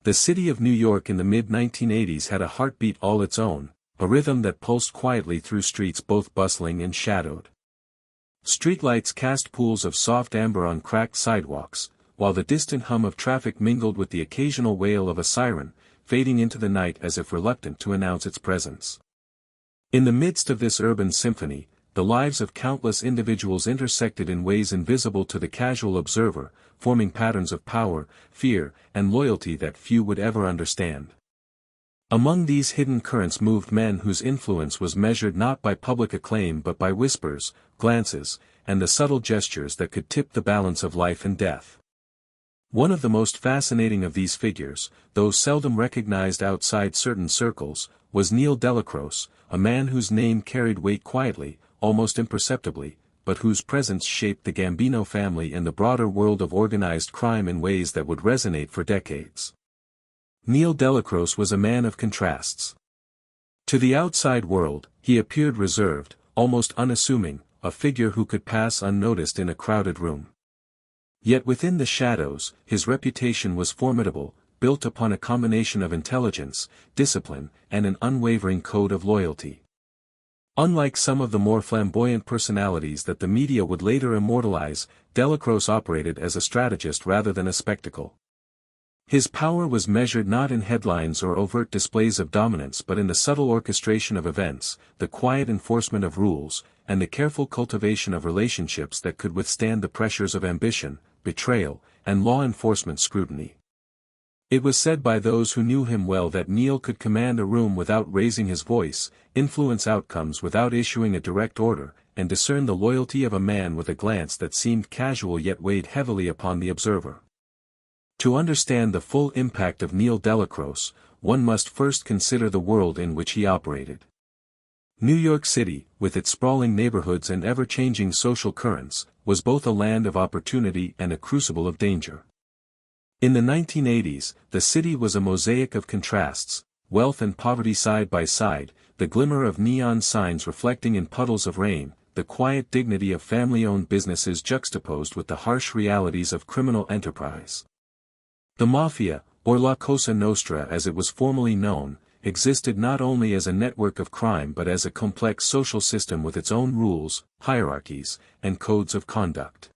The city of New York in the mid-1980s had a heartbeat all its own, a rhythm that pulsed quietly through streets both bustling and shadowed. Streetlights cast pools of soft amber on cracked sidewalks, while the distant hum of traffic mingled with the occasional wail of a siren, fading into the night as if reluctant to announce its presence. In the midst of this urban symphony, the lives of countless individuals intersected in ways invisible to the casual observer, forming patterns of power, fear, and loyalty that few would ever understand. Among these hidden currents moved men whose influence was measured not by public acclaim but by whispers, glances, and the subtle gestures that could tip the balance of life and death. One of the most fascinating of these figures, though seldom recognized outside certain circles, was Neil Dellacroce, a man whose name carried weight quietly, almost imperceptibly, but whose presence shaped the Gambino family and the broader world of organized crime in ways that would resonate for decades. Neil Dellacroce was a man of contrasts. To the outside world, he appeared reserved, almost unassuming, a figure who could pass unnoticed in a crowded room. Yet within the shadows, his reputation was formidable, built upon a combination of intelligence, discipline, and an unwavering code of loyalty. Unlike some of the more flamboyant personalities that the media would later immortalize, Dellacroce operated as a strategist rather than a spectacle. His power was measured not in headlines or overt displays of dominance but in the subtle orchestration of events, the quiet enforcement of rules, and the careful cultivation of relationships that could withstand the pressures of ambition, betrayal, and law enforcement scrutiny. It was said by those who knew him well that Neil could command a room without raising his voice, influence outcomes without issuing a direct order, and discern the loyalty of a man with a glance that seemed casual yet weighed heavily upon the observer. To understand the full impact of Neil Dellacroce, one must first consider the world in which he operated. New York City, with its sprawling neighborhoods and ever-changing social currents, was both a land of opportunity and a crucible of danger. In the 1980s, the city was a mosaic of contrasts, wealth and poverty side by side, the glimmer of neon signs reflecting in puddles of rain, the quiet dignity of family-owned businesses juxtaposed with the harsh realities of criminal enterprise. The mafia, or La Cosa Nostra as it was formerly known, existed not only as a network of crime but as a complex social system with its own rules, hierarchies, and codes of conduct.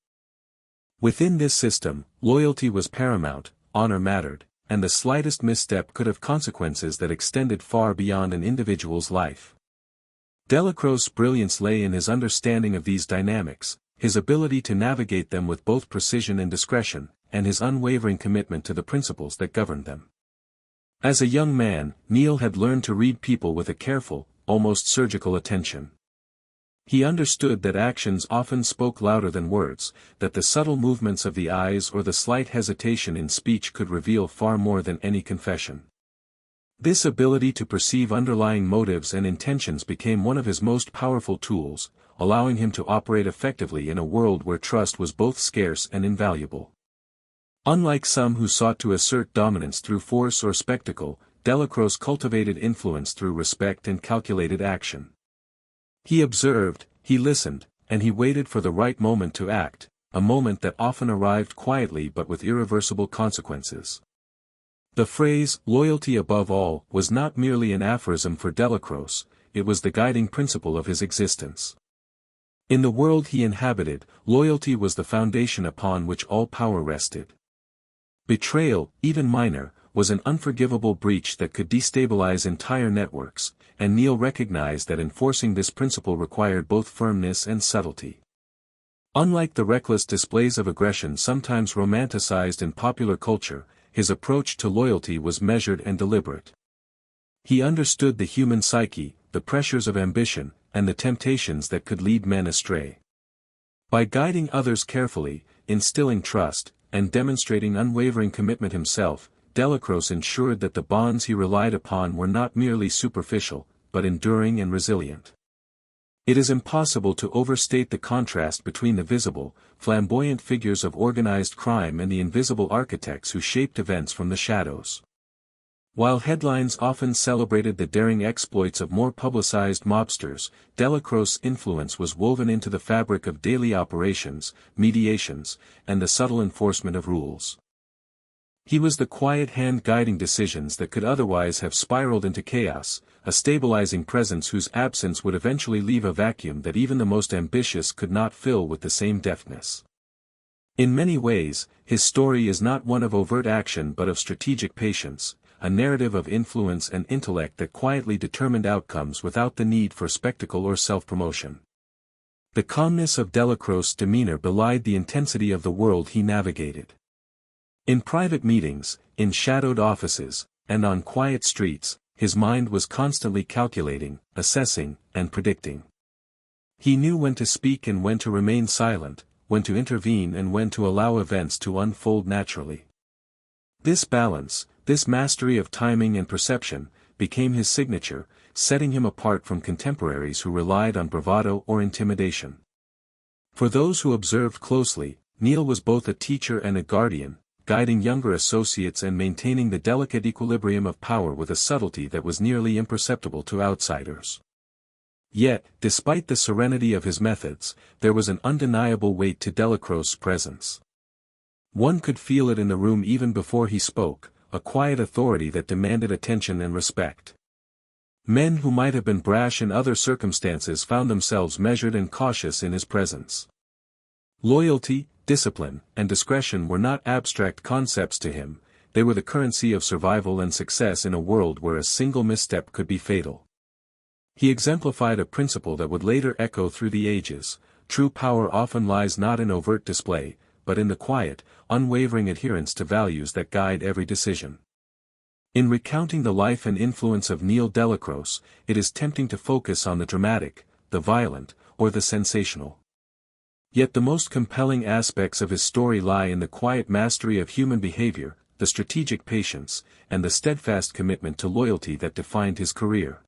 Within this system, loyalty was paramount, honor mattered, and the slightest misstep could have consequences that extended far beyond an individual's life. Dellacroce's brilliance lay in his understanding of these dynamics, his ability to navigate them with both precision and discretion, and his unwavering commitment to the principles that governed them. As a young man, Neil had learned to read people with a careful, almost surgical attention. He understood that actions often spoke louder than words, that the subtle movements of the eyes or the slight hesitation in speech could reveal far more than any confession. This ability to perceive underlying motives and intentions became one of his most powerful tools, allowing him to operate effectively in a world where trust was both scarce and invaluable. Unlike some who sought to assert dominance through force or spectacle, Dellacroce cultivated influence through respect and calculated action. He observed, he listened, and he waited for the right moment to act, a moment that often arrived quietly but with irreversible consequences. The phrase, "loyalty above all," was not merely an aphorism for Dellacroce, it was the guiding principle of his existence. In the world he inhabited, loyalty was the foundation upon which all power rested. Betrayal, even minor, was an unforgivable breach that could destabilize entire networks, and Neil recognized that enforcing this principle required both firmness and subtlety. Unlike the reckless displays of aggression sometimes romanticized in popular culture, his approach to loyalty was measured and deliberate. He understood the human psyche, the pressures of ambition, and the temptations that could lead men astray. By guiding others carefully, instilling trust, and demonstrating unwavering commitment himself, Dellacroce ensured that the bonds he relied upon were not merely superficial, but enduring and resilient. It is impossible to overstate the contrast between the visible, flamboyant figures of organized crime and the invisible architects who shaped events from the shadows. While headlines often celebrated the daring exploits of more publicized mobsters, Dellacroce's influence was woven into the fabric of daily operations, mediations, and the subtle enforcement of rules. He was the quiet hand guiding decisions that could otherwise have spiraled into chaos, a stabilizing presence whose absence would eventually leave a vacuum that even the most ambitious could not fill with the same deftness. In many ways, his story is not one of overt action but of strategic patience, a narrative of influence and intellect that quietly determined outcomes without the need for spectacle or self-promotion. The calmness of Dellacroce's demeanor belied the intensity of the world he navigated. In private meetings, in shadowed offices, and on quiet streets, his mind was constantly calculating, assessing, and predicting. He knew when to speak and when to remain silent, when to intervene and when to allow events to unfold naturally. This balance, this mastery of timing and perception, became his signature, setting him apart from contemporaries who relied on bravado or intimidation. For those who observed closely, Neil was both a teacher and a guardian, guiding younger associates and maintaining the delicate equilibrium of power with a subtlety that was nearly imperceptible to outsiders. Yet, despite the serenity of his methods, there was an undeniable weight to Dellacroce's presence. One could feel it in the room even before he spoke, a quiet authority that demanded attention and respect. Men who might have been brash in other circumstances found themselves measured and cautious in his presence. Loyalty, discipline, and discretion were not abstract concepts to him, they were the currency of survival and success in a world where a single misstep could be fatal. He exemplified a principle that would later echo through the ages: true power often lies not in overt display, but in the quiet, unwavering adherence to values that guide every decision. In recounting the life and influence of Neil Dellacroce, it is tempting to focus on the dramatic, the violent, or the sensational. Yet the most compelling aspects of his story lie in the quiet mastery of human behavior, the strategic patience, and the steadfast commitment to loyalty that defined his career.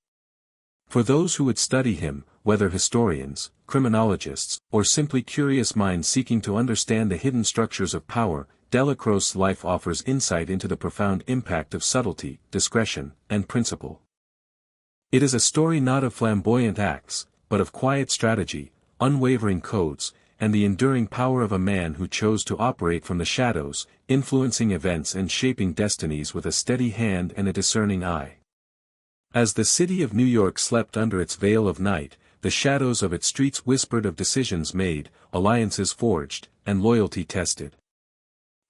For those who would study him, whether historians, criminologists, or simply curious minds seeking to understand the hidden structures of power, Dellacroce's life offers insight into the profound impact of subtlety, discretion, and principle. It is a story not of flamboyant acts, but of quiet strategy, unwavering codes, and the enduring power of a man who chose to operate from the shadows, influencing events and shaping destinies with a steady hand and a discerning eye. As the city of New York slept under its veil of night, the shadows of its streets whispered of decisions made, alliances forged, and loyalty tested.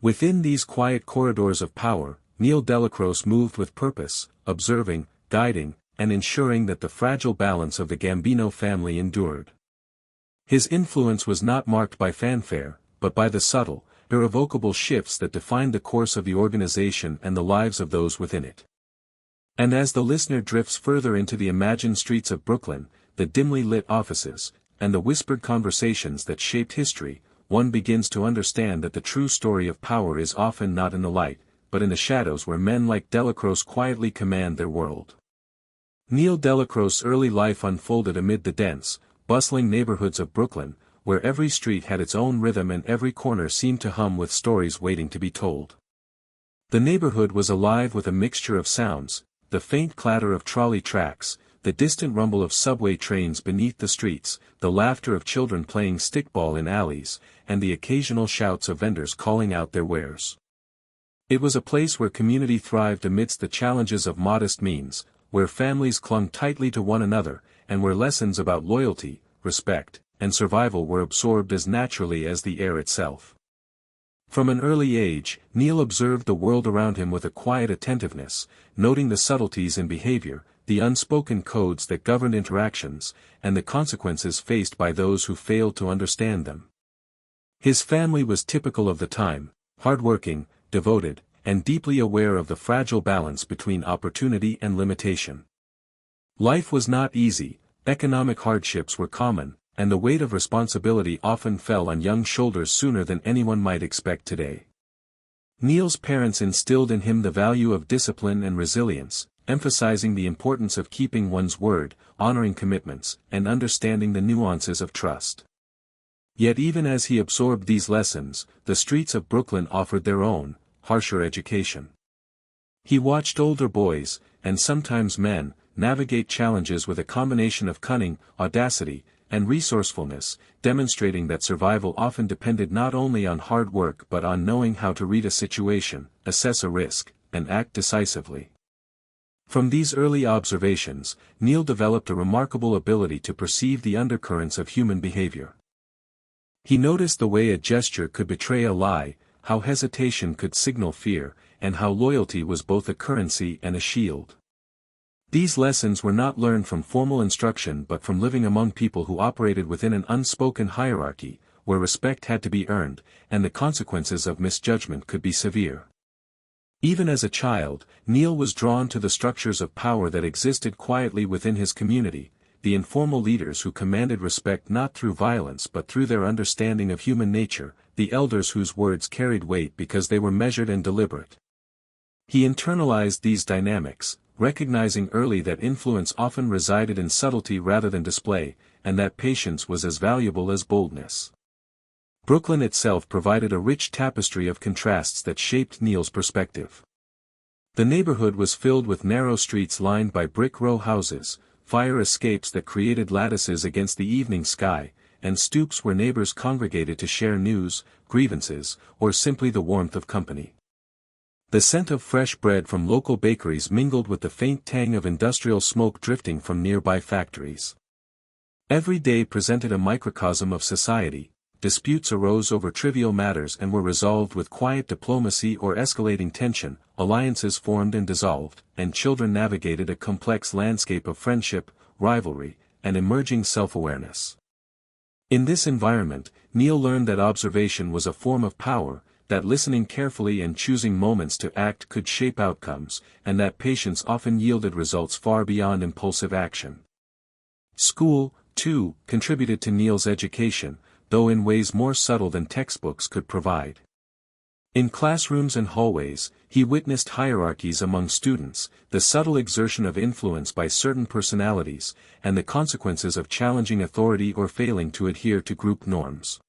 Within these quiet corridors of power, Neil Dellacroce moved with purpose, observing, guiding, and ensuring that the fragile balance of the Gambino family endured. His influence was not marked by fanfare, but by the subtle, irrevocable shifts that defined the course of the organization and the lives of those within it. And as the listener drifts further into the imagined streets of Brooklyn, the dimly lit offices, and the whispered conversations that shaped history, one begins to understand that the true story of power is often not in the light, but in the shadows where men like Dellacroce quietly command their world. Neil Dellacroce's early life unfolded amid the dense, bustling neighborhoods of Brooklyn, where every street had its own rhythm and every corner seemed to hum with stories waiting to be told. The neighborhood was alive with a mixture of sounds: the faint clatter of trolley tracks, the distant rumble of subway trains beneath the streets, the laughter of children playing stickball in alleys, and the occasional shouts of vendors calling out their wares. It was a place where community thrived amidst the challenges of modest means, where families clung tightly to one another, and where lessons about loyalty, respect, and survival were absorbed as naturally as the air itself. From an early age, Neil observed the world around him with a quiet attentiveness, noting the subtleties in behavior, the unspoken codes that governed interactions, and the consequences faced by those who failed to understand them. His family was typical of the time, hardworking, devoted, and deeply aware of the fragile balance between opportunity and limitation. Life was not easy, economic hardships were common, and the weight of responsibility often fell on young shoulders sooner than anyone might expect today. Neil's parents instilled in him the value of discipline and resilience, emphasizing the importance of keeping one's word, honoring commitments, and understanding the nuances of trust. Yet even as he absorbed these lessons, the streets of Brooklyn offered their own, harsher education. He watched older boys, and sometimes men, navigate challenges with a combination of cunning, audacity, and resourcefulness, demonstrating that survival often depended not only on hard work but on knowing how to read a situation, assess a risk, and act decisively. From these early observations, Neil developed a remarkable ability to perceive the undercurrents of human behavior. He noticed the way a gesture could betray a lie, how hesitation could signal fear, and how loyalty was both a currency and a shield. These lessons were not learned from formal instruction but from living among people who operated within an unspoken hierarchy, where respect had to be earned, and the consequences of misjudgment could be severe. Even as a child, Neil was drawn to the structures of power that existed quietly within his community, the informal leaders who commanded respect not through violence but through their understanding of human nature, the elders whose words carried weight because they were measured and deliberate. He internalized these dynamics, recognizing early that influence often resided in subtlety rather than display, and that patience was as valuable as boldness. Brooklyn itself provided a rich tapestry of contrasts that shaped Neil's perspective. The neighborhood was filled with narrow streets lined by brick row houses, fire escapes that created lattices against the evening sky, and stoops where neighbors congregated to share news, grievances, or simply the warmth of company. The scent of fresh bread from local bakeries mingled with the faint tang of industrial smoke drifting from nearby factories. Every day presented a microcosm of society. Disputes arose over trivial matters and were resolved with quiet diplomacy or escalating tension, alliances formed and dissolved, and children navigated a complex landscape of friendship, rivalry, and emerging self-awareness. In this environment, Neil learned that observation was a form of power, that listening carefully and choosing moments to act could shape outcomes, and that patience often yielded results far beyond impulsive action. School, too, contributed to Neil's education, though in ways more subtle than textbooks could provide. In classrooms and hallways, he witnessed hierarchies among students, the subtle exertion of influence by certain personalities, and the consequences of challenging authority or failing to adhere to group norms.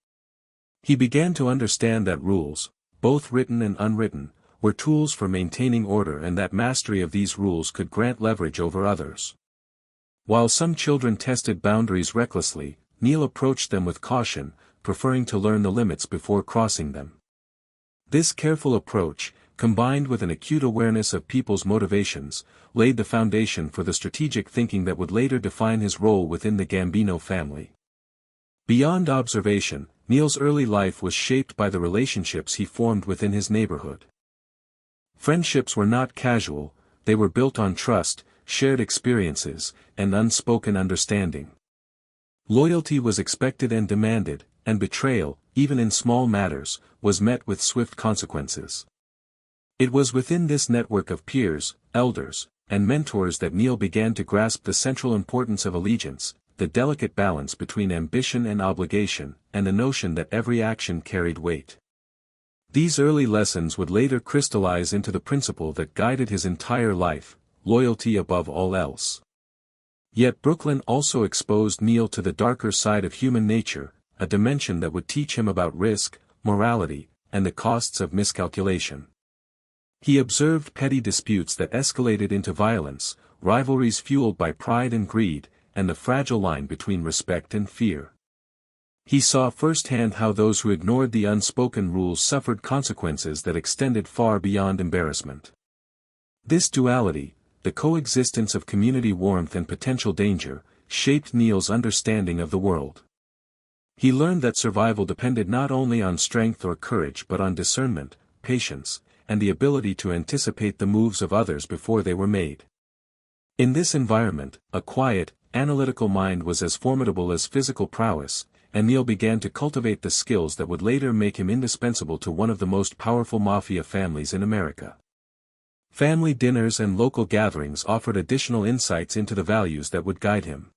He began to understand that rules, both written and unwritten, were tools for maintaining order and that mastery of these rules could grant leverage over others. While some children tested boundaries recklessly, Neil approached them with caution, preferring to learn the limits before crossing them. This careful approach, combined with an acute awareness of people's motivations, laid the foundation for the strategic thinking that would later define his role within the Gambino family. Beyond observation, Neil's early life was shaped by the relationships he formed within his neighborhood. Friendships were not casual, they were built on trust, shared experiences, and unspoken understanding. Loyalty was expected and demanded, and betrayal, even in small matters, was met with swift consequences. It was within this network of peers, elders, and mentors that Neil began to grasp the central importance of allegiance, the delicate balance between ambition and obligation, and the notion that every action carried weight. These early lessons would later crystallize into the principle that guided his entire life: loyalty above all else. Yet Brooklyn also exposed Neil to the darker side of human nature, a dimension that would teach him about risk, morality, and the costs of miscalculation. He observed petty disputes that escalated into violence, rivalries fueled by pride and greed, and the fragile line between respect and fear. He saw firsthand how those who ignored the unspoken rules suffered consequences that extended far beyond embarrassment. This duality, the coexistence of community warmth and potential danger, shaped Neil's understanding of the world. He learned that survival depended not only on strength or courage but on discernment, patience, and the ability to anticipate the moves of others before they were made. In this environment, a quiet, analytical mind was as formidable as physical prowess, and Neil began to cultivate the skills that would later make him indispensable to one of the most powerful mafia families in America. Family dinners and local gatherings offered additional insights into the values that would guide him.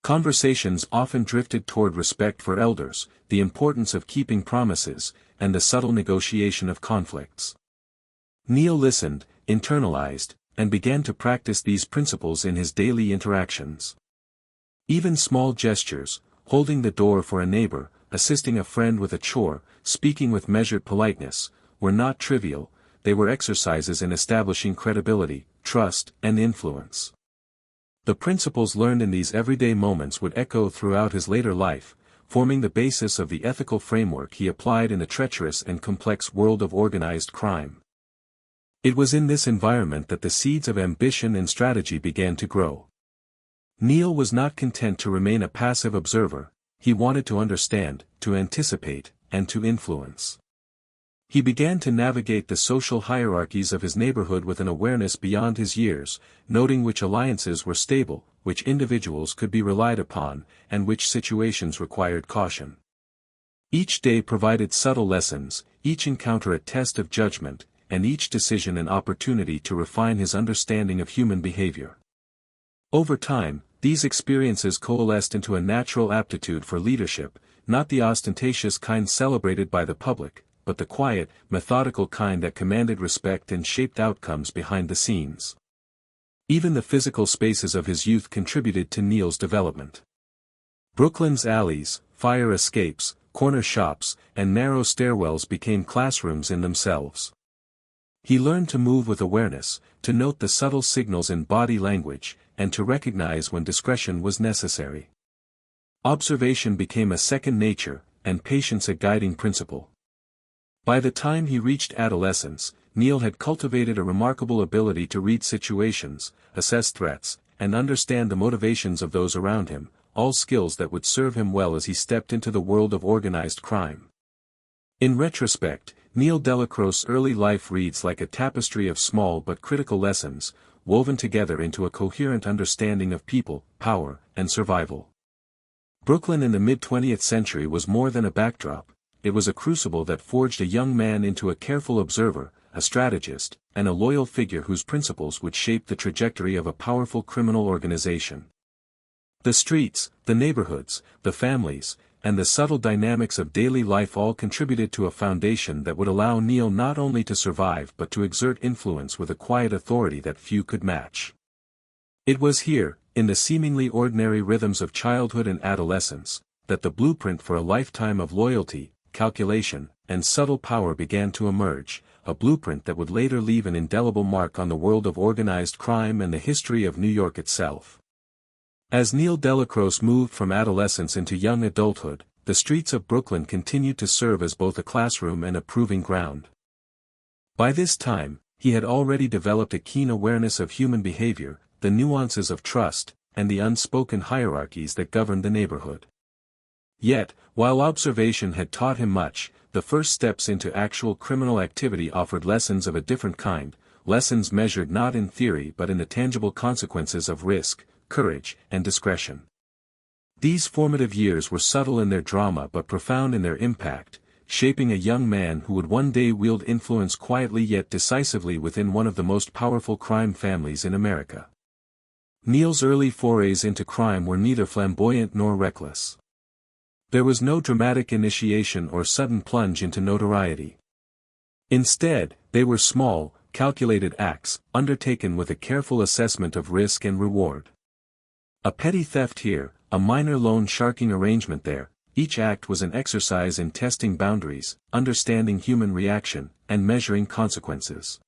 Conversations often drifted toward respect for elders, the importance of keeping promises, and the subtle negotiation of conflicts. Neil listened, internalized, and began to practice these principles in his daily interactions. Even small gestures, holding the door for a neighbor, assisting a friend with a chore, speaking with measured politeness, were not trivial. They were exercises in establishing credibility, trust, and influence. The principles learned in these everyday moments would echo throughout his later life, forming the basis of the ethical framework he applied in the treacherous and complex world of organized crime. It was in this environment that the seeds of ambition and strategy began to grow. Neil was not content to remain a passive observer, he wanted to understand, to anticipate, and to influence. He began to navigate the social hierarchies of his neighborhood with an awareness beyond his years, noting which alliances were stable, which individuals could be relied upon, and which situations required caution. Each day provided subtle lessons, each encounter a test of judgment, and each decision an opportunity to refine his understanding of human behavior. Over time, these experiences coalesced into a natural aptitude for leadership, not the ostentatious kind celebrated by the public, but the quiet, methodical kind that commanded respect and shaped outcomes behind the scenes. Even the physical spaces of his youth contributed to Neil's development. Brooklyn's alleys, fire escapes, corner shops, and narrow stairwells became classrooms in themselves. He learned to move with awareness, to note the subtle signals in body language, and to recognize when discretion was necessary. Observation became a second nature, and patience a guiding principle. By the time he reached adolescence, Neil had cultivated a remarkable ability to read situations, assess threats, and understand the motivations of those around him, all skills that would serve him well as he stepped into the world of organized crime. In retrospect, Neil Dellacroce's early life reads like a tapestry of small but critical lessons, woven together into a coherent understanding of people, power, and survival. Brooklyn in the mid-20th century was more than a backdrop. It was a crucible that forged a young man into a careful observer, a strategist, and a loyal figure whose principles would shape the trajectory of a powerful criminal organization. The streets, the neighborhoods, the families, and the subtle dynamics of daily life all contributed to a foundation that would allow Neil not only to survive but to exert influence with a quiet authority that few could match. It was here, in the seemingly ordinary rhythms of childhood and adolescence, that the blueprint for a lifetime of loyalty, calculation, and subtle power began to emerge, a blueprint that would later leave an indelible mark on the world of organized crime and the history of New York itself. As Neil Dellacroce moved from adolescence into young adulthood, the streets of Brooklyn continued to serve as both a classroom and a proving ground. By this time, he had already developed a keen awareness of human behavior, the nuances of trust, and the unspoken hierarchies that governed the neighborhood. Yet, while observation had taught him much, the first steps into actual criminal activity offered lessons of a different kind, lessons measured not in theory but in the tangible consequences of risk, courage, and discretion. These formative years were subtle in their drama but profound in their impact, shaping a young man who would one day wield influence quietly yet decisively within one of the most powerful crime families in America. Neil's early forays into crime were neither flamboyant nor reckless. There was no dramatic initiation or sudden plunge into notoriety. Instead, they were small, calculated acts, undertaken with a careful assessment of risk and reward. A petty theft here, a minor loan sharking arrangement there, each act was an exercise in testing boundaries, understanding human reaction, and measuring consequences.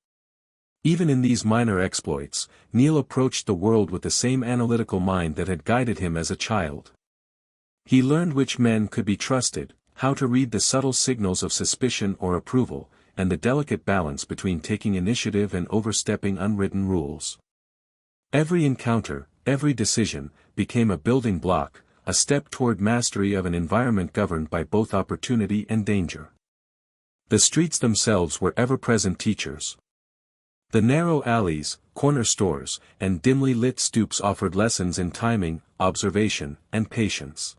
Even in these minor exploits, Neil approached the world with the same analytical mind that had guided him as a child. He learned which men could be trusted, how to read the subtle signals of suspicion or approval, and the delicate balance between taking initiative and overstepping unwritten rules. Every encounter, every decision, became a building block, a step toward mastery of an environment governed by both opportunity and danger. The streets themselves were ever-present teachers. The narrow alleys, corner stores, and dimly lit stoops offered lessons in timing, observation, and patience.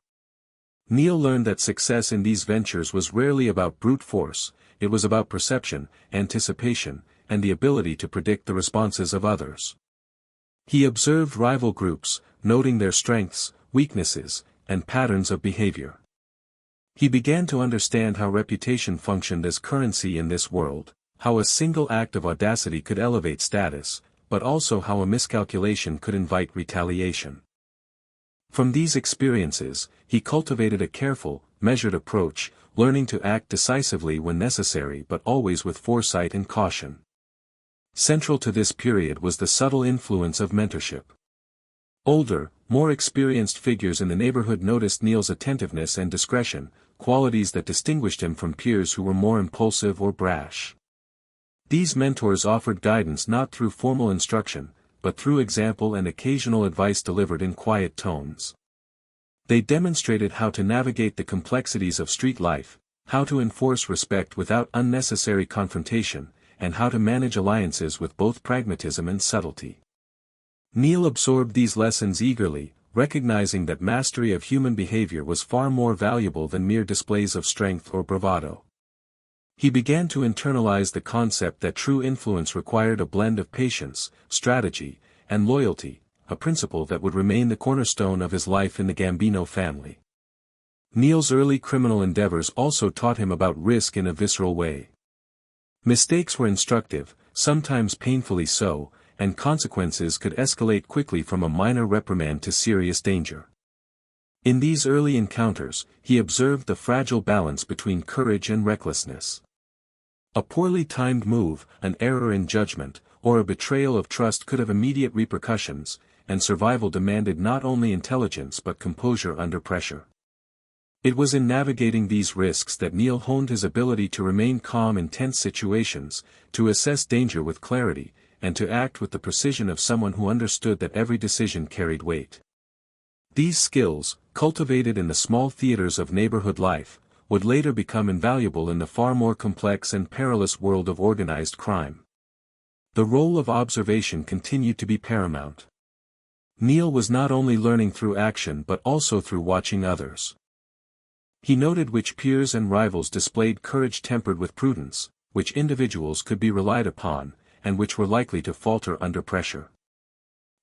Neil learned that success in these ventures was rarely about brute force, it was about perception, anticipation, and the ability to predict the responses of others. He observed rival groups, noting their strengths, weaknesses, and patterns of behavior. He began to understand how reputation functioned as currency in this world, how a single act of audacity could elevate status, but also how a miscalculation could invite retaliation. From these experiences, he cultivated a careful, measured approach, learning to act decisively when necessary but always with foresight and caution. Central to this period was the subtle influence of mentorship. Older, more experienced figures in the neighborhood noticed Neil's attentiveness and discretion, qualities that distinguished him from peers who were more impulsive or brash. These mentors offered guidance not through formal instruction, but through example and occasional advice delivered in quiet tones. They demonstrated how to navigate the complexities of street life, how to enforce respect without unnecessary confrontation, and how to manage alliances with both pragmatism and subtlety. Neil absorbed these lessons eagerly, recognizing that mastery of human behavior was far more valuable than mere displays of strength or bravado. He began to internalize the concept that true influence required a blend of patience, strategy, and loyalty, a principle that would remain the cornerstone of his life in the Gambino family. Neil's early criminal endeavors also taught him about risk in a visceral way. Mistakes were instructive, sometimes painfully so, and consequences could escalate quickly from a minor reprimand to serious danger. In these early encounters, he observed the fragile balance between courage and recklessness. A poorly timed move, an error in judgment, or a betrayal of trust could have immediate repercussions, and survival demanded not only intelligence but composure under pressure. It was in navigating these risks that Neil honed his ability to remain calm in tense situations, to assess danger with clarity, and to act with the precision of someone who understood that every decision carried weight. These skills, cultivated in the small theaters of neighborhood life, would later become invaluable in the far more complex and perilous world of organized crime. The role of observation continued to be paramount. Neil was not only learning through action but also through watching others. He noted which peers and rivals displayed courage tempered with prudence, which individuals could be relied upon, and which were likely to falter under pressure.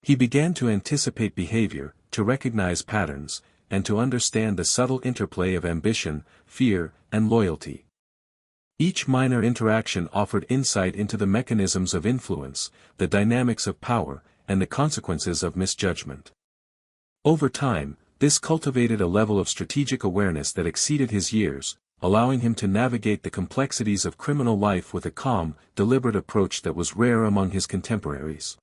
He began to anticipate behavior, to recognize patterns, and to understand the subtle interplay of ambition, fear, and loyalty. Each minor interaction offered insight into the mechanisms of influence, the dynamics of power, and the consequences of misjudgment. Over time, this cultivated a level of strategic awareness that exceeded his years, allowing him to navigate the complexities of criminal life with a calm, deliberate approach that was rare among his contemporaries.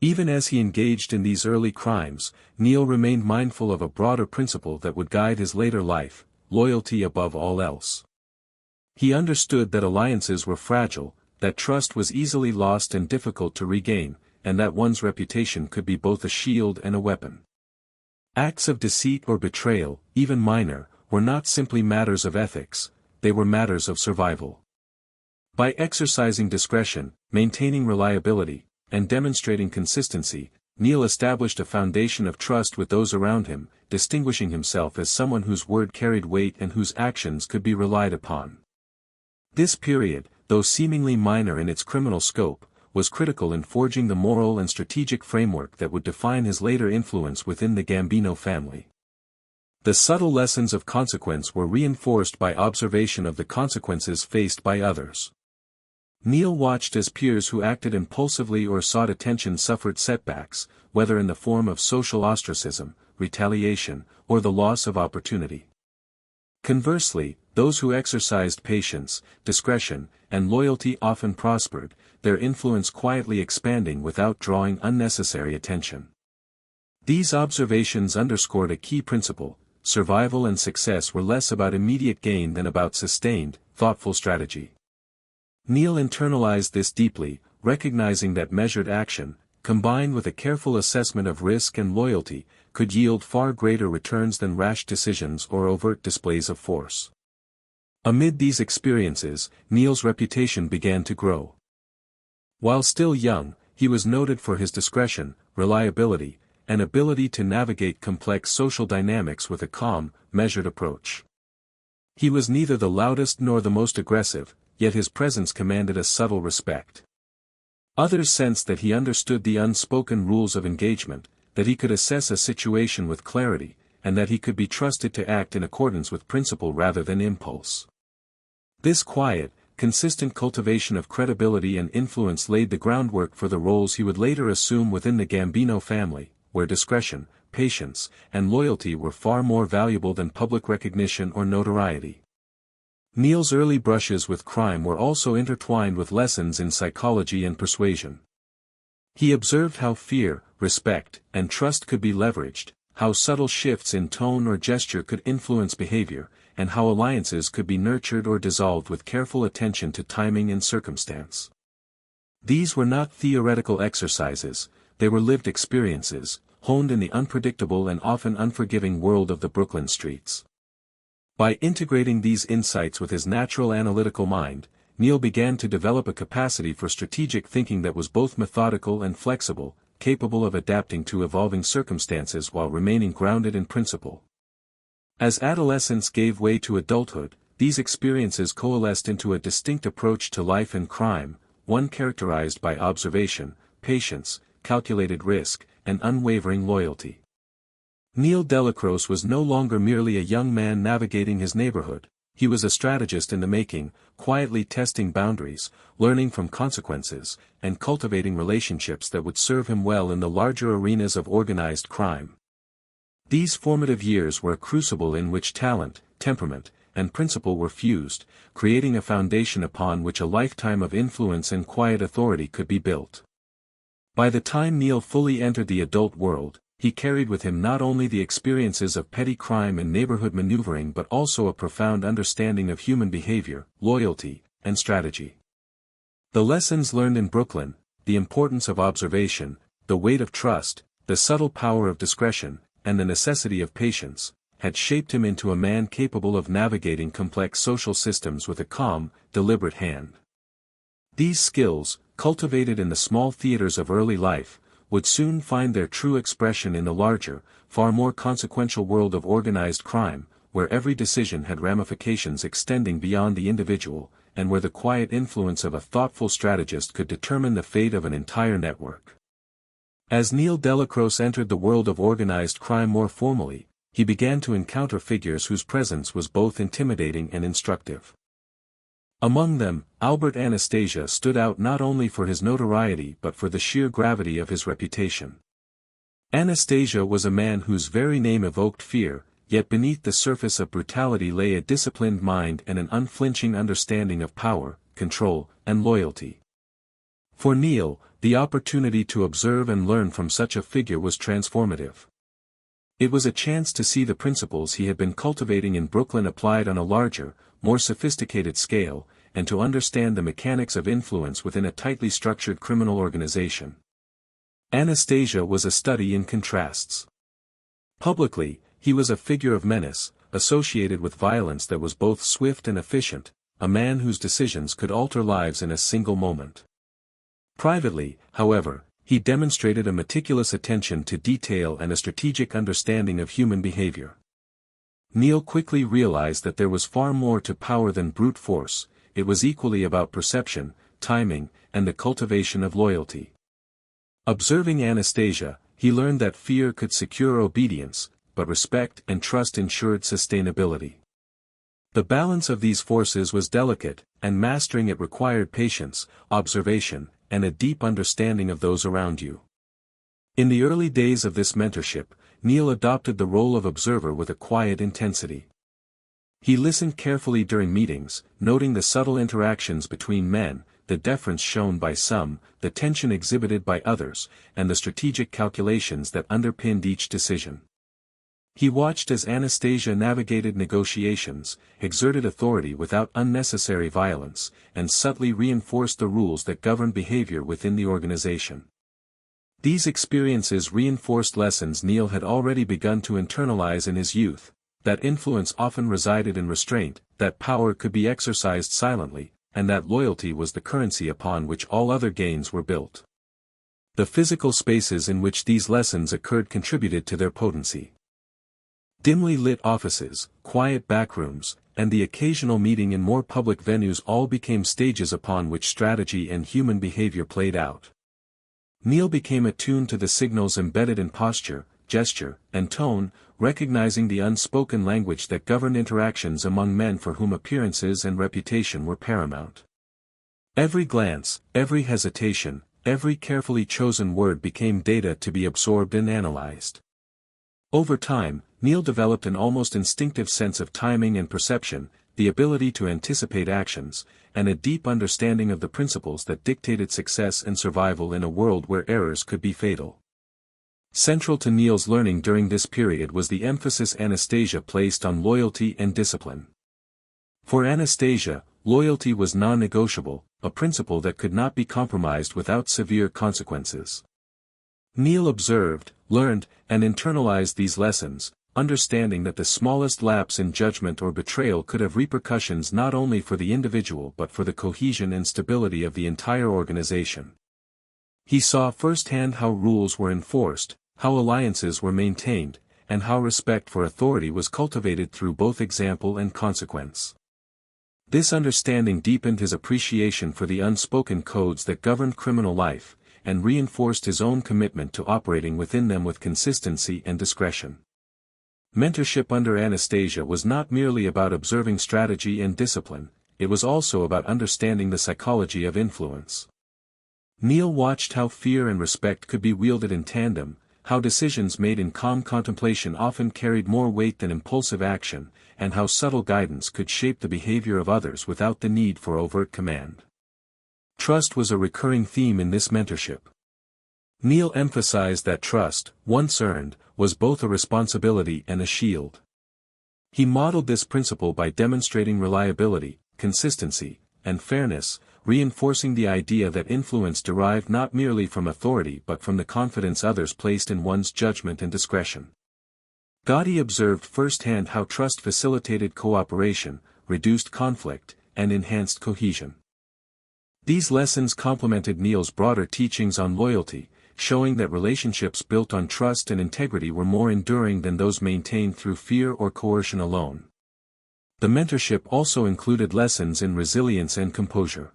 Even as he engaged in these early crimes, Neil remained mindful of a broader principle that would guide his later life: loyalty above all else. He understood that alliances were fragile, that trust was easily lost and difficult to regain, and that one's reputation could be both a shield and a weapon. Acts of deceit or betrayal, even minor, were not simply matters of ethics, they were matters of survival. By exercising discretion, maintaining reliability, and demonstrating consistency, Neil established a foundation of trust with those around him, distinguishing himself as someone whose word carried weight and whose actions could be relied upon. This period, though seemingly minor in its criminal scope, was critical in forging the moral and strategic framework that would define his later influence within the Gambino family. The subtle lessons of consequence were reinforced by observation of the consequences faced by others. Neil watched as peers who acted impulsively or sought attention suffered setbacks, whether in the form of social ostracism, retaliation, or the loss of opportunity. Conversely, those who exercised patience, discretion, and loyalty often prospered, their influence quietly expanding without drawing unnecessary attention. These observations underscored a key principle: survival and success were less about immediate gain than about sustained, thoughtful strategy. Neil internalized this deeply, recognizing that measured action, combined with a careful assessment of risk and loyalty, could yield far greater returns than rash decisions or overt displays of force. Amid these experiences, Neil's reputation began to grow. While still young, he was noted for his discretion, reliability, and ability to navigate complex social dynamics with a calm, measured approach. He was neither the loudest nor the most aggressive, yet his presence commanded a subtle respect. Others sensed that he understood the unspoken rules of engagement, that he could assess a situation with clarity, and that he could be trusted to act in accordance with principle rather than impulse. This quiet, consistent cultivation of credibility and influence laid the groundwork for the roles he would later assume within the Gambino family, where discretion, patience, and loyalty were far more valuable than public recognition or notoriety. Neil's early brushes with crime were also intertwined with lessons in psychology and persuasion. He observed how fear, respect, and trust could be leveraged, how subtle shifts in tone or gesture could influence behavior, and how alliances could be nurtured or dissolved with careful attention to timing and circumstance. These were not theoretical exercises, they were lived experiences, honed in the unpredictable and often unforgiving world of the Brooklyn streets. By integrating these insights with his natural analytical mind, Neil began to develop a capacity for strategic thinking that was both methodical and flexible, capable of adapting to evolving circumstances while remaining grounded in principle. As adolescence gave way to adulthood, these experiences coalesced into a distinct approach to life and crime, one characterized by observation, patience, calculated risk, and unwavering loyalty. Neil Dellacroce was no longer merely a young man navigating his neighborhood, he was a strategist in the making, quietly testing boundaries, learning from consequences, and cultivating relationships that would serve him well in the larger arenas of organized crime. These formative years were a crucible in which talent, temperament, and principle were fused, creating a foundation upon which a lifetime of influence and quiet authority could be built. By the time Neil fully entered the adult world, he carried with him not only the experiences of petty crime and neighborhood maneuvering but also a profound understanding of human behavior, loyalty, and strategy. The lessons learned in Brooklyn, the importance of observation, the weight of trust, the subtle power of discretion, and the necessity of patience, had shaped him into a man capable of navigating complex social systems with a calm, deliberate hand. These skills, cultivated in the small theaters of early life, would soon find their true expression in the larger, far more consequential world of organized crime, where every decision had ramifications extending beyond the individual, and where the quiet influence of a thoughtful strategist could determine the fate of an entire network. As Neil Dellacroce entered the world of organized crime more formally, he began to encounter figures whose presence was both intimidating and instructive. Among them, Albert Anastasia stood out not only for his notoriety but for the sheer gravity of his reputation. Anastasia was a man whose very name evoked fear, yet beneath the surface of brutality lay a disciplined mind and an unflinching understanding of power, control, and loyalty. For Neil, the opportunity to observe and learn from such a figure was transformative. It was a chance to see the principles he had been cultivating in Brooklyn applied on a larger, more sophisticated scale, and to understand the mechanics of influence within a tightly structured criminal organization. Anastasia was a study in contrasts. Publicly, he was a figure of menace, associated with violence that was both swift and efficient, a man whose decisions could alter lives in a single moment. Privately, however, he demonstrated a meticulous attention to detail and a strategic understanding of human behavior. Neil quickly realized that there was far more to power than brute force, it was equally about perception, timing, and the cultivation of loyalty. Observing Anastasia, he learned that fear could secure obedience, but respect and trust ensured sustainability. The balance of these forces was delicate, and mastering it required patience, observation, and a deep understanding of those around you. In the early days of this mentorship, Neil adopted the role of observer with a quiet intensity. He listened carefully during meetings, noting the subtle interactions between men, the deference shown by some, the tension exhibited by others, and the strategic calculations that underpinned each decision. He watched as Anastasia navigated negotiations, exerted authority without unnecessary violence, and subtly reinforced the rules that governed behavior within the organization. These experiences reinforced lessons Neil had already begun to internalize in his youth, that influence often resided in restraint, that power could be exercised silently, and that loyalty was the currency upon which all other gains were built. The physical spaces in which these lessons occurred contributed to their potency. Dimly lit offices, quiet backrooms, and the occasional meeting in more public venues all became stages upon which strategy and human behavior played out. Neil became attuned to the signals embedded in posture, gesture, and tone, recognizing the unspoken language that governed interactions among men for whom appearances and reputation were paramount. Every glance, every hesitation, every carefully chosen word became data to be absorbed and analyzed. Over time, Neil developed an almost instinctive sense of timing and perception, the ability to anticipate actions, and a deep understanding of the principles that dictated success and survival in a world where errors could be fatal. Central to Neil's learning during this period was the emphasis Anastasia placed on loyalty and discipline. For Anastasia, loyalty was non-negotiable, a principle that could not be compromised without severe consequences. Neil observed, learned, and internalized these lessons, understanding that the smallest lapse in judgment or betrayal could have repercussions not only for the individual but for the cohesion and stability of the entire organization. He saw firsthand how rules were enforced, how alliances were maintained, and how respect for authority was cultivated through both example and consequence. This understanding deepened his appreciation for the unspoken codes that governed criminal life, and reinforced his own commitment to operating within them with consistency and discretion. Mentorship under Anastasia was not merely about observing strategy and discipline, it was also about understanding the psychology of influence. Neil watched how fear and respect could be wielded in tandem, how decisions made in calm contemplation often carried more weight than impulsive action, and how subtle guidance could shape the behavior of others without the need for overt command. Trust was a recurring theme in this mentorship. Neil emphasized that trust, once earned, was both a responsibility and a shield. He modeled this principle by demonstrating reliability, consistency, and fairness, reinforcing the idea that influence derived not merely from authority but from the confidence others placed in one's judgment and discretion. Gotti observed firsthand how trust facilitated cooperation, reduced conflict, and enhanced cohesion. These lessons complemented Neil's broader teachings on loyalty, showing that relationships built on trust and integrity were more enduring than those maintained through fear or coercion alone. The mentorship also included lessons in resilience and composure.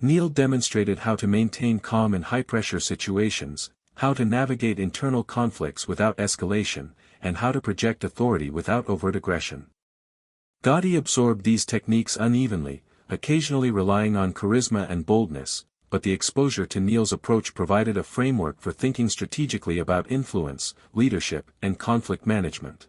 Neil demonstrated how to maintain calm in high-pressure situations, how to navigate internal conflicts without escalation, and how to project authority without overt aggression. Gotti absorbed these techniques unevenly, occasionally relying on charisma and boldness, but the exposure to Neil's approach provided a framework for thinking strategically about influence, leadership, and conflict management.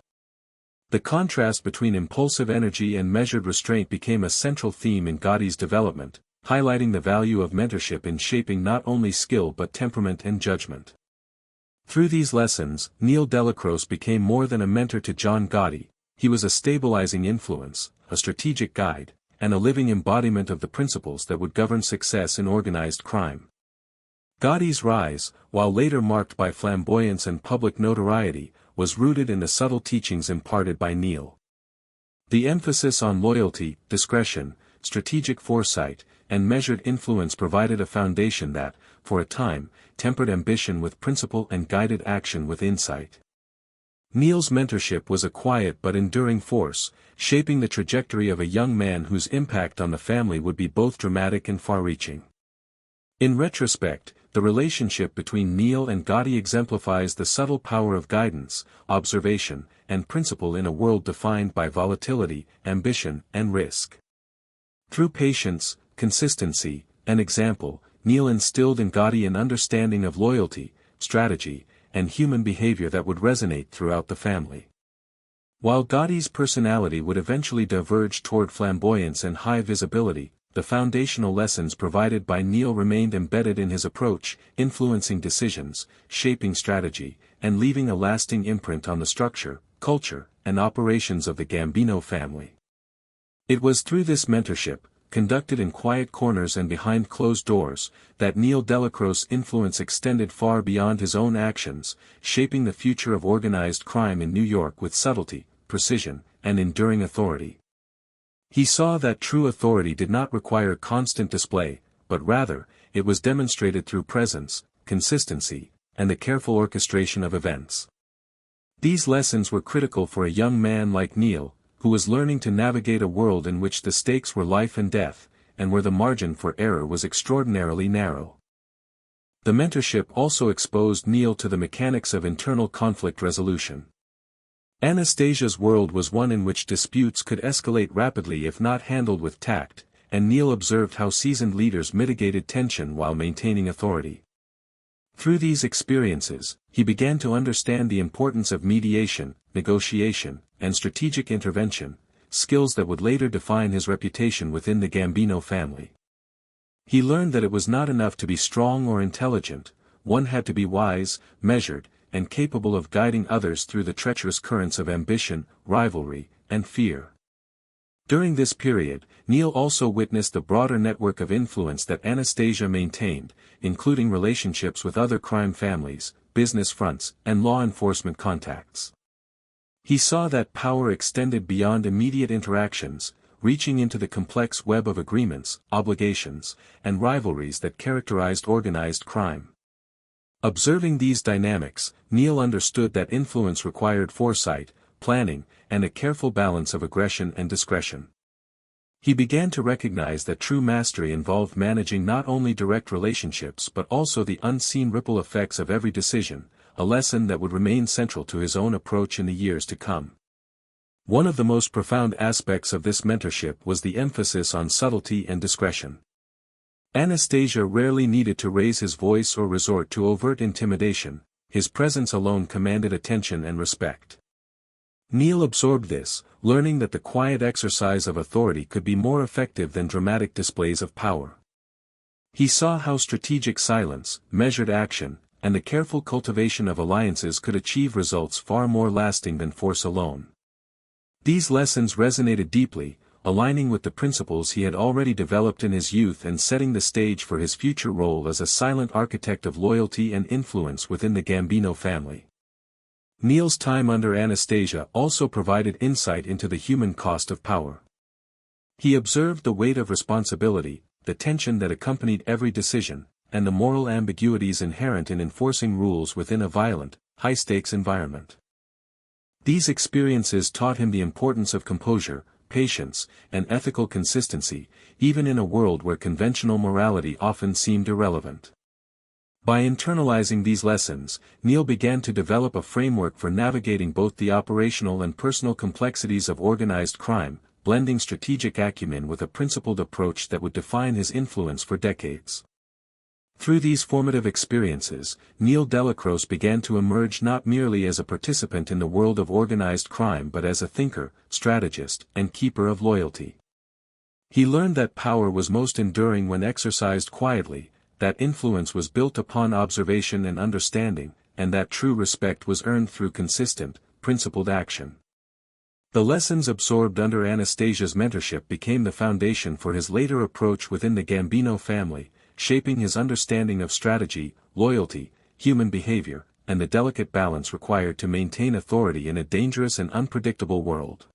The contrast between impulsive energy and measured restraint became a central theme in Gotti's development, highlighting the value of mentorship in shaping not only skill but temperament and judgment. Through these lessons, Neil Dellacroce became more than a mentor to John Gotti, he was a stabilizing influence, a strategic guide, and a living embodiment of the principles that would govern success in organized crime. Gotti's rise, while later marked by flamboyance and public notoriety, was rooted in the subtle teachings imparted by Neil. The emphasis on loyalty, discretion, strategic foresight, and measured influence provided a foundation that, for a time, tempered ambition with principle and guided action with insight. Neil's mentorship was a quiet but enduring force, shaping the trajectory of a young man whose impact on the family would be both dramatic and far-reaching. In retrospect, the relationship between Neil and Gotti exemplifies the subtle power of guidance, observation, and principle in a world defined by volatility, ambition, and risk. Through patience, consistency, and example, Neil instilled in Gotti an understanding of loyalty, strategy, and human behavior that would resonate throughout the family. While Gotti's personality would eventually diverge toward flamboyance and high visibility, the foundational lessons provided by Neil remained embedded in his approach, influencing decisions, shaping strategy, and leaving a lasting imprint on the structure, culture, and operations of the Gambino family. It was through this mentorship, conducted in quiet corners and behind closed doors, that Neil Dellacroce's influence extended far beyond his own actions, shaping the future of organized crime in New York with subtlety, precision, and enduring authority. He saw that true authority did not require constant display, but rather, it was demonstrated through presence, consistency, and the careful orchestration of events. These lessons were critical for a young man like Neil, who was learning to navigate a world in which the stakes were life and death, and where the margin for error was extraordinarily narrow. The mentorship also exposed Neil to the mechanics of internal conflict resolution. Anastasia's world was one in which disputes could escalate rapidly if not handled with tact, and Neil observed how seasoned leaders mitigated tension while maintaining authority. Through these experiences, he began to understand the importance of mediation, negotiation, and strategic intervention, skills that would later define his reputation within the Gambino family. He learned that it was not enough to be strong or intelligent, one had to be wise, measured, and capable of guiding others through the treacherous currents of ambition, rivalry, and fear. During this period, Neil also witnessed the broader network of influence that Anastasia maintained, including relationships with other crime families, business fronts, and law enforcement contacts. He saw that power extended beyond immediate interactions, reaching into the complex web of agreements, obligations, and rivalries that characterized organized crime. Observing these dynamics, Neil understood that influence required foresight, planning, and a careful balance of aggression and discretion. He began to recognize that true mastery involved managing not only direct relationships but also the unseen ripple effects of every decision, a lesson that would remain central to his own approach in the years to come. One of the most profound aspects of this mentorship was the emphasis on subtlety and discretion. Anastasia rarely needed to raise his voice or resort to overt intimidation, his presence alone commanded attention and respect. Neil absorbed this, learning that the quiet exercise of authority could be more effective than dramatic displays of power. He saw how strategic silence, measured action, and the careful cultivation of alliances could achieve results far more lasting than force alone. These lessons resonated deeply, aligning with the principles he had already developed in his youth and setting the stage for his future role as a silent architect of loyalty and influence within the Gambino family. Neil's time under Anastasia also provided insight into the human cost of power. He observed the weight of responsibility, the tension that accompanied every decision, and the moral ambiguities inherent in enforcing rules within a violent, high-stakes environment. These experiences taught him the importance of composure, patience, and ethical consistency, even in a world where conventional morality often seemed irrelevant. By internalizing these lessons, Neil began to develop a framework for navigating both the operational and personal complexities of organized crime, blending strategic acumen with a principled approach that would define his influence for decades. Through these formative experiences, Neil Dellacroce began to emerge not merely as a participant in the world of organized crime but as a thinker, strategist, and keeper of loyalty. He learned that power was most enduring when exercised quietly, that influence was built upon observation and understanding, and that true respect was earned through consistent, principled action. The lessons absorbed under Anastasia's mentorship became the foundation for his later approach within the Gambino family, shaping his understanding of strategy, loyalty, human behavior, and the delicate balance required to maintain authority in a dangerous and unpredictable world.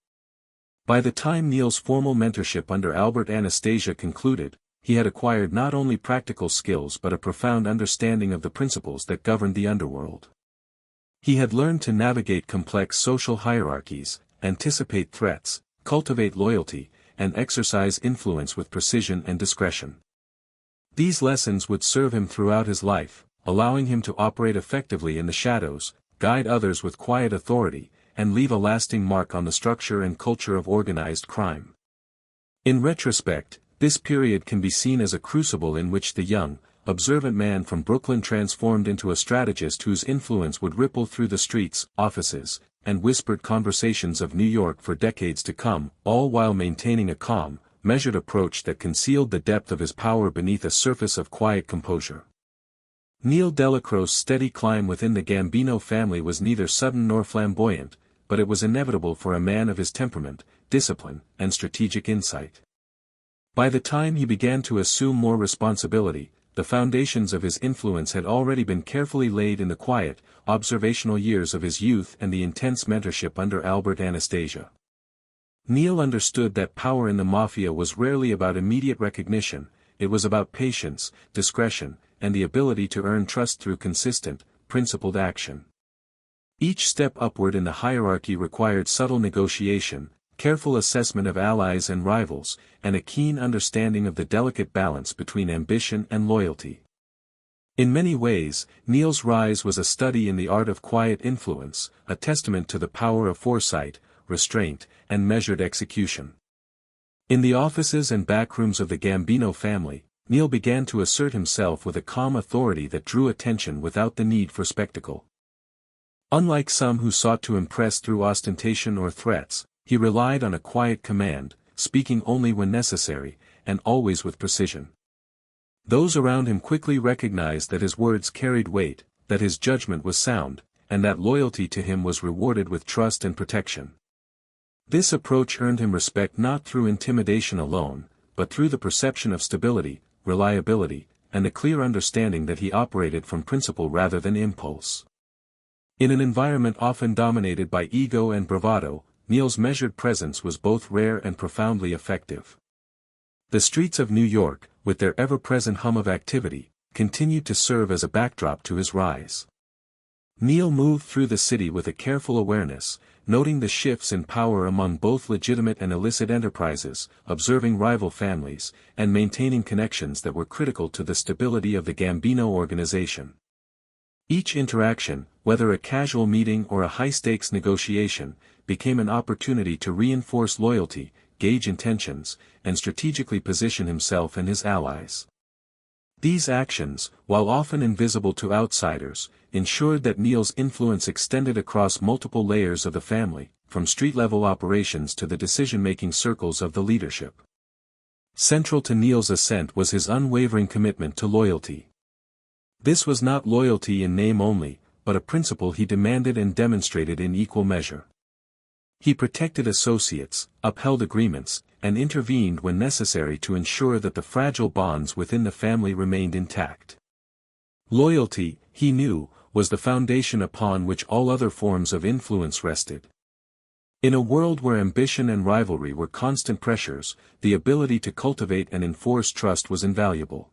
By the time Neil's formal mentorship under Albert Anastasia concluded, he had acquired not only practical skills but a profound understanding of the principles that governed the underworld. He had learned to navigate complex social hierarchies, anticipate threats, cultivate loyalty, and exercise influence with precision and discretion. These lessons would serve him throughout his life, allowing him to operate effectively in the shadows, guide others with quiet authority, and leave a lasting mark on the structure and culture of organized crime. In retrospect, this period can be seen as a crucible in which the young, observant man from Brooklyn transformed into a strategist whose influence would ripple through the streets, offices, and whispered conversations of New York for decades to come, all while maintaining a calm, measured approach that concealed the depth of his power beneath a surface of quiet composure. Neil Dellacroce's steady climb within the Gambino family was neither sudden nor flamboyant, but it was inevitable for a man of his temperament, discipline, and strategic insight. By the time he began to assume more responsibility, the foundations of his influence had already been carefully laid in the quiet, observational years of his youth and the intense mentorship under Albert Anastasia. Neil understood that power in the mafia was rarely about immediate recognition, it was about patience, discretion, and the ability to earn trust through consistent, principled action. Each step upward in the hierarchy required subtle negotiation, careful assessment of allies and rivals, and a keen understanding of the delicate balance between ambition and loyalty. In many ways, Neil's rise was a study in the art of quiet influence, a testament to the power of foresight, restraint, and measured execution. In the offices and backrooms of the Gambino family, Neil began to assert himself with a calm authority that drew attention without the need for spectacle. Unlike some who sought to impress through ostentation or threats, he relied on a quiet command, speaking only when necessary, and always with precision. Those around him quickly recognized that his words carried weight, that his judgment was sound, and that loyalty to him was rewarded with trust and protection. This approach earned him respect not through intimidation alone, but through the perception of stability, reliability, and a clear understanding that he operated from principle rather than impulse. In an environment often dominated by ego and bravado, Neil's measured presence was both rare and profoundly effective. The streets of New York, with their ever-present hum of activity, continued to serve as a backdrop to his rise. Neil moved through the city with a careful awareness, noting the shifts in power among both legitimate and illicit enterprises, observing rival families, and maintaining connections that were critical to the stability of the Gambino organization. Each interaction, whether a casual meeting or a high-stakes negotiation, became an opportunity to reinforce loyalty, gauge intentions, and strategically position himself and his allies. These actions, while often invisible to outsiders, ensured that Neil's influence extended across multiple layers of the family, from street-level operations to the decision-making circles of the leadership. Central to Neil's ascent was his unwavering commitment to loyalty. This was not loyalty in name only, but a principle he demanded and demonstrated in equal measure. He protected associates, upheld agreements, and intervened when necessary to ensure that the fragile bonds within the family remained intact. Loyalty, he knew, was the foundation upon which all other forms of influence rested. In a world where ambition and rivalry were constant pressures, the ability to cultivate and enforce trust was invaluable.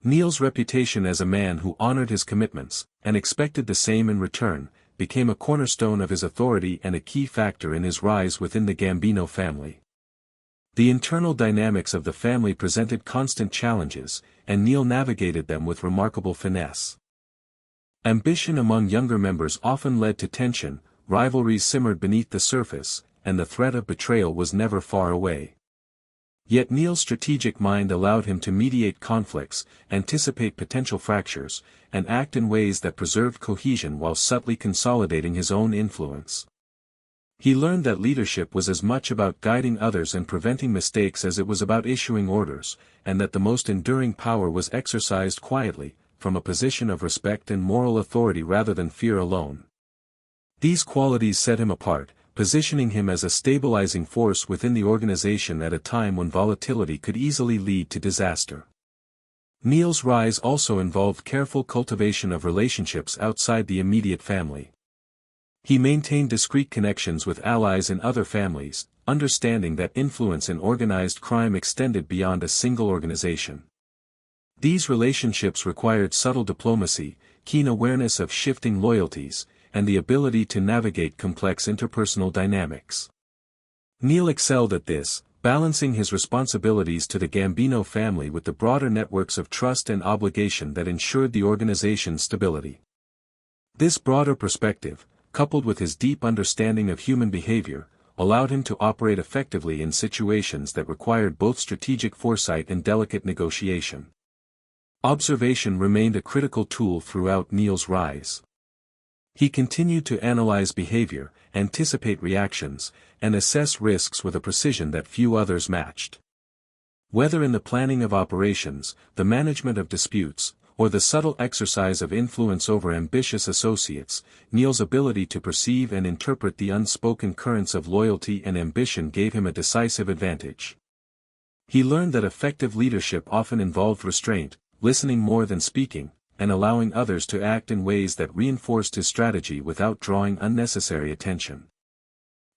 Neil's reputation as a man who honored his commitments, and expected the same in return, became a cornerstone of his authority and a key factor in his rise within the Gambino family. The internal dynamics of the family presented constant challenges, and Neil navigated them with remarkable finesse. Ambition among younger members often led to tension, rivalries simmered beneath the surface, and the threat of betrayal was never far away. Yet Neil's strategic mind allowed him to mediate conflicts, anticipate potential fractures, and act in ways that preserved cohesion while subtly consolidating his own influence. He learned that leadership was as much about guiding others and preventing mistakes as it was about issuing orders, and that the most enduring power was exercised quietly, from a position of respect and moral authority rather than fear alone. These qualities set him apart, positioning him as a stabilizing force within the organization at a time when volatility could easily lead to disaster. Neil's rise also involved careful cultivation of relationships outside the immediate family. He maintained discreet connections with allies in other families, understanding that influence in organized crime extended beyond a single organization. These relationships required subtle diplomacy, keen awareness of shifting loyalties, and the ability to navigate complex interpersonal dynamics. Neil excelled at this, balancing his responsibilities to the Gambino family with the broader networks of trust and obligation that ensured the organization's stability. This broader perspective, coupled with his deep understanding of human behavior, allowed him to operate effectively in situations that required both strategic foresight and delicate negotiation. Observation remained a critical tool throughout Neil's rise. He continued to analyze behavior, anticipate reactions, and assess risks with a precision that few others matched. Whether in the planning of operations, the management of disputes, or the subtle exercise of influence over ambitious associates, Neil's ability to perceive and interpret the unspoken currents of loyalty and ambition gave him a decisive advantage. He learned that effective leadership often involved restraint, listening more than speaking, and allowing others to act in ways that reinforced his strategy without drawing unnecessary attention.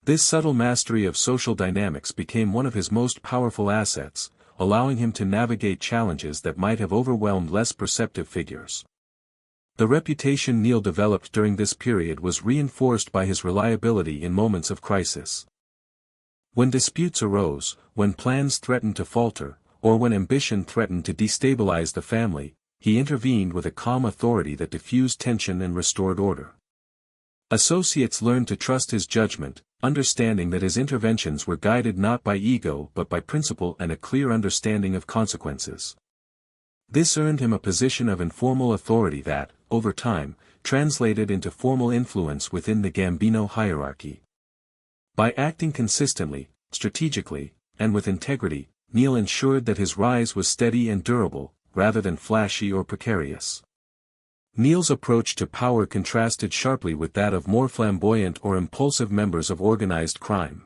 This subtle mastery of social dynamics became one of his most powerful assets, allowing him to navigate challenges that might have overwhelmed less perceptive figures. The reputation Neil developed during this period was reinforced by his reliability in moments of crisis. When disputes arose, when plans threatened to falter, or when ambition threatened to destabilize the family, he intervened with a calm authority that diffused tension and restored order. Associates learned to trust his judgment, understanding that his interventions were guided not by ego but by principle and a clear understanding of consequences. This earned him a position of informal authority that, over time, translated into formal influence within the Gambino hierarchy. By acting consistently, strategically, and with integrity, Neil ensured that his rise was steady and durable, rather than flashy or precarious. Neil's approach to power contrasted sharply with that of more flamboyant or impulsive members of organized crime.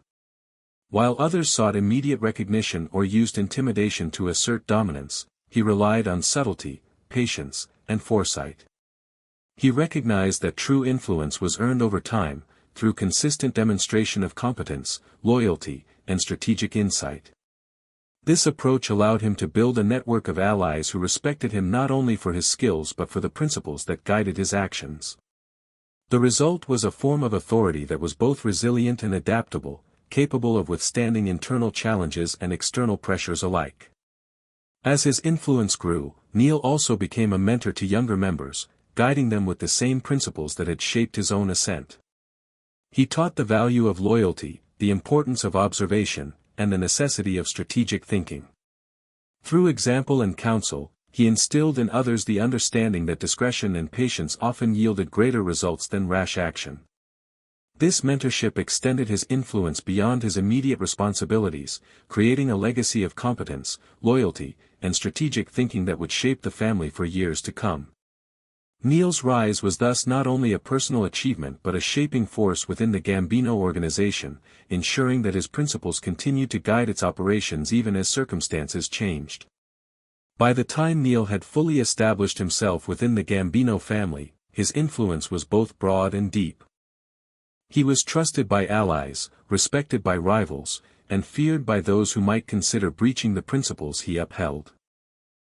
While others sought immediate recognition or used intimidation to assert dominance, he relied on subtlety, patience, and foresight. He recognized that true influence was earned over time, through consistent demonstration of competence, loyalty, and strategic insight. This approach allowed him to build a network of allies who respected him not only for his skills but for the principles that guided his actions. The result was a form of authority that was both resilient and adaptable, capable of withstanding internal challenges and external pressures alike. As his influence grew, Neil also became a mentor to younger members, guiding them with the same principles that had shaped his own ascent. He taught the value of loyalty, the importance of observation, and the necessity of strategic thinking. Through example and counsel, he instilled in others the understanding that discretion and patience often yielded greater results than rash action. This mentorship extended his influence beyond his immediate responsibilities, creating a legacy of competence, loyalty, and strategic thinking that would shape the family for years to come. Neil's rise was thus not only a personal achievement but a shaping force within the Gambino organization, ensuring that his principles continued to guide its operations even as circumstances changed. By the time Neil had fully established himself within the Gambino family, his influence was both broad and deep. He was trusted by allies, respected by rivals, and feared by those who might consider breaching the principles he upheld.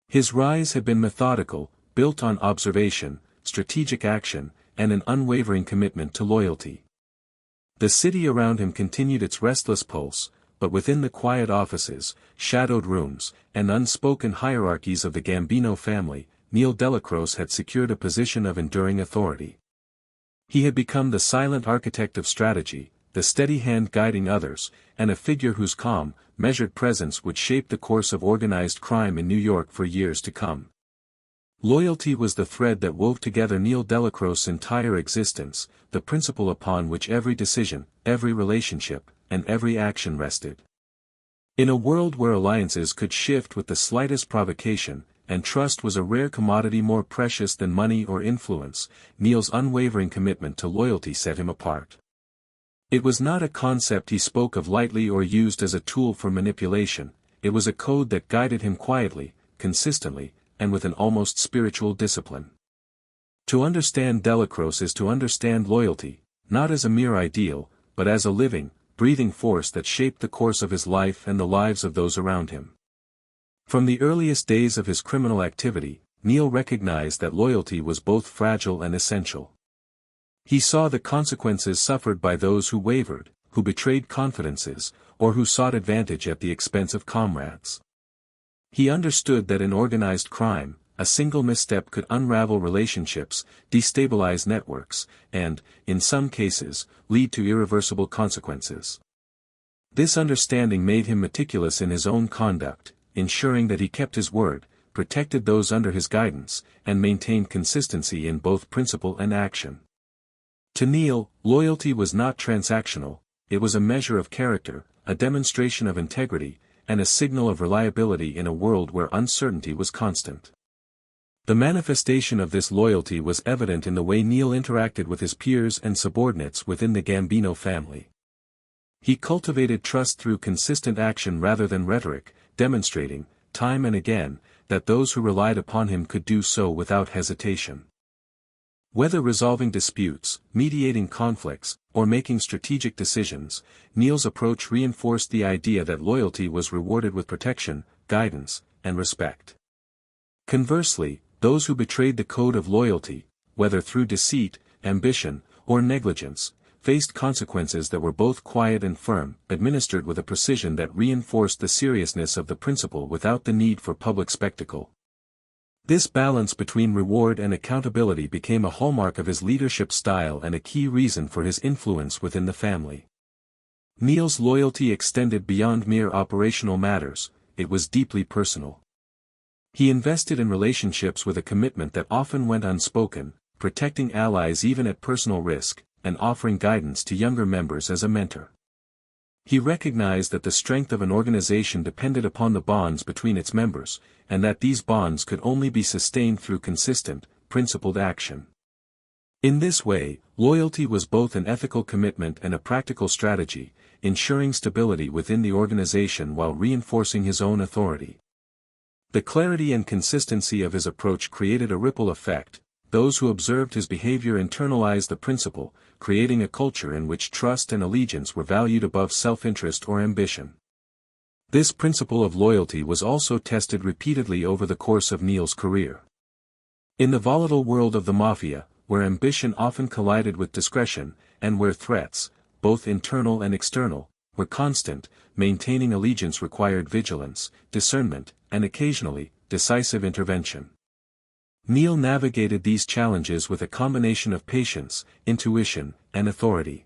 His rise had been methodical, built on observation, strategic action, and an unwavering commitment to loyalty. The city around him continued its restless pulse, but within the quiet offices, shadowed rooms, and unspoken hierarchies of the Gambino family, Neil Dellacroce had secured a position of enduring authority. He had become the silent architect of strategy, the steady hand guiding others, and a figure whose calm, measured presence would shape the course of organized crime in New York for years to come. Loyalty was the thread that wove together Neil Dellacroce's entire existence, the principle upon which every decision, every relationship, and every action rested. In a world where alliances could shift with the slightest provocation, and trust was a rare commodity more precious than money or influence, Neil's unwavering commitment to loyalty set him apart. It was not a concept he spoke of lightly or used as a tool for manipulation, it was a code that guided him quietly, consistently, and with an almost spiritual discipline. To understand Dellacroce is to understand loyalty, not as a mere ideal, but as a living, breathing force that shaped the course of his life and the lives of those around him. From the earliest days of his criminal activity, Neil recognized that loyalty was both fragile and essential. He saw the consequences suffered by those who wavered, who betrayed confidences, or who sought advantage at the expense of comrades. He understood that in organized crime, a single misstep could unravel relationships, destabilize networks, and, in some cases, lead to irreversible consequences. This understanding made him meticulous in his own conduct, ensuring that he kept his word, protected those under his guidance, and maintained consistency in both principle and action. To Neil, loyalty was not transactional, it was a measure of character, a demonstration of integrity, and a signal of reliability in a world where uncertainty was constant. The manifestation of this loyalty was evident in the way Neil interacted with his peers and subordinates within the Gambino family. He cultivated trust through consistent action rather than rhetoric, demonstrating, time and again, that those who relied upon him could do so without hesitation. Whether resolving disputes, mediating conflicts, or making strategic decisions, Neil's approach reinforced the idea that loyalty was rewarded with protection, guidance, and respect. Conversely, those who betrayed the code of loyalty, whether through deceit, ambition, or negligence, faced consequences that were both quiet and firm, administered with a precision that reinforced the seriousness of the principle without the need for public spectacle. This balance between reward and accountability became a hallmark of his leadership style and a key reason for his influence within the family. Neil's loyalty extended beyond mere operational matters, it was deeply personal. He invested in relationships with a commitment that often went unspoken, protecting allies even at personal risk, and offering guidance to younger members as a mentor. He recognized that the strength of an organization depended upon the bonds between its members, and that these bonds could only be sustained through consistent, principled action. In this way, loyalty was both an ethical commitment and a practical strategy, ensuring stability within the organization while reinforcing his own authority. The clarity and consistency of his approach created a ripple effect. Those who observed his behavior internalized the principle, creating a culture in which trust and allegiance were valued above self-interest or ambition. This principle of loyalty was also tested repeatedly over the course of Neil's career. In the volatile world of the mafia, where ambition often collided with discretion, and where threats, both internal and external, were constant, maintaining allegiance required vigilance, discernment, and occasionally, decisive intervention. Neil navigated these challenges with a combination of patience, intuition, and authority.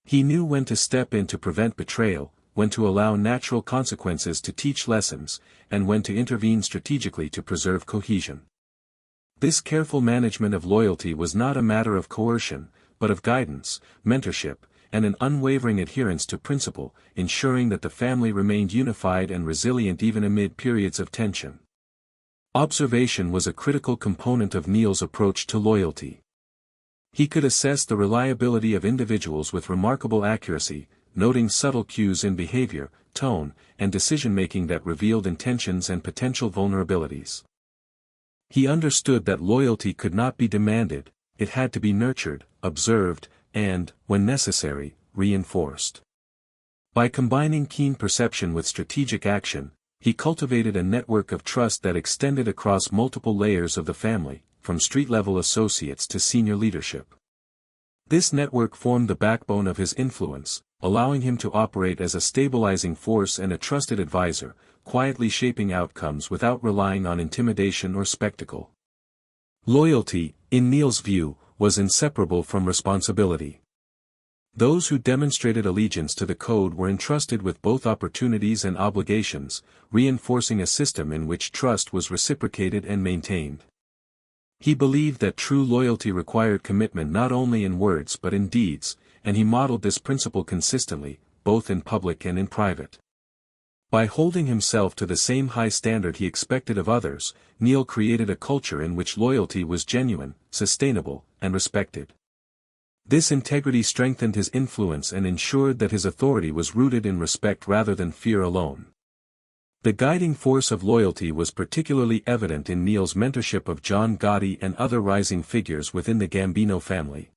He knew when to step in to prevent betrayal, when to allow natural consequences to teach lessons, and when to intervene strategically to preserve cohesion. This careful management of loyalty was not a matter of coercion, but of guidance, mentorship, and an unwavering adherence to principle, ensuring that the family remained unified and resilient even amid periods of tension. Observation was a critical component of Neil's approach to loyalty. He could assess the reliability of individuals with remarkable accuracy, noting subtle cues in behavior, tone, and decision-making that revealed intentions and potential vulnerabilities. He understood that loyalty could not be demanded, it had to be nurtured, observed, and, when necessary, reinforced. By combining keen perception with strategic action, he cultivated a network of trust that extended across multiple layers of the family, from street-level associates to senior leadership. This network formed the backbone of his influence, allowing him to operate as a stabilizing force and a trusted advisor, quietly shaping outcomes without relying on intimidation or spectacle. Loyalty, in Neil's view, was inseparable from responsibility. Those who demonstrated allegiance to the code were entrusted with both opportunities and obligations, reinforcing a system in which trust was reciprocated and maintained. He believed that true loyalty required commitment not only in words but in deeds, and he modeled this principle consistently, both in public and in private. By holding himself to the same high standard he expected of others, Neil created a culture in which loyalty was genuine, sustainable, and respected. This integrity strengthened his influence and ensured that his authority was rooted in respect rather than fear alone. The guiding force of loyalty was particularly evident in Neil's mentorship of John Gotti and other rising figures within the Gambino family.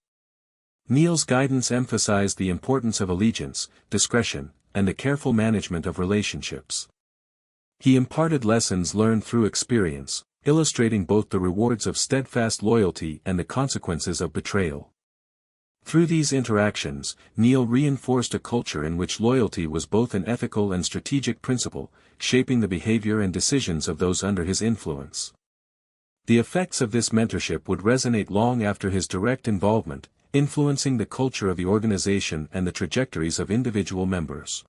Neil's guidance emphasized the importance of allegiance, discretion, and the careful management of relationships. He imparted lessons learned through experience, illustrating both the rewards of steadfast loyalty and the consequences of betrayal. Through these interactions, Neil reinforced a culture in which loyalty was both an ethical and strategic principle, shaping the behavior and decisions of those under his influence. The effects of this mentorship would resonate long after his direct involvement, influencing the culture of the organization and the trajectories of individual members.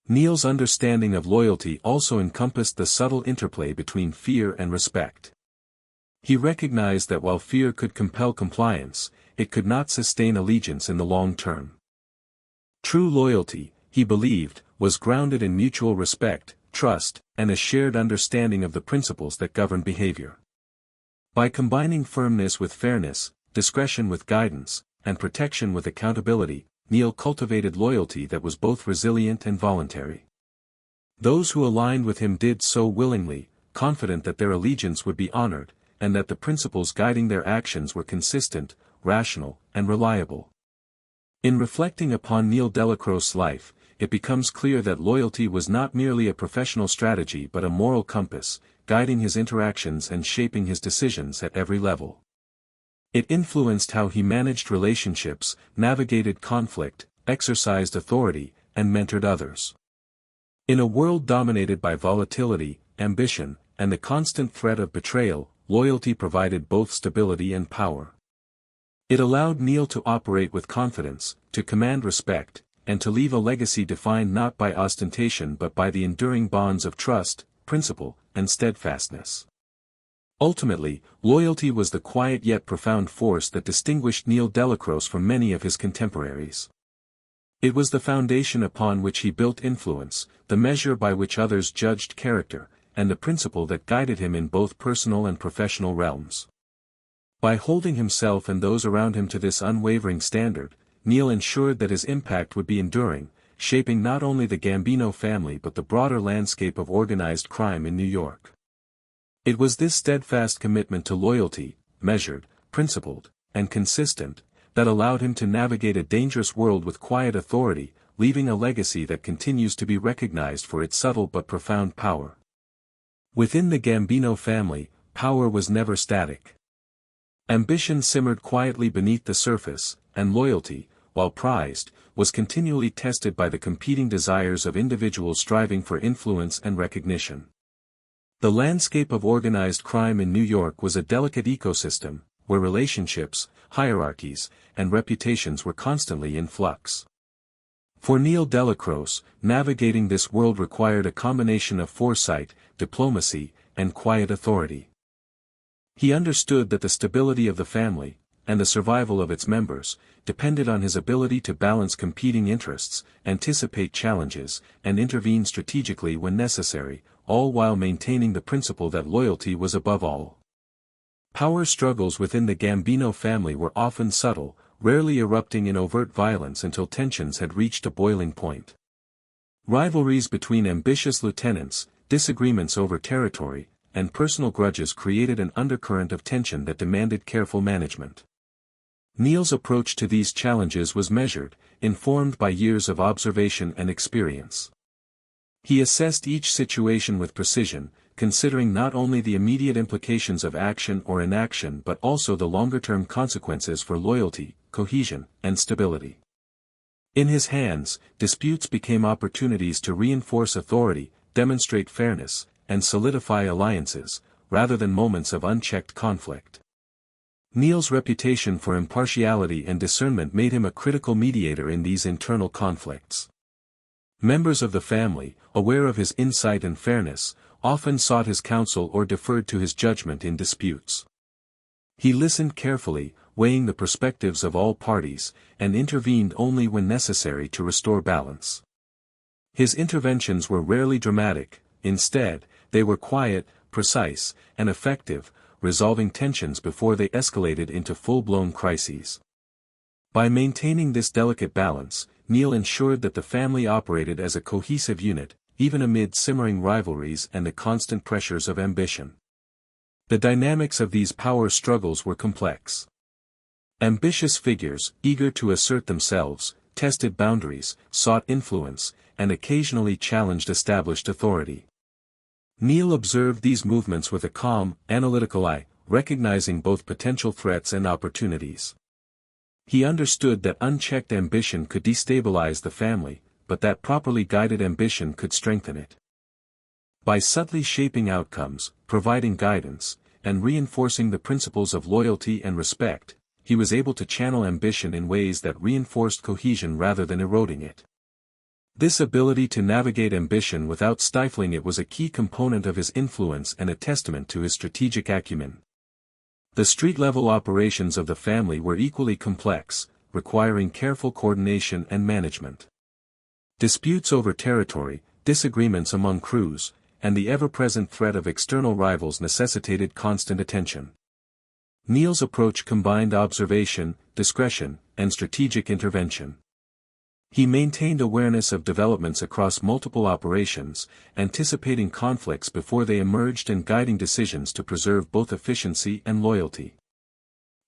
Neil's understanding of loyalty also encompassed the subtle interplay between fear and respect. He recognized that while fear could compel compliance, it could not sustain allegiance in the long term. True loyalty, he believed, was grounded in mutual respect, trust, and a shared understanding of the principles that govern behavior. By combining firmness with fairness, discretion with guidance, and protection with accountability, Neil cultivated loyalty that was both resilient and voluntary. Those who aligned with him did so willingly, confident that their allegiance would be honored, and that the principles guiding their actions were consistent, rational, and reliable. In reflecting upon Neil Dellacroce's life, it becomes clear that loyalty was not merely a professional strategy but a moral compass, guiding his interactions and shaping his decisions at every level. It influenced how he managed relationships, navigated conflict, exercised authority, and mentored others. In a world dominated by volatility, ambition, and the constant threat of betrayal, loyalty provided both stability and power. It allowed Neil to operate with confidence, to command respect, and to leave a legacy defined not by ostentation but by the enduring bonds of trust, principle, and steadfastness. Ultimately, loyalty was the quiet yet profound force that distinguished Neil Dellacroce from many of his contemporaries. It was the foundation upon which he built influence, the measure by which others judged character, and the principle that guided him in both personal and professional realms. By holding himself and those around him to this unwavering standard, Neil ensured that his impact would be enduring, shaping not only the Gambino family but the broader landscape of organized crime in New York. It was this steadfast commitment to loyalty, measured, principled, and consistent, that allowed him to navigate a dangerous world with quiet authority, leaving a legacy that continues to be recognized for its subtle but profound power. Within the Gambino family, power was never static. Ambition simmered quietly beneath the surface, and loyalty, while prized, was continually tested by the competing desires of individuals striving for influence and recognition. The landscape of organized crime in New York was a delicate ecosystem, where relationships, hierarchies, and reputations were constantly in flux. For Neil Dellacroce, navigating this world required a combination of foresight, diplomacy, and quiet authority. He understood that the stability of the family, and the survival of its members, depended on his ability to balance competing interests, anticipate challenges, and intervene strategically when necessary, all while maintaining the principle that loyalty was above all. Power struggles within the Gambino family were often subtle, rarely erupting in overt violence until tensions had reached a boiling point. Rivalries between ambitious lieutenants, disagreements over territory, and personal grudges created an undercurrent of tension that demanded careful management. Neil's approach to these challenges was measured, informed by years of observation and experience. He assessed each situation with precision, considering not only the immediate implications of action or inaction but also the longer-term consequences for loyalty, cohesion, and stability. In his hands, disputes became opportunities to reinforce authority, demonstrate fairness, and solidify alliances, rather than moments of unchecked conflict. Neil's reputation for impartiality and discernment made him a critical mediator in these internal conflicts. Members of the family, aware of his insight and fairness, often sought his counsel or deferred to his judgment in disputes. He listened carefully, weighing the perspectives of all parties, and intervened only when necessary to restore balance. His interventions were rarely dramatic, instead, they were quiet, precise, and effective, resolving tensions before they escalated into full-blown crises. By maintaining this delicate balance, Neil ensured that the family operated as a cohesive unit, even amid simmering rivalries and the constant pressures of ambition. The dynamics of these power struggles were complex. Ambitious figures, eager to assert themselves, tested boundaries, sought influence, and occasionally challenged established authority. Neil observed these movements with a calm, analytical eye, recognizing both potential threats and opportunities. He understood that unchecked ambition could destabilize the family, but that properly guided ambition could strengthen it. By subtly shaping outcomes, providing guidance, and reinforcing the principles of loyalty and respect, he was able to channel ambition in ways that reinforced cohesion rather than eroding it. This ability to navigate ambition without stifling it was a key component of his influence and a testament to his strategic acumen. The street-level operations of the family were equally complex, requiring careful coordination and management. Disputes over territory, disagreements among crews, and the ever-present threat of external rivals necessitated constant attention. Neil's approach combined observation, discretion, and strategic intervention. He maintained awareness of developments across multiple operations, anticipating conflicts before they emerged and guiding decisions to preserve both efficiency and loyalty.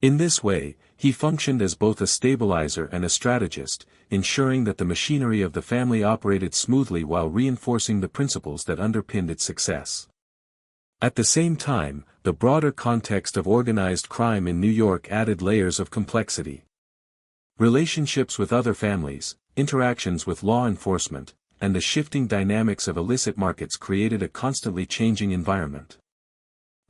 In this way, he functioned as both a stabilizer and a strategist, ensuring that the machinery of the family operated smoothly while reinforcing the principles that underpinned its success. At the same time, the broader context of organized crime in New York added layers of complexity. Relationships with other families, interactions with law enforcement, and the shifting dynamics of illicit markets created a constantly changing environment.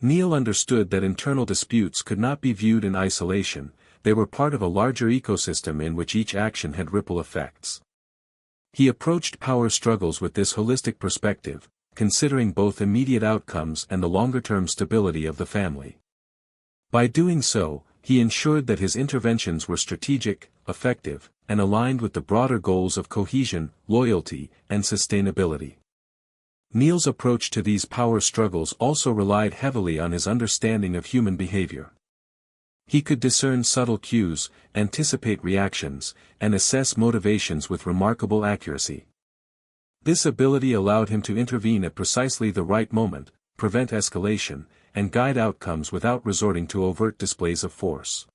Neil understood that internal disputes could not be viewed in isolation, they were part of a larger ecosystem in which each action had ripple effects. He approached power struggles with this holistic perspective, considering both immediate outcomes and the longer-term stability of the family. By doing so, he ensured that his interventions were strategic, effective, and aligned with the broader goals of cohesion, loyalty, and sustainability. Neil's approach to these power struggles also relied heavily on his understanding of human behavior. He could discern subtle cues, anticipate reactions, and assess motivations with remarkable accuracy. This ability allowed him to intervene at precisely the right moment, prevent escalation, and guide outcomes without resorting to overt displays of force.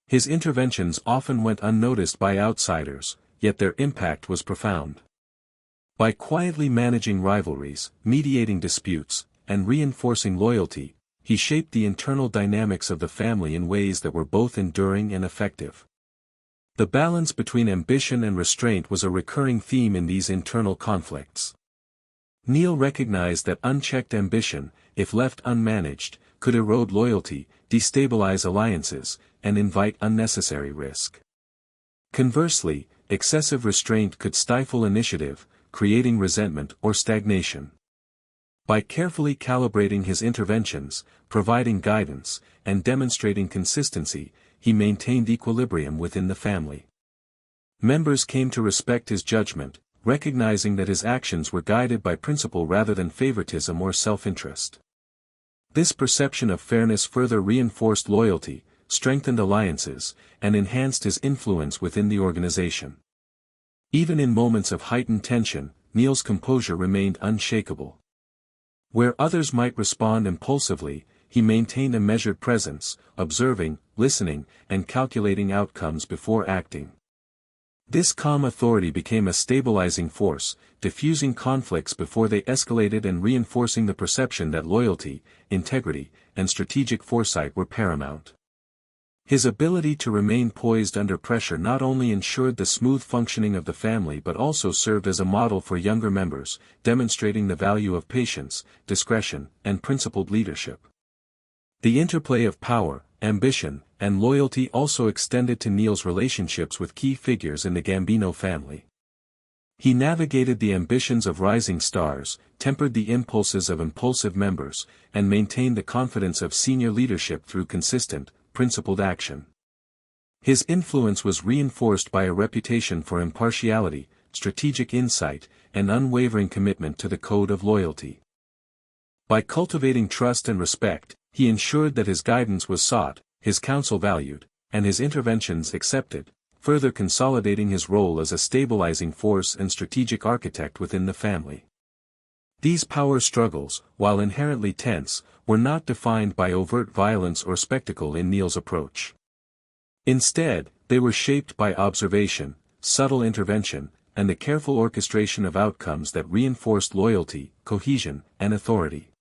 His interventions often went unnoticed by outsiders, yet their impact was profound. By quietly managing rivalries, mediating disputes, and reinforcing loyalty, he shaped the internal dynamics of the family in ways that were both enduring and effective. The balance between ambition and restraint was a recurring theme in these internal conflicts. Neil recognized that unchecked ambition, if left unmanaged, could erode loyalty, destabilize alliances, and invite unnecessary risk. Conversely, excessive restraint could stifle initiative, creating resentment or stagnation. By carefully calibrating his interventions, providing guidance, and demonstrating consistency, he maintained equilibrium within the family. Members came to respect his judgment, recognizing that his actions were guided by principle rather than favoritism or self-interest. This perception of fairness further reinforced loyalty, strengthened alliances, and enhanced his influence within the organization. Even in moments of heightened tension, Neil's composure remained unshakable. Where others might respond impulsively, he maintained a measured presence, observing, listening, and calculating outcomes before acting. This calm authority became a stabilizing force, diffusing conflicts before they escalated and reinforcing the perception that loyalty, integrity, and strategic foresight were paramount. His ability to remain poised under pressure not only ensured the smooth functioning of the family but also served as a model for younger members, demonstrating the value of patience, discretion, and principled leadership. The interplay of power, ambition, and loyalty also extended to Neil's relationships with key figures in the Gambino family. He navigated the ambitions of rising stars, tempered the impulses of impulsive members, and maintained the confidence of senior leadership through consistent, principled action. His influence was reinforced by a reputation for impartiality, strategic insight, and unwavering commitment to the code of loyalty. By cultivating trust and respect, he ensured that his guidance was sought, his counsel valued, and his interventions accepted, further consolidating his role as a stabilizing force and strategic architect within the family. These power struggles, while inherently tense, were not defined by overt violence or spectacle in Neil's approach. Instead, they were shaped by observation, subtle intervention, and the careful orchestration of outcomes that reinforced loyalty, cohesion, and authority.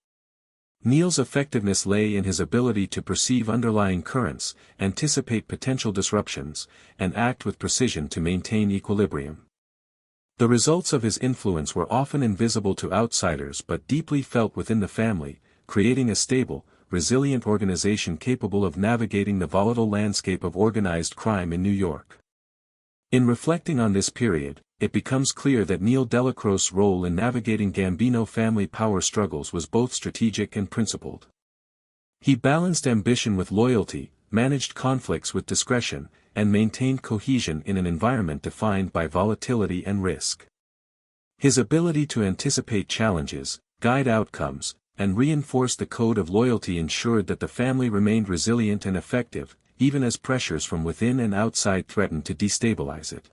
Neil's effectiveness lay in his ability to perceive underlying currents, anticipate potential disruptions, and act with precision to maintain equilibrium. The results of his influence were often invisible to outsiders but deeply felt within the family, creating a stable, resilient organization capable of navigating the volatile landscape of organized crime in New York. In reflecting on this period, it becomes clear that Neil Dellacroce's role in navigating Gambino family power struggles was both strategic and principled. He balanced ambition with loyalty, managed conflicts with discretion, and maintained cohesion in an environment defined by volatility and risk. His ability to anticipate challenges, guide outcomes, and reinforce the code of loyalty ensured that the family remained resilient and effective, even as pressures from within and outside threatened to destabilize it.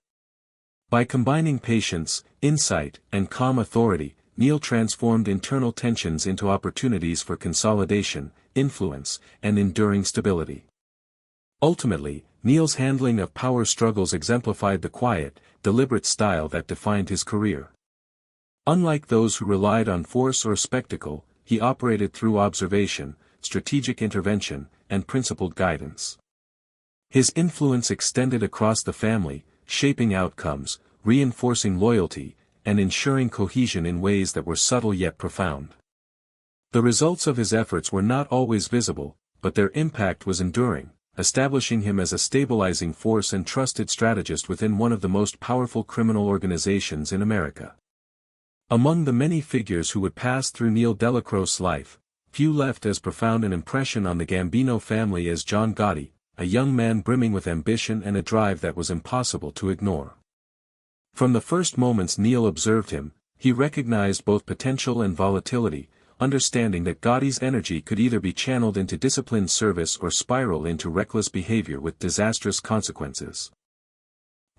By combining patience, insight, and calm authority, Neil transformed internal tensions into opportunities for consolidation, influence, and enduring stability. Ultimately, Neil's handling of power struggles exemplified the quiet, deliberate style that defined his career. Unlike those who relied on force or spectacle, he operated through observation, strategic intervention, and principled guidance. His influence extended across the family, shaping outcomes, reinforcing loyalty, and ensuring cohesion in ways that were subtle yet profound. The results of his efforts were not always visible, but their impact was enduring, establishing him as a stabilizing force and trusted strategist within one of the most powerful criminal organizations in America. Among the many figures who would pass through Neil Dellacroce's life, few left as profound an impression on the Gambino family as John Gotti, a young man brimming with ambition and a drive that was impossible to ignore. From the first moments Neil observed him, he recognized both potential and volatility, understanding that Gotti's energy could either be channeled into disciplined service or spiral into reckless behavior with disastrous consequences.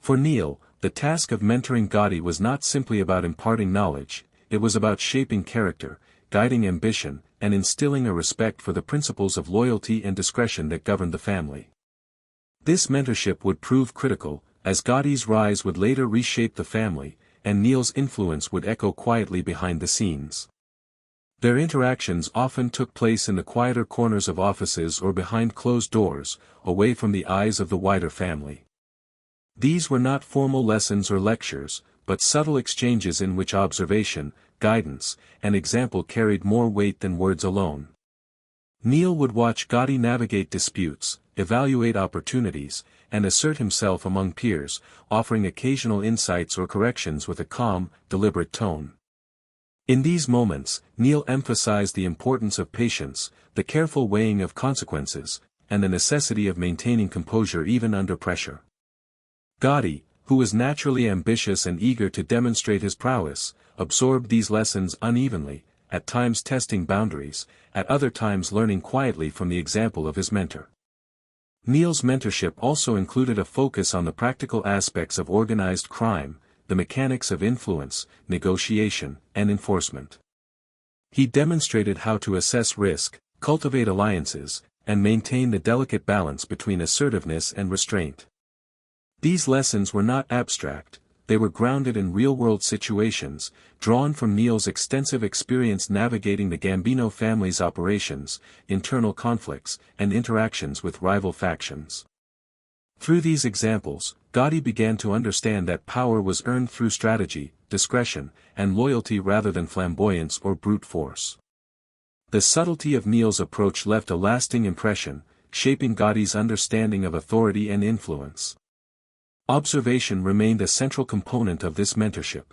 For Neil, the task of mentoring Gotti was not simply about imparting knowledge, it was about shaping character, guiding ambition, and instilling a respect for the principles of loyalty and discretion that governed the family. This mentorship would prove critical, as Gotti's rise would later reshape the family, and Neil's influence would echo quietly behind the scenes. Their interactions often took place in the quieter corners of offices or behind closed doors, away from the eyes of the wider family. These were not formal lessons or lectures, but subtle exchanges in which observation, guidance, and example carried more weight than words alone. Neil would watch Gotti navigate disputes, evaluate opportunities, and assert himself among peers, offering occasional insights or corrections with a calm, deliberate tone. In these moments, Neil emphasized the importance of patience, the careful weighing of consequences, and the necessity of maintaining composure even under pressure. Gotti, who was naturally ambitious and eager to demonstrate his prowess, absorbed these lessons unevenly, at times testing boundaries, at other times learning quietly from the example of his mentor. Neil's mentorship also included a focus on the practical aspects of organized crime, the mechanics of influence, negotiation, and enforcement. He demonstrated how to assess risk, cultivate alliances, and maintain the delicate balance between assertiveness and restraint. These lessons were not abstract, they were grounded in real-world situations, drawn from Neil's extensive experience navigating the Gambino family's operations, internal conflicts, and interactions with rival factions. Through these examples, Gotti began to understand that power was earned through strategy, discretion, and loyalty rather than flamboyance or brute force. The subtlety of Neil's approach left a lasting impression, shaping Gotti's understanding of authority and influence. Observation remained a central component of this mentorship.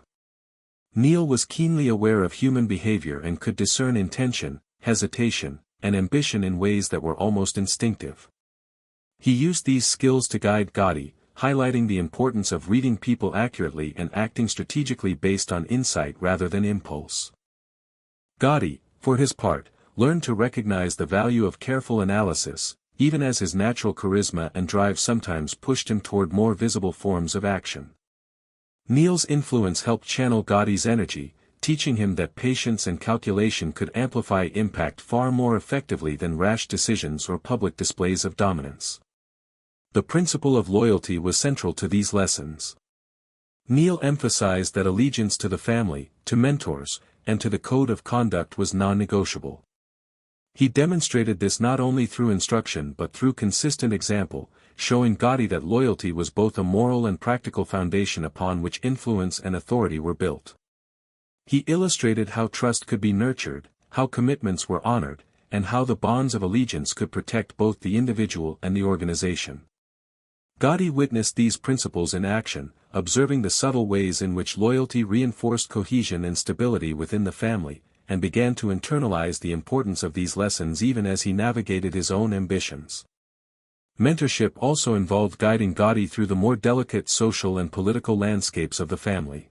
Neil was keenly aware of human behavior and could discern intention, hesitation, and ambition in ways that were almost instinctive. He used these skills to guide Gotti, highlighting the importance of reading people accurately and acting strategically based on insight rather than impulse. Gotti, for his part, learned to recognize the value of careful analysis, even as his natural charisma and drive sometimes pushed him toward more visible forms of action. Neil's influence helped channel Gotti's energy, teaching him that patience and calculation could amplify impact far more effectively than rash decisions or public displays of dominance. The principle of loyalty was central to these lessons. Neil emphasized that allegiance to the family, to mentors, and to the code of conduct was non-negotiable. He demonstrated this not only through instruction but through consistent example, showing Gotti that loyalty was both a moral and practical foundation upon which influence and authority were built. He illustrated how trust could be nurtured, how commitments were honored, and how the bonds of allegiance could protect both the individual and the organization. Gotti witnessed these principles in action, observing the subtle ways in which loyalty reinforced cohesion and stability within the family, and began to internalize the importance of these lessons even as he navigated his own ambitions. Mentorship also involved guiding Gotti through the more delicate social and political landscapes of the family.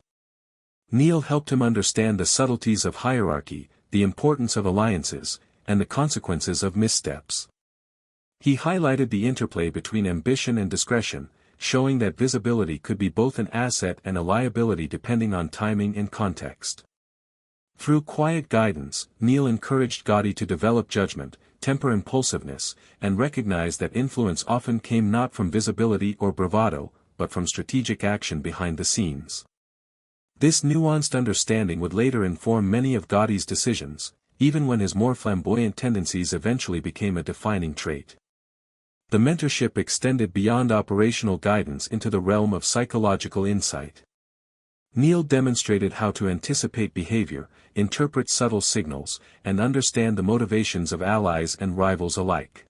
Neil helped him understand the subtleties of hierarchy, the importance of alliances, and the consequences of missteps. He highlighted the interplay between ambition and discretion, showing that visibility could be both an asset and a liability depending on timing and context. Through quiet guidance, Neil encouraged Gotti to develop judgment, temper impulsiveness, and recognize that influence often came not from visibility or bravado, but from strategic action behind the scenes. This nuanced understanding would later inform many of Gotti's decisions, even when his more flamboyant tendencies eventually became a defining trait. The mentorship extended beyond operational guidance into the realm of psychological insight. Neil demonstrated how to anticipate behavior, interpret subtle signals, and understand the motivations of allies and rivals alike.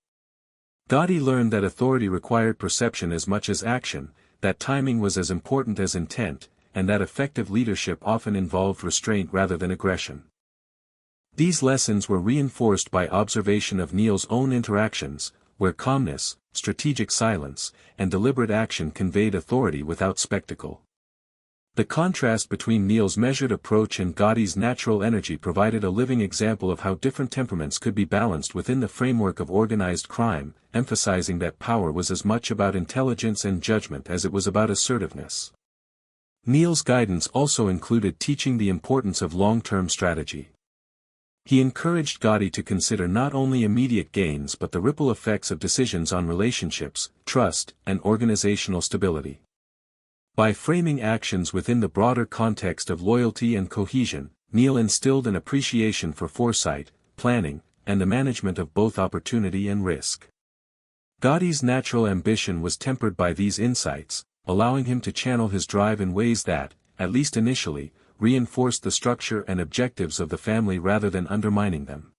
Gotti learned that authority required perception as much as action, that timing was as important as intent, and that effective leadership often involved restraint rather than aggression. These lessons were reinforced by observation of Neil's own interactions, where calmness, strategic silence, and deliberate action conveyed authority without spectacle. The contrast between Neil's measured approach and Gotti's natural energy provided a living example of how different temperaments could be balanced within the framework of organized crime, emphasizing that power was as much about intelligence and judgment as it was about assertiveness. Neil's guidance also included teaching the importance of long-term strategy. He encouraged Gotti to consider not only immediate gains but the ripple effects of decisions on relationships, trust, and organizational stability. By framing actions within the broader context of loyalty and cohesion, Neil instilled an appreciation for foresight, planning, and the management of both opportunity and risk. Gotti's natural ambition was tempered by these insights, allowing him to channel his drive in ways that, at least initially, reinforced the structure and objectives of the family rather than undermining them.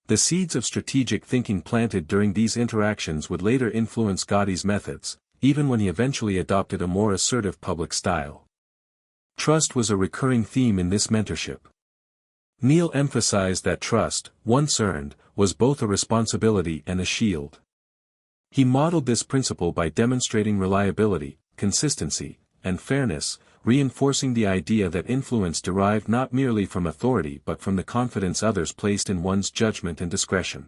The seeds of strategic thinking planted during these interactions would later influence Gotti's methods, even when he eventually adopted a more assertive public style. Trust was a recurring theme in this mentorship. Neil emphasized that trust, once earned, was both a responsibility and a shield. He modeled this principle by demonstrating reliability, consistency, and fairness, reinforcing the idea that influence derived not merely from authority but from the confidence others placed in one's judgment and discretion.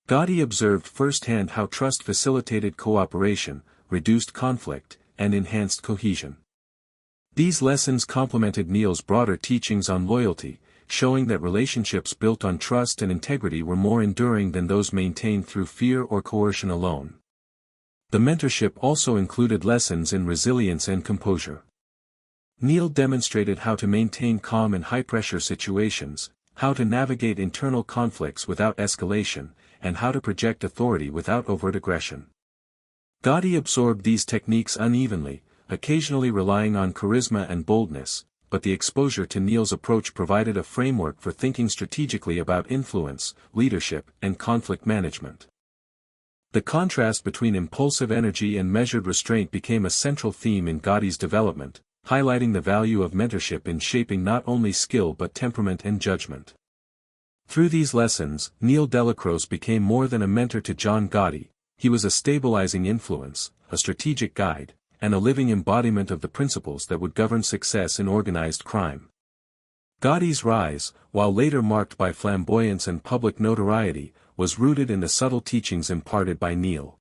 Gotti observed firsthand how trust facilitated cooperation, reduced conflict, and enhanced cohesion. These lessons complemented Neil's broader teachings on loyalty, showing that relationships built on trust and integrity were more enduring than those maintained through fear or coercion alone. The mentorship also included lessons in resilience and composure. Neil demonstrated how to maintain calm in high-pressure situations, how to navigate internal conflicts without escalation, and how to project authority without overt aggression. Gotti absorbed these techniques unevenly, occasionally relying on charisma and boldness, but the exposure to Neil's approach provided a framework for thinking strategically about influence, leadership, and conflict management. The contrast between impulsive energy and measured restraint became a central theme in Gotti's development, highlighting the value of mentorship in shaping not only skill but temperament and judgment. Through these lessons, Neil Dellacroce became more than a mentor to John Gotti. He was a stabilizing influence, a strategic guide, and a living embodiment of the principles that would govern success in organized crime. Gotti's rise, while later marked by flamboyance and public notoriety, was rooted in the subtle teachings imparted by Neil.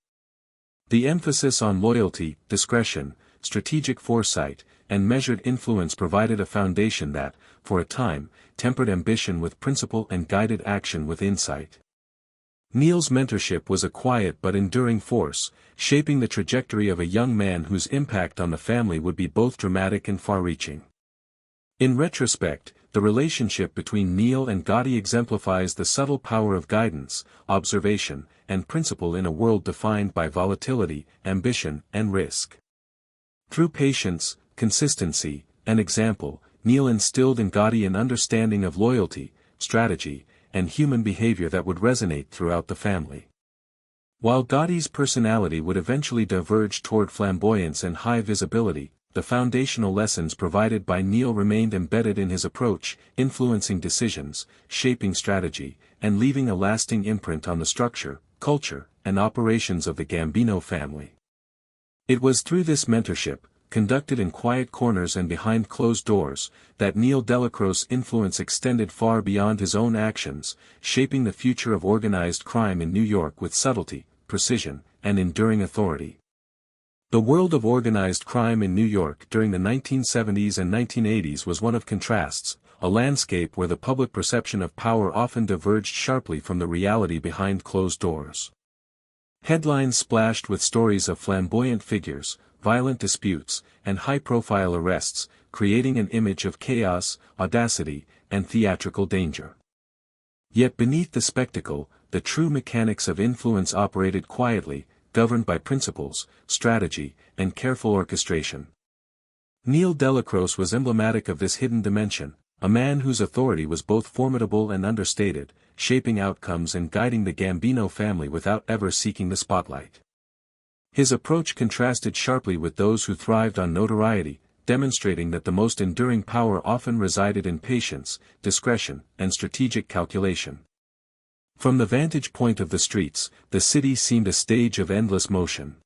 The emphasis on loyalty, discretion, strategic foresight, and measured influence provided a foundation that, for a time, tempered ambition with principle and guided action with insight. Neil's mentorship was a quiet but enduring force, shaping the trajectory of a young man whose impact on the family would be both dramatic and far-reaching. In retrospect, the relationship between Neil and Gotti exemplifies the subtle power of guidance, observation, and principle in a world defined by volatility, ambition, and risk. Through patience, consistency, and example, Neil instilled in Gotti an understanding of loyalty, strategy, and human behavior that would resonate throughout the family. While Gotti's personality would eventually diverge toward flamboyance and high visibility, the foundational lessons provided by Neil remained embedded in his approach, influencing decisions, shaping strategy, and leaving a lasting imprint on the structure, culture, and operations of the Gambino family. It was through this mentorship, conducted in quiet corners and behind closed doors, that Neil Dellacroce's influence extended far beyond his own actions, shaping the future of organized crime in New York with subtlety, precision, and enduring authority. The world of organized crime in New York during the 1970s and 1980s was one of contrasts, a landscape where the public perception of power often diverged sharply from the reality behind closed doors. Headlines splashed with stories of flamboyant figures, violent disputes, and high-profile arrests, creating an image of chaos, audacity, and theatrical danger. Yet beneath the spectacle, the true mechanics of influence operated quietly, governed by principles, strategy, and careful orchestration. Neil Dellacroce was emblematic of this hidden dimension, a man whose authority was both formidable and understated, shaping outcomes and guiding the Gambino family without ever seeking the spotlight. His approach contrasted sharply with those who thrived on notoriety, demonstrating that the most enduring power often resided in patience, discretion, and strategic calculation. From the vantage point of the streets, the city seemed a stage of endless motion.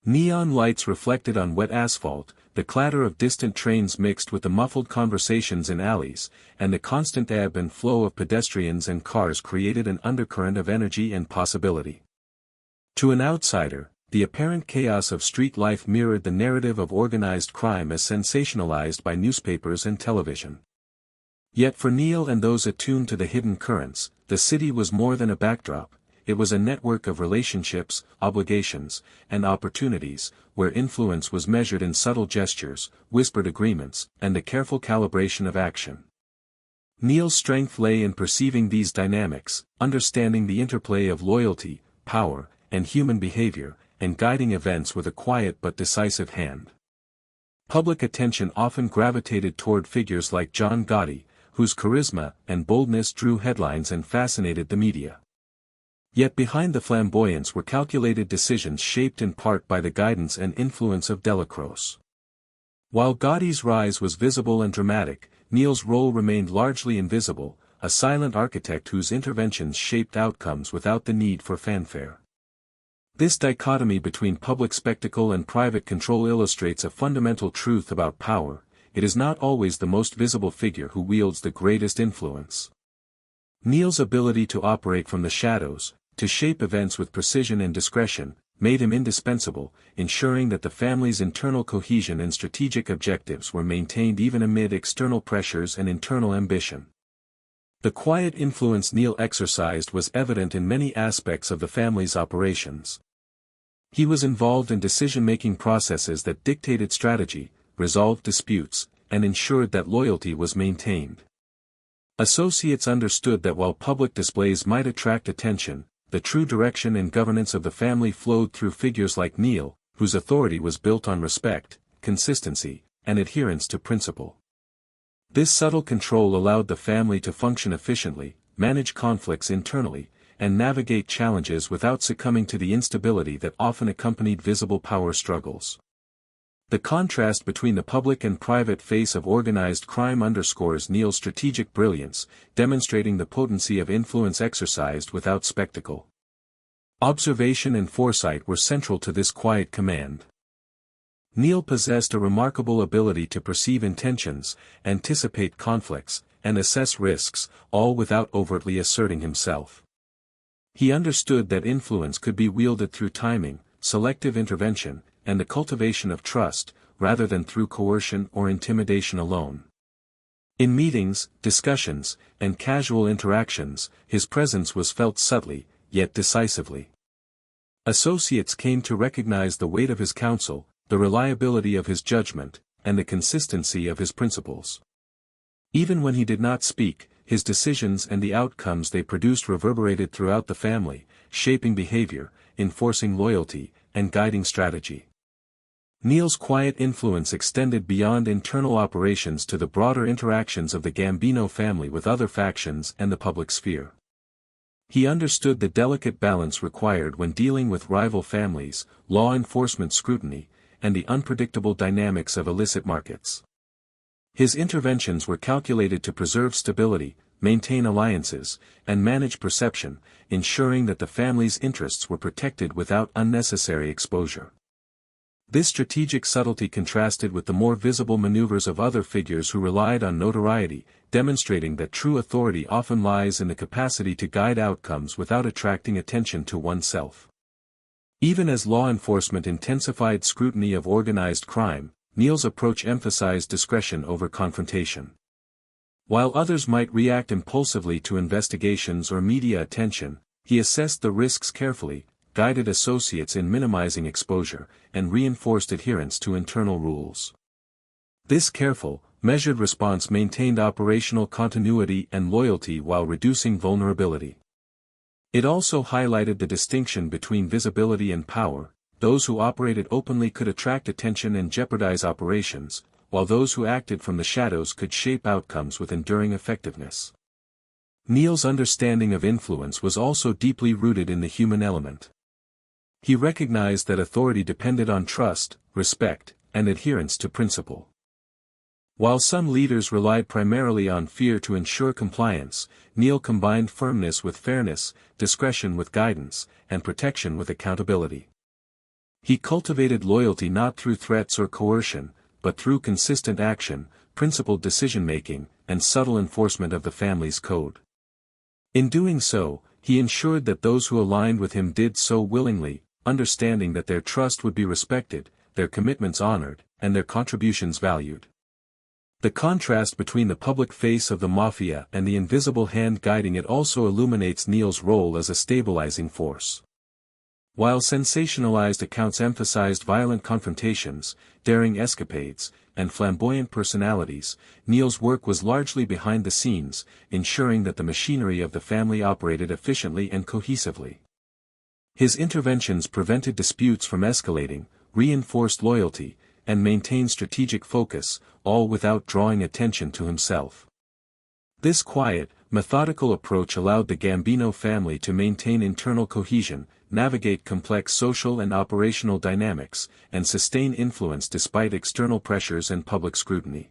Neon lights reflected on wet asphalt, the clatter of distant trains mixed with the muffled conversations in alleys, and the constant ebb and flow of pedestrians and cars created an undercurrent of energy and possibility. To an outsider, the apparent chaos of street life mirrored the narrative of organized crime as sensationalized by newspapers and television. Yet for Neil and those attuned to the hidden currents, the city was more than a backdrop. It was a network of relationships, obligations, and opportunities, where influence was measured in subtle gestures, whispered agreements, and the careful calibration of action. Neil's strength lay in perceiving these dynamics, understanding the interplay of loyalty, power, and human behavior, and guiding events with a quiet but decisive hand. Public attention often gravitated toward figures like John Gotti, whose charisma and boldness drew headlines and fascinated the media. Yet behind the flamboyance were calculated decisions shaped in part by the guidance and influence of Dellacroce. While Gotti's rise was visible and dramatic, Neil's role remained largely invisible, a silent architect whose interventions shaped outcomes without the need for fanfare. This dichotomy between public spectacle and private control illustrates a fundamental truth about power: it is not always the most visible figure who wields the greatest influence. Neil's ability to operate from the shadows, to shape events with precision and discretion, made him indispensable, ensuring that the family's internal cohesion and strategic objectives were maintained even amid external pressures and internal ambition. The quiet influence Neil exercised was evident in many aspects of the family's operations. He was involved in decision-making processes that dictated strategy, resolved disputes, and ensured that loyalty was maintained. Associates understood that while public displays might attract attention, the true direction and governance of the family flowed through figures like Neil, whose authority was built on respect, consistency, and adherence to principle. This subtle control allowed the family to function efficiently, manage conflicts internally, and navigate challenges without succumbing to the instability that often accompanied visible power struggles. The contrast between the public and private face of organized crime underscores Neil's strategic brilliance, demonstrating the potency of influence exercised without spectacle. Observation and foresight were central to this quiet command. Neil possessed a remarkable ability to perceive intentions, anticipate conflicts, and assess risks, all without overtly asserting himself. He understood that influence could be wielded through timing, selective intervention, and the cultivation of trust, rather than through coercion or intimidation alone. In meetings, discussions, and casual interactions, his presence was felt subtly, yet decisively. Associates came to recognize the weight of his counsel, the reliability of his judgment, and the consistency of his principles. Even when he did not speak, his decisions and the outcomes they produced reverberated throughout the family, shaping behavior, enforcing loyalty, and guiding strategy. Neil's quiet influence extended beyond internal operations to the broader interactions of the Gambino family with other factions and the public sphere. He understood the delicate balance required when dealing with rival families, law enforcement scrutiny, and the unpredictable dynamics of illicit markets. His interventions were calculated to preserve stability, maintain alliances, and manage perception, ensuring that the family's interests were protected without unnecessary exposure. This strategic subtlety contrasted with the more visible maneuvers of other figures who relied on notoriety, demonstrating that true authority often lies in the capacity to guide outcomes without attracting attention to oneself. Even as law enforcement intensified scrutiny of organized crime, Neil's approach emphasized discretion over confrontation. While others might react impulsively to investigations or media attention, he assessed the risks carefully, guided associates in minimizing exposure, and reinforced adherence to internal rules. This careful, measured response maintained operational continuity and loyalty while reducing vulnerability. It also highlighted the distinction between visibility and power. Those who operated openly could attract attention and jeopardize operations, while those who acted from the shadows could shape outcomes with enduring effectiveness. Neil's understanding of influence was also deeply rooted in the human element. He recognized that authority depended on trust, respect, and adherence to principle. While some leaders relied primarily on fear to ensure compliance, Neil combined firmness with fairness, discretion with guidance, and protection with accountability. He cultivated loyalty not through threats or coercion, but through consistent action, principled decision-making, and subtle enforcement of the family's code. In doing so, he ensured that those who aligned with him did so willingly, understanding that their trust would be respected, their commitments honored, and their contributions valued. The contrast between the public face of the mafia and the invisible hand guiding it also illuminates Neil's role as a stabilizing force. While sensationalized accounts emphasized violent confrontations, daring escapades, and flamboyant personalities, Neil's work was largely behind the scenes, ensuring that the machinery of the family operated efficiently and cohesively. His interventions prevented disputes from escalating, reinforced loyalty, and maintained strategic focus, all without drawing attention to himself. This quiet, methodical approach allowed the Gambino family to maintain internal cohesion, navigate complex social and operational dynamics, and sustain influence despite external pressures and public scrutiny.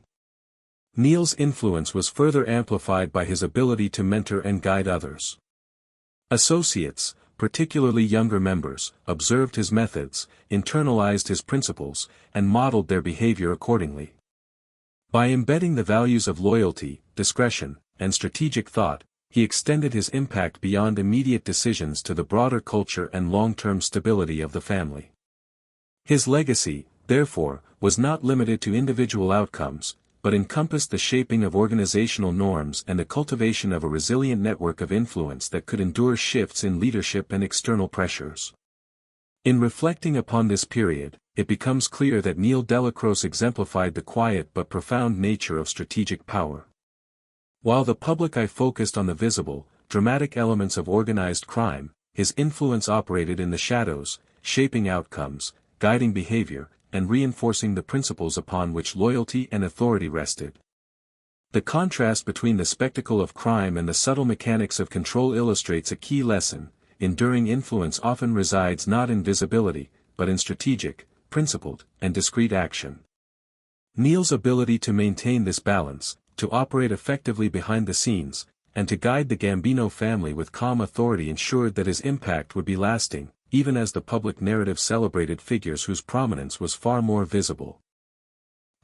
Neil's influence was further amplified by his ability to mentor and guide others. Associates, particularly younger members, observed his methods, internalized his principles, and modeled their behavior accordingly. By embedding the values of loyalty, discretion, and strategic thought, he extended his impact beyond immediate decisions to the broader culture and long-term stability of the family. His legacy, therefore, was not limited to individual outcomes, but encompassed the shaping of organizational norms and the cultivation of a resilient network of influence that could endure shifts in leadership and external pressures. In reflecting upon this period, it becomes clear that Neil Dellacroce exemplified the quiet but profound nature of strategic power. While the public eye focused on the visible, dramatic elements of organized crime, his influence operated in the shadows, shaping outcomes, guiding behavior, and reinforcing the principles upon which loyalty and authority rested. The contrast between the spectacle of crime and the subtle mechanics of control illustrates a key lesson: enduring influence often resides not in visibility, but in strategic, principled, and discreet action. Neil's ability to maintain this balance, to operate effectively behind the scenes, and to guide the Gambino family with calm authority ensured that his impact would be lasting, even as the public narrative celebrated figures whose prominence was far more visible.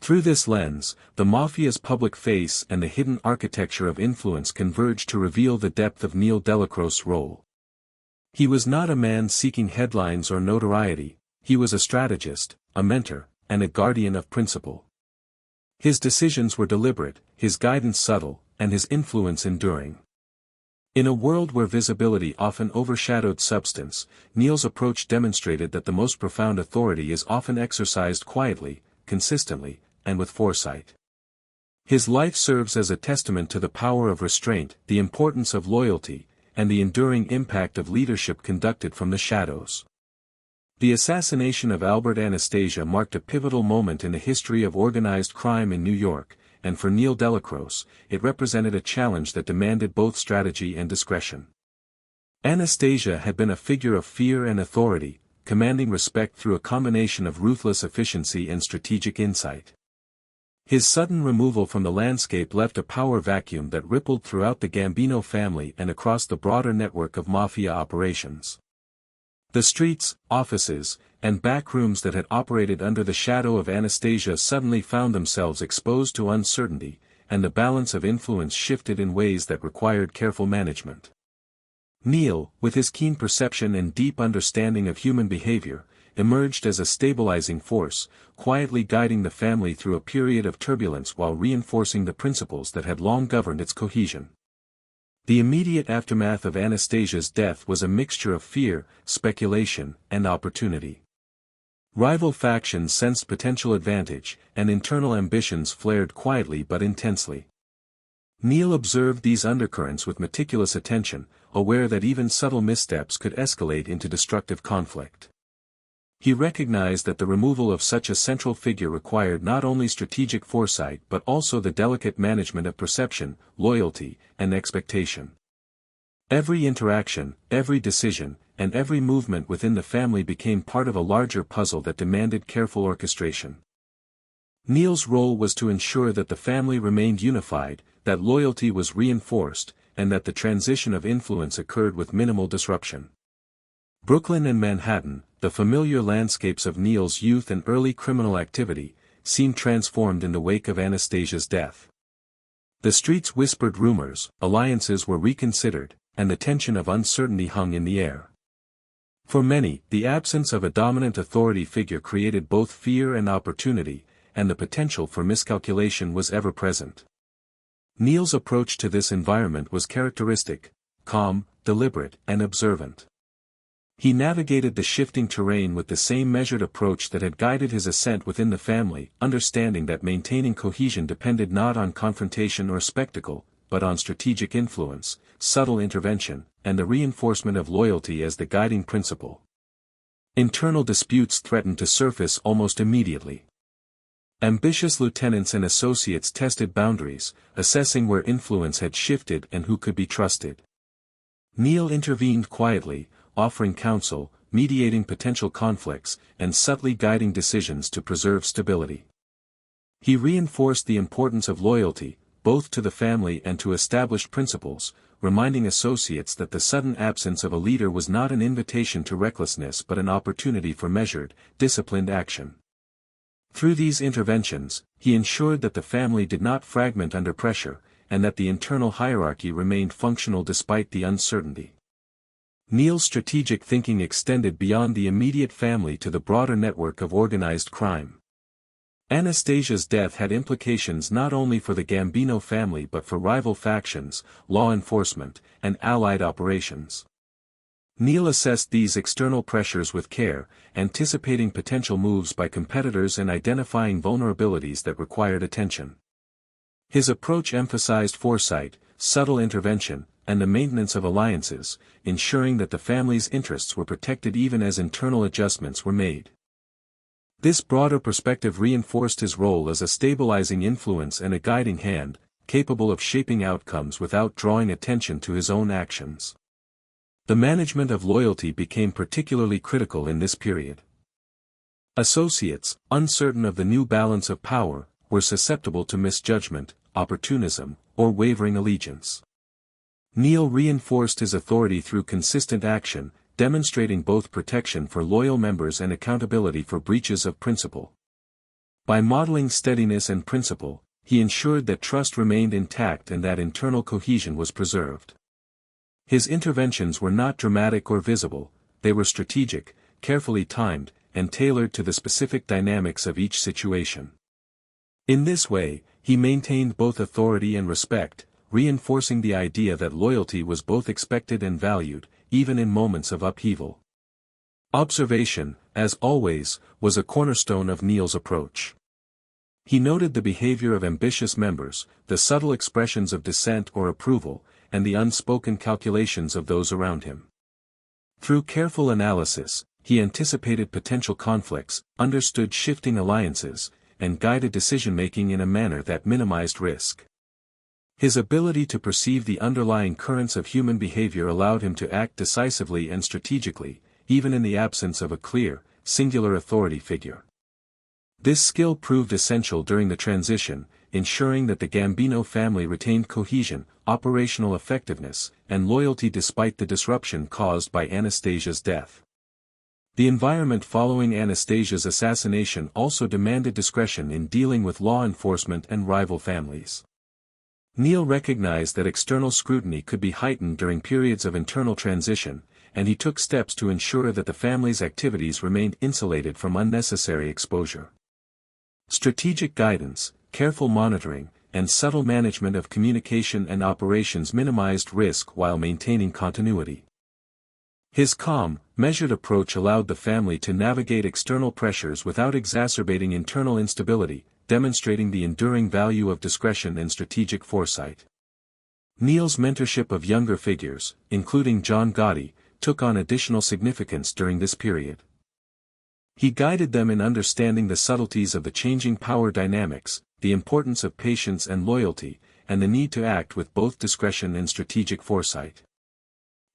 Through this lens, the mafia's public face and the hidden architecture of influence converged to reveal the depth of Neil Dellacroce's role. He was not a man seeking headlines or notoriety, he was a strategist, a mentor, and a guardian of principle. His decisions were deliberate, his guidance subtle, and his influence enduring. In a world where visibility often overshadowed substance, Neil's approach demonstrated that the most profound authority is often exercised quietly, consistently, and with foresight. His life serves as a testament to the power of restraint, the importance of loyalty, and the enduring impact of leadership conducted from the shadows. The assassination of Albert Anastasia marked a pivotal moment in the history of organized crime in New York, and for Neil Dellacroce, it represented a challenge that demanded both strategy and discretion. Anastasia had been a figure of fear and authority, commanding respect through a combination of ruthless efficiency and strategic insight. His sudden removal from the landscape left a power vacuum that rippled throughout the Gambino family and across the broader network of mafia operations. The streets, offices, and back rooms that had operated under the shadow of Anastasia suddenly found themselves exposed to uncertainty, and the balance of influence shifted in ways that required careful management. Neil, with his keen perception and deep understanding of human behavior, emerged as a stabilizing force, quietly guiding the family through a period of turbulence while reinforcing the principles that had long governed its cohesion. The immediate aftermath of Anastasia's death was a mixture of fear, speculation, and opportunity. Rival factions sensed potential advantage, and internal ambitions flared quietly but intensely. Neil observed these undercurrents with meticulous attention, aware that even subtle missteps could escalate into destructive conflict. He recognized that the removal of such a central figure required not only strategic foresight but also the delicate management of perception, loyalty, and expectation. Every interaction, every decision, and every movement within the family became part of a larger puzzle that demanded careful orchestration. Neil's role was to ensure that the family remained unified, that loyalty was reinforced, and that the transition of influence occurred with minimal disruption. Brooklyn and Manhattan, the familiar landscapes of Neil's youth and early criminal activity, seemed transformed in the wake of Anastasia's death. The streets whispered rumors, alliances were reconsidered, and the tension of uncertainty hung in the air. For many, the absence of a dominant authority figure created both fear and opportunity, and the potential for miscalculation was ever present. Neil's approach to this environment was characteristic, calm, deliberate, and observant. He navigated the shifting terrain with the same measured approach that had guided his ascent within the family, understanding that maintaining cohesion depended not on confrontation or spectacle, but on strategic influence, subtle intervention, and the reinforcement of loyalty as the guiding principle. Internal disputes threatened to surface almost immediately. Ambitious lieutenants and associates tested boundaries, assessing where influence had shifted and who could be trusted. Neil intervened quietly, offering counsel, mediating potential conflicts, and subtly guiding decisions to preserve stability. He reinforced the importance of loyalty, both to the family and to established principles, reminding associates that the sudden absence of a leader was not an invitation to recklessness but an opportunity for measured, disciplined action. Through these interventions, he ensured that the family did not fragment under pressure, and that the internal hierarchy remained functional despite the uncertainty. Neil's strategic thinking extended beyond the immediate family to the broader network of organized crime. Anastasia's death had implications not only for the Gambino family but for rival factions, law enforcement, and allied operations. Neil assessed these external pressures with care, anticipating potential moves by competitors and identifying vulnerabilities that required attention. His approach emphasized foresight, subtle intervention, and the maintenance of alliances, ensuring that the family's interests were protected even as internal adjustments were made. This broader perspective reinforced his role as a stabilizing influence and a guiding hand, capable of shaping outcomes without drawing attention to his own actions. The management of loyalty became particularly critical in this period. Associates, uncertain of the new balance of power, were susceptible to misjudgment, opportunism, or wavering allegiance. Neil reinforced his authority through consistent action, demonstrating both protection for loyal members and accountability for breaches of principle. By modeling steadiness and principle, he ensured that trust remained intact and that internal cohesion was preserved. His interventions were not dramatic or visible, they were strategic, carefully timed, and tailored to the specific dynamics of each situation. In this way, he maintained both authority and respect, reinforcing the idea that loyalty was both expected and valued, even in moments of upheaval. Observation, as always, was a cornerstone of Neil's approach. He noted the behavior of ambitious members, the subtle expressions of dissent or approval, and the unspoken calculations of those around him. Through careful analysis, he anticipated potential conflicts, understood shifting alliances, and guided decision-making in a manner that minimized risk. His ability to perceive the underlying currents of human behavior allowed him to act decisively and strategically, even in the absence of a clear, singular authority figure. This skill proved essential during the transition, ensuring that the Gambino family retained cohesion, operational effectiveness, and loyalty despite the disruption caused by Anastasia's death. The environment following Anastasia's assassination also demanded discretion in dealing with law enforcement and rival families. Neil recognized that external scrutiny could be heightened during periods of internal transition, and he took steps to ensure that the family's activities remained insulated from unnecessary exposure. Strategic guidance, careful monitoring, and subtle management of communication and operations minimized risk while maintaining continuity. His calm, measured approach allowed the family to navigate external pressures without exacerbating internal instability, demonstrating the enduring value of discretion and strategic foresight. Neil's mentorship of younger figures, including John Gotti, took on additional significance during this period. He guided them in understanding the subtleties of the changing power dynamics, the importance of patience and loyalty, and the need to act with both discretion and strategic foresight.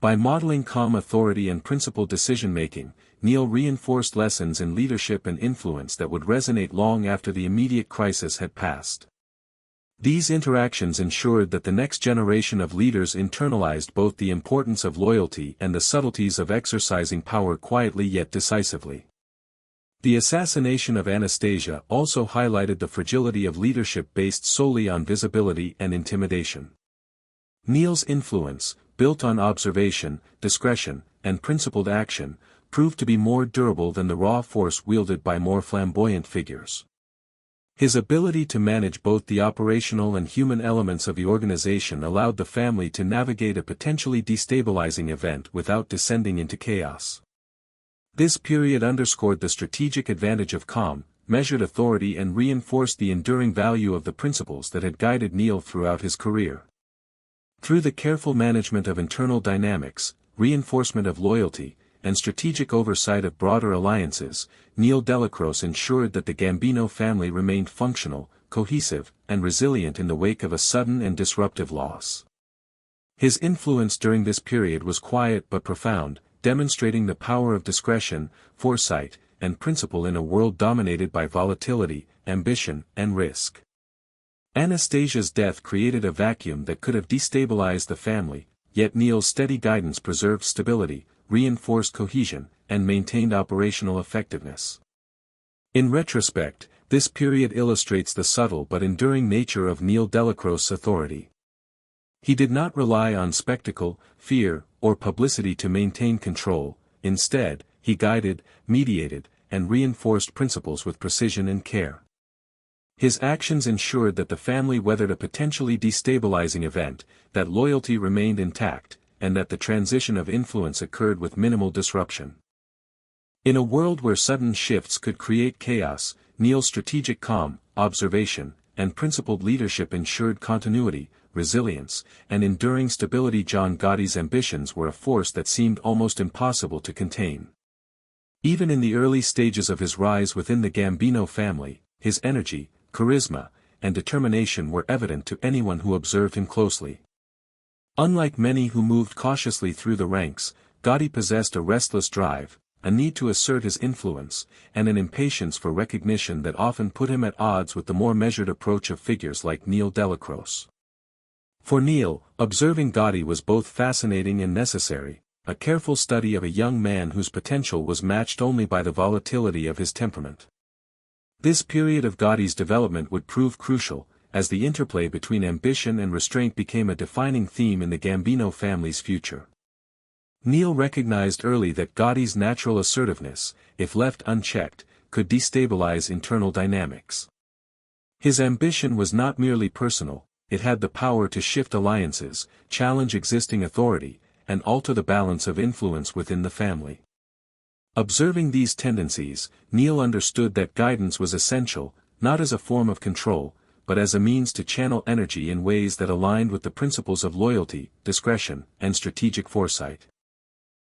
By modeling calm authority and principled decision-making, Neil reinforced lessons in leadership and influence that would resonate long after the immediate crisis had passed. These interactions ensured that the next generation of leaders internalized both the importance of loyalty and the subtleties of exercising power quietly yet decisively. The assassination of Anastasia also highlighted the fragility of leadership based solely on visibility and intimidation. Neil's influence, built on observation, discretion, and principled action, proved to be more durable than the raw force wielded by more flamboyant figures. His ability to manage both the operational and human elements of the organization allowed the family to navigate a potentially destabilizing event without descending into chaos. This period underscored the strategic advantage of calm, measured authority and reinforced the enduring value of the principles that had guided Neil throughout his career. Through the careful management of internal dynamics, reinforcement of loyalty, and strategic oversight of broader alliances, Neil Dellacroce ensured that the Gambino family remained functional, cohesive, and resilient in the wake of a sudden and disruptive loss. His influence during this period was quiet but profound, demonstrating the power of discretion, foresight, and principle in a world dominated by volatility, ambition, and risk. Anastasia's death created a vacuum that could have destabilized the family, yet Neil's steady guidance preserved stability, reinforced cohesion, and maintained operational effectiveness. In retrospect, this period illustrates the subtle but enduring nature of Neil Dellacroce's authority. He did not rely on spectacle, fear, or publicity to maintain control. Instead, he guided, mediated, and reinforced principles with precision and care. His actions ensured that the family weathered a potentially destabilizing event, that loyalty remained intact, and that the transition of influence occurred with minimal disruption. In a world where sudden shifts could create chaos, Neil's strategic calm, observation, and principled leadership ensured continuity, resilience, and enduring stability. John Gotti's ambitions were a force that seemed almost impossible to contain. Even in the early stages of his rise within the Gambino family, his energy, charisma, and determination were evident to anyone who observed him closely. Unlike many who moved cautiously through the ranks, Gotti possessed a restless drive, a need to assert his influence, and an impatience for recognition that often put him at odds with the more measured approach of figures like Neil Dellacroce. For Neil, observing Gotti was both fascinating and necessary, a careful study of a young man whose potential was matched only by the volatility of his temperament. This period of Gotti's development would prove crucial, as the interplay between ambition and restraint became a defining theme in the Gambino family's future. Neil recognized early that Gotti's natural assertiveness, if left unchecked, could destabilize internal dynamics. His ambition was not merely personal, it had the power to shift alliances, challenge existing authority, and alter the balance of influence within the family. Observing these tendencies, Neil understood that guidance was essential, not as a form of control, but as a means to channel energy in ways that aligned with the principles of loyalty, discretion, and strategic foresight.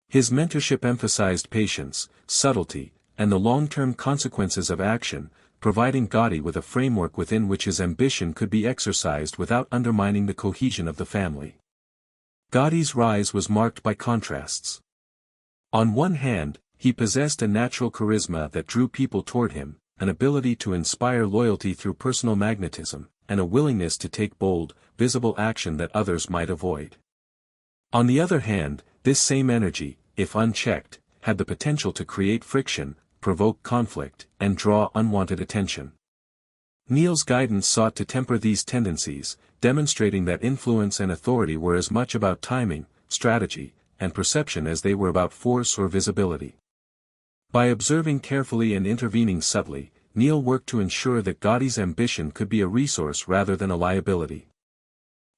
His mentorship emphasized patience, subtlety, and the long-term consequences of action, providing Gotti with a framework within which his ambition could be exercised without undermining the cohesion of the family. Gotti's rise was marked by contrasts. On one hand, he possessed a natural charisma that drew people toward him, an ability to inspire loyalty through personal magnetism, and a willingness to take bold, visible action that others might avoid. On the other hand, this same energy, if unchecked, had the potential to create friction, provoke conflict, and draw unwanted attention. Neil's guidance sought to temper these tendencies, demonstrating that influence and authority were as much about timing, strategy, and perception as they were about force or visibility. By observing carefully and intervening subtly, Neil worked to ensure that Gotti's ambition could be a resource rather than a liability.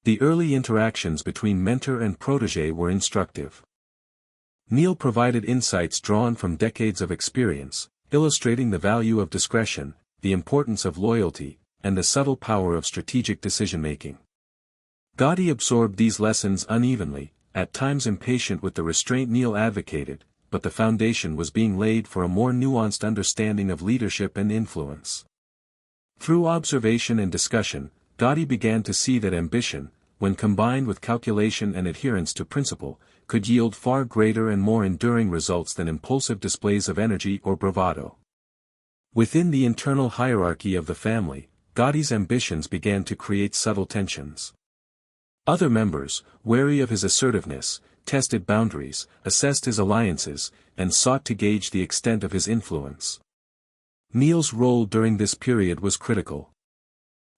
The early interactions between mentor and protege were instructive. Neil provided insights drawn from decades of experience, illustrating the value of discretion, the importance of loyalty, and the subtle power of strategic decision-making. Gotti absorbed these lessons unevenly, at times impatient with the restraint Neil advocated, but the foundation was being laid for a more nuanced understanding of leadership and influence. Through observation and discussion, Gotti began to see that ambition, when combined with calculation and adherence to principle, could yield far greater and more enduring results than impulsive displays of energy or bravado. Within the internal hierarchy of the family, Gotti's ambitions began to create subtle tensions. Other members, wary of his assertiveness, tested boundaries, assessed his alliances, and sought to gauge the extent of his influence. Neil's role during this period was critical.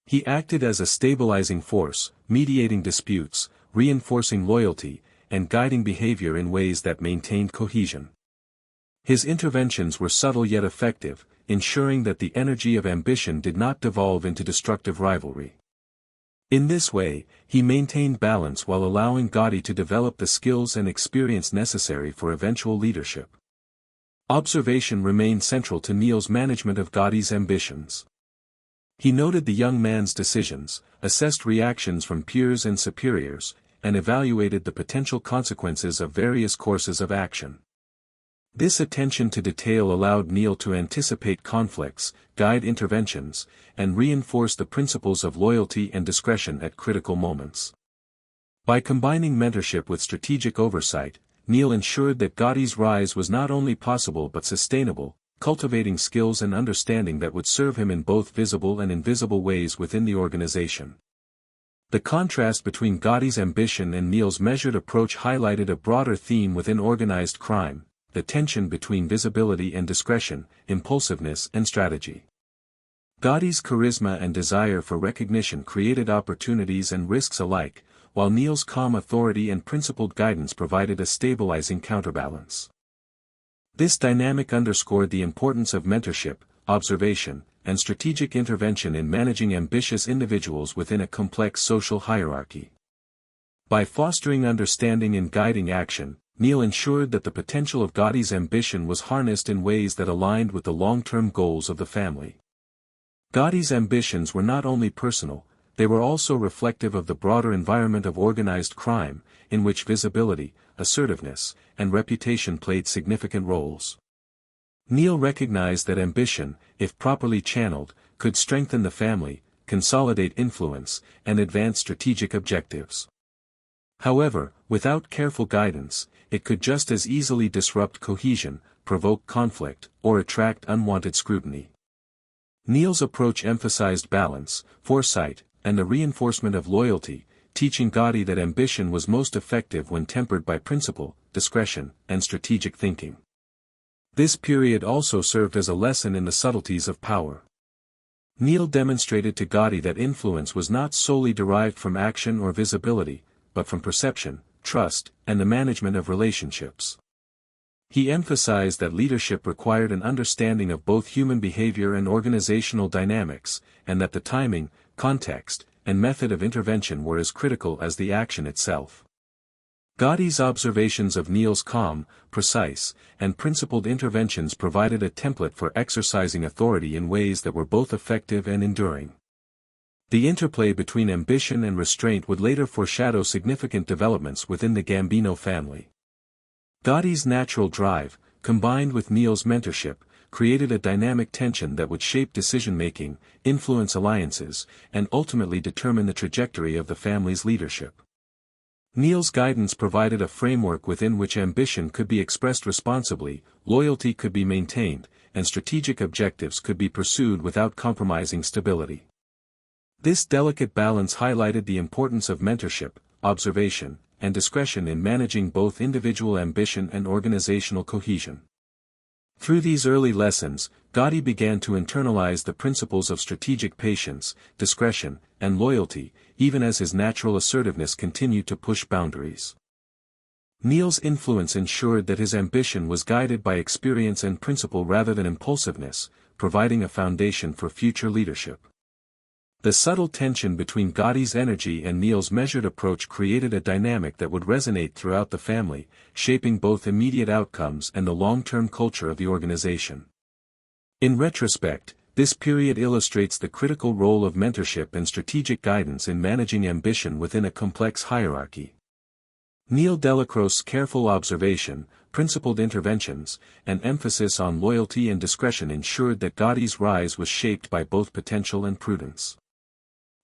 He acted as a stabilizing force, mediating disputes, reinforcing loyalty, and guiding behavior in ways that maintained cohesion. His interventions were subtle yet effective, ensuring that the energy of ambition did not devolve into destructive rivalry. In this way, he maintained balance while allowing Gotti to develop the skills and experience necessary for eventual leadership. Observation remained central to Neil's management of Gotti's ambitions. He noted the young man's decisions, assessed reactions from peers and superiors, and evaluated the potential consequences of various courses of action. This attention to detail allowed Neil to anticipate conflicts, guide interventions, and reinforce the principles of loyalty and discretion at critical moments. By combining mentorship with strategic oversight, Neil ensured that Gotti's rise was not only possible but sustainable, cultivating skills and understanding that would serve him in both visible and invisible ways within the organization. The contrast between Gotti's ambition and Neil's measured approach highlighted a broader theme within organized crime: the tension between visibility and discretion, impulsiveness and strategy. Gotti's charisma and desire for recognition created opportunities and risks alike, while Neil's calm authority and principled guidance provided a stabilizing counterbalance. This dynamic underscored the importance of mentorship, observation, and strategic intervention in managing ambitious individuals within a complex social hierarchy. By fostering understanding and guiding action, Neil ensured that the potential of Gotti's ambition was harnessed in ways that aligned with the long-term goals of the family. Gotti's ambitions were not only personal, they were also reflective of the broader environment of organized crime, in which visibility, assertiveness, and reputation played significant roles. Neil recognized that ambition, if properly channeled, could strengthen the family, consolidate influence, and advance strategic objectives. However, without careful guidance, it could just as easily disrupt cohesion, provoke conflict, or attract unwanted scrutiny. Neil's approach emphasized balance, foresight, and the reinforcement of loyalty, teaching Gotti that ambition was most effective when tempered by principle, discretion, and strategic thinking. This period also served as a lesson in the subtleties of power. Neil demonstrated to Gotti that influence was not solely derived from action or visibility, but from perception, trust, and the management of relationships. He emphasized that leadership required an understanding of both human behavior and organizational dynamics, and that the timing, context, and method of intervention were as critical as the action itself. Gotti's observations of Neil's calm, precise, and principled interventions provided a template for exercising authority in ways that were both effective and enduring. The interplay between ambition and restraint would later foreshadow significant developments within the Gambino family. Gotti's natural drive, combined with Neil's mentorship, created a dynamic tension that would shape decision-making, influence alliances, and ultimately determine the trajectory of the family's leadership. Neil's guidance provided a framework within which ambition could be expressed responsibly, loyalty could be maintained, and strategic objectives could be pursued without compromising stability. This delicate balance highlighted the importance of mentorship, observation, and discretion in managing both individual ambition and organizational cohesion. Through these early lessons, Gotti began to internalize the principles of strategic patience, discretion, and loyalty, even as his natural assertiveness continued to push boundaries. Neil's influence ensured that his ambition was guided by experience and principle rather than impulsiveness, providing a foundation for future leadership. The subtle tension between Gotti's energy and Neil's measured approach created a dynamic that would resonate throughout the family, shaping both immediate outcomes and the long-term culture of the organization. In retrospect, this period illustrates the critical role of mentorship and strategic guidance in managing ambition within a complex hierarchy. Neil Dellacroce's careful observation, principled interventions, and emphasis on loyalty and discretion ensured that Gotti's rise was shaped by both potential and prudence.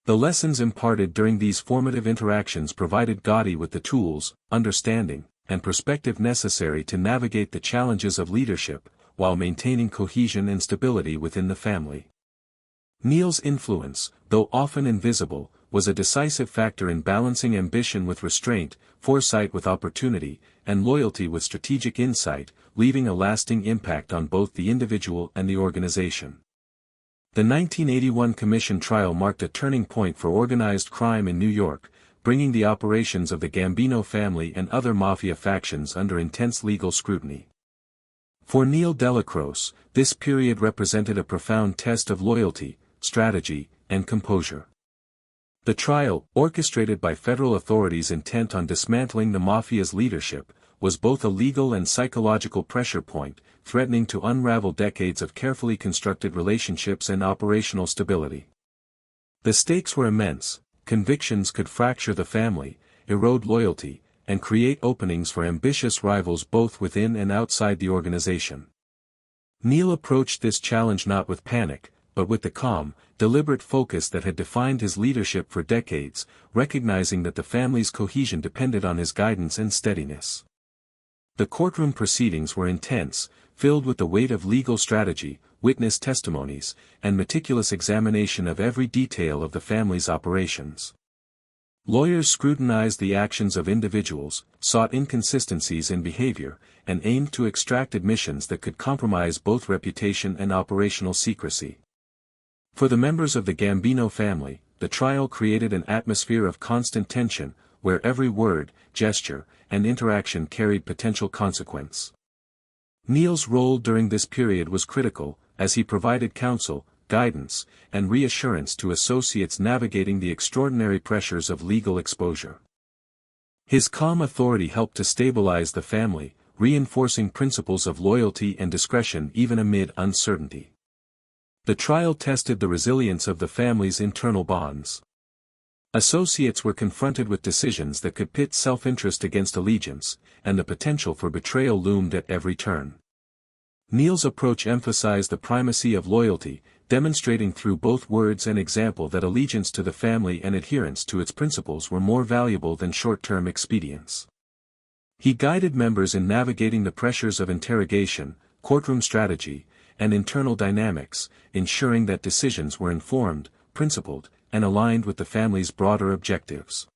The lessons imparted during these formative interactions provided Gotti with the tools, understanding, and perspective necessary to navigate the challenges of leadership, while maintaining cohesion and stability within the family. Neil's influence, though often invisible, was a decisive factor in balancing ambition with restraint, foresight with opportunity, and loyalty with strategic insight, leaving a lasting impact on both the individual and the organization. The 1981 Commission trial marked a turning point for organized crime in New York, bringing the operations of the Gambino family and other mafia factions under intense legal scrutiny. For Neil Dellacroce, this period represented a profound test of loyalty, strategy, and composure. The trial, orchestrated by federal authorities intent on dismantling the mafia's leadership, was both a legal and psychological pressure point, threatening to unravel decades of carefully constructed relationships and operational stability. The stakes were immense. Convictions could fracture the family, erode loyalty, and create openings for ambitious rivals both within and outside the organization. Neil approached this challenge not with panic, but with the calm, deliberate focus that had defined his leadership for decades, recognizing that the family's cohesion depended on his guidance and steadiness. The courtroom proceedings were intense, filled with the weight of legal strategy, witness testimonies, and meticulous examination of every detail of the family's operations. Lawyers scrutinized the actions of individuals, sought inconsistencies in behavior, and aimed to extract admissions that could compromise both reputation and operational secrecy. For the members of the Gambino family, the trial created an atmosphere of constant tension, where every word, gesture, and interaction carried potential consequence. Neil's role during this period was critical, as he provided counsel, guidance, and reassurance to associates navigating the extraordinary pressures of legal exposure. His calm authority helped to stabilize the family, reinforcing principles of loyalty and discretion even amid uncertainty. The trial tested the resilience of the family's internal bonds. Associates were confronted with decisions that could pit self-interest against allegiance, and the potential for betrayal loomed at every turn. Neil's approach emphasized the primacy of loyalty, demonstrating through both words and example that allegiance to the family and adherence to its principles were more valuable than short-term expedients. He guided members in navigating the pressures of interrogation, courtroom strategy, and internal dynamics, ensuring that decisions were informed, principled, and aligned with the family's broader objectives.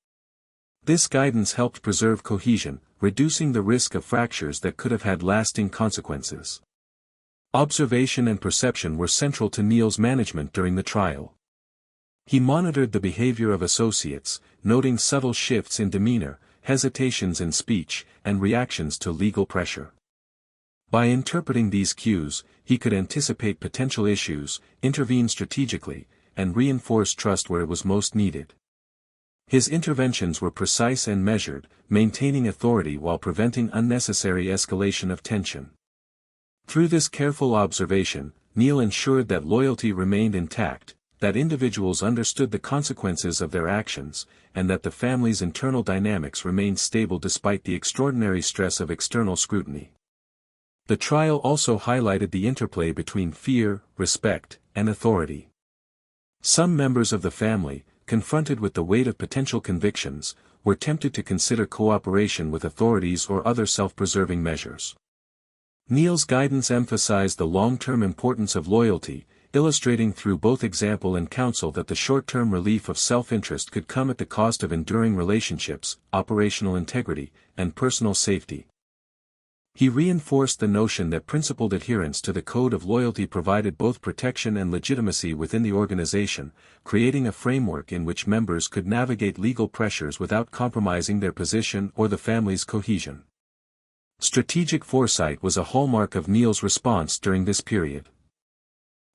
This guidance helped preserve cohesion, reducing the risk of fractures that could have had lasting consequences. Observation and perception were central to Neil's management during the trial. He monitored the behavior of associates, noting subtle shifts in demeanor, hesitations in speech, and reactions to legal pressure. By interpreting these cues, he could anticipate potential issues, intervene strategically, and reinforce trust where it was most needed. His interventions were precise and measured, maintaining authority while preventing unnecessary escalation of tension. Through this careful observation, Neil ensured that loyalty remained intact, that individuals understood the consequences of their actions, and that the family's internal dynamics remained stable despite the extraordinary stress of external scrutiny. The trial also highlighted the interplay between fear, respect, and authority. Some members of the family, confronted with the weight of potential convictions, were tempted to consider cooperation with authorities or other self-preserving measures. Neil's guidance emphasized the long-term importance of loyalty, illustrating through both example and counsel that the short-term relief of self-interest could come at the cost of enduring relationships, operational integrity, and personal safety. He reinforced the notion that principled adherence to the code of loyalty provided both protection and legitimacy within the organization, creating a framework in which members could navigate legal pressures without compromising their position or the family's cohesion. Strategic foresight was a hallmark of Neil's response during this period.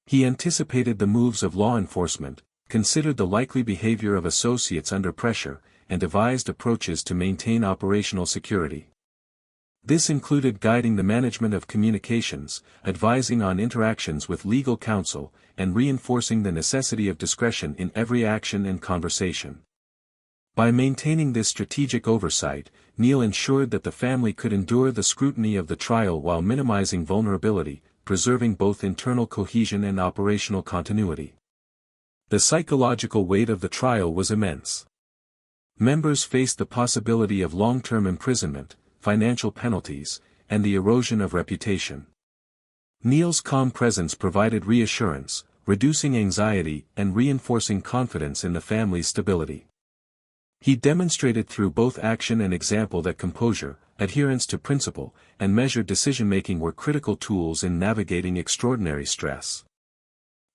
He anticipated the moves of law enforcement, considered the likely behavior of associates under pressure, and devised approaches to maintain operational security. This included guiding the management of communications, advising on interactions with legal counsel, and reinforcing the necessity of discretion in every action and conversation. By maintaining this strategic oversight, Neil ensured that the family could endure the scrutiny of the trial while minimizing vulnerability, preserving both internal cohesion and operational continuity. The psychological weight of the trial was immense. Members faced the possibility of long-term imprisonment, financial penalties, and the erosion of reputation. Neil's calm presence provided reassurance, reducing anxiety and reinforcing confidence in the family's stability. He demonstrated through both action and example that composure, adherence to principle, and measured decision-making were critical tools in navigating extraordinary stress.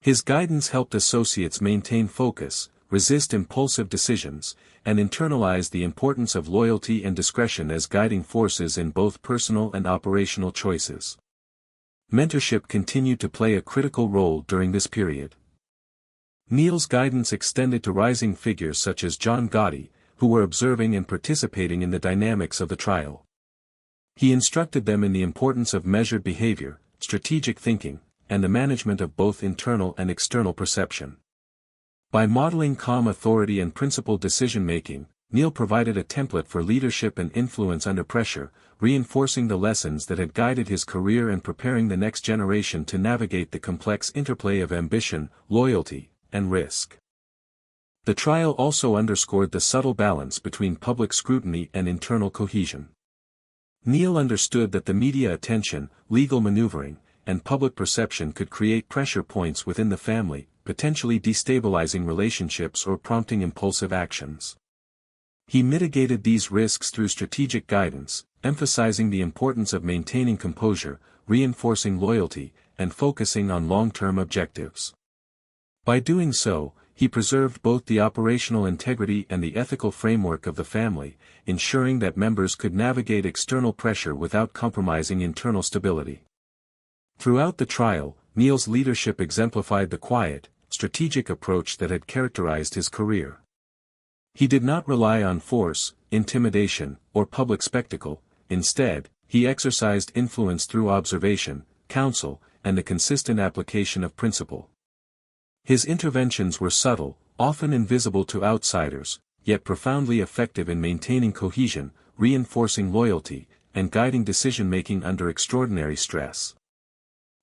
His guidance helped associates maintain focus, resist impulsive decisions, and internalize the importance of loyalty and discretion as guiding forces in both personal and operational choices. Mentorship continued to play a critical role during this period. Neil's guidance extended to rising figures such as John Gotti, who were observing and participating in the dynamics of the trial. He instructed them in the importance of measured behavior, strategic thinking, and the management of both internal and external perception. By modeling calm authority and principled decision-making, Neil provided a template for leadership and influence under pressure, reinforcing the lessons that had guided his career and preparing the next generation to navigate the complex interplay of ambition, loyalty, and risk. The trial also underscored the subtle balance between public scrutiny and internal cohesion. Neil understood that the media attention, legal maneuvering, and public perception could create pressure points within the family, potentially destabilizing relationships or prompting impulsive actions. He mitigated these risks through strategic guidance, emphasizing the importance of maintaining composure, reinforcing loyalty, and focusing on long-term objectives. By doing so, he preserved both the operational integrity and the ethical framework of the family, ensuring that members could navigate external pressure without compromising internal stability. Throughout the trial, Neil's leadership exemplified the quiet, strategic approach that had characterized his career. He did not rely on force, intimidation, or public spectacle. Instead, he exercised influence through observation, counsel, and the consistent application of principle. His interventions were subtle, often invisible to outsiders, yet profoundly effective in maintaining cohesion, reinforcing loyalty, and guiding decision-making under extraordinary stress.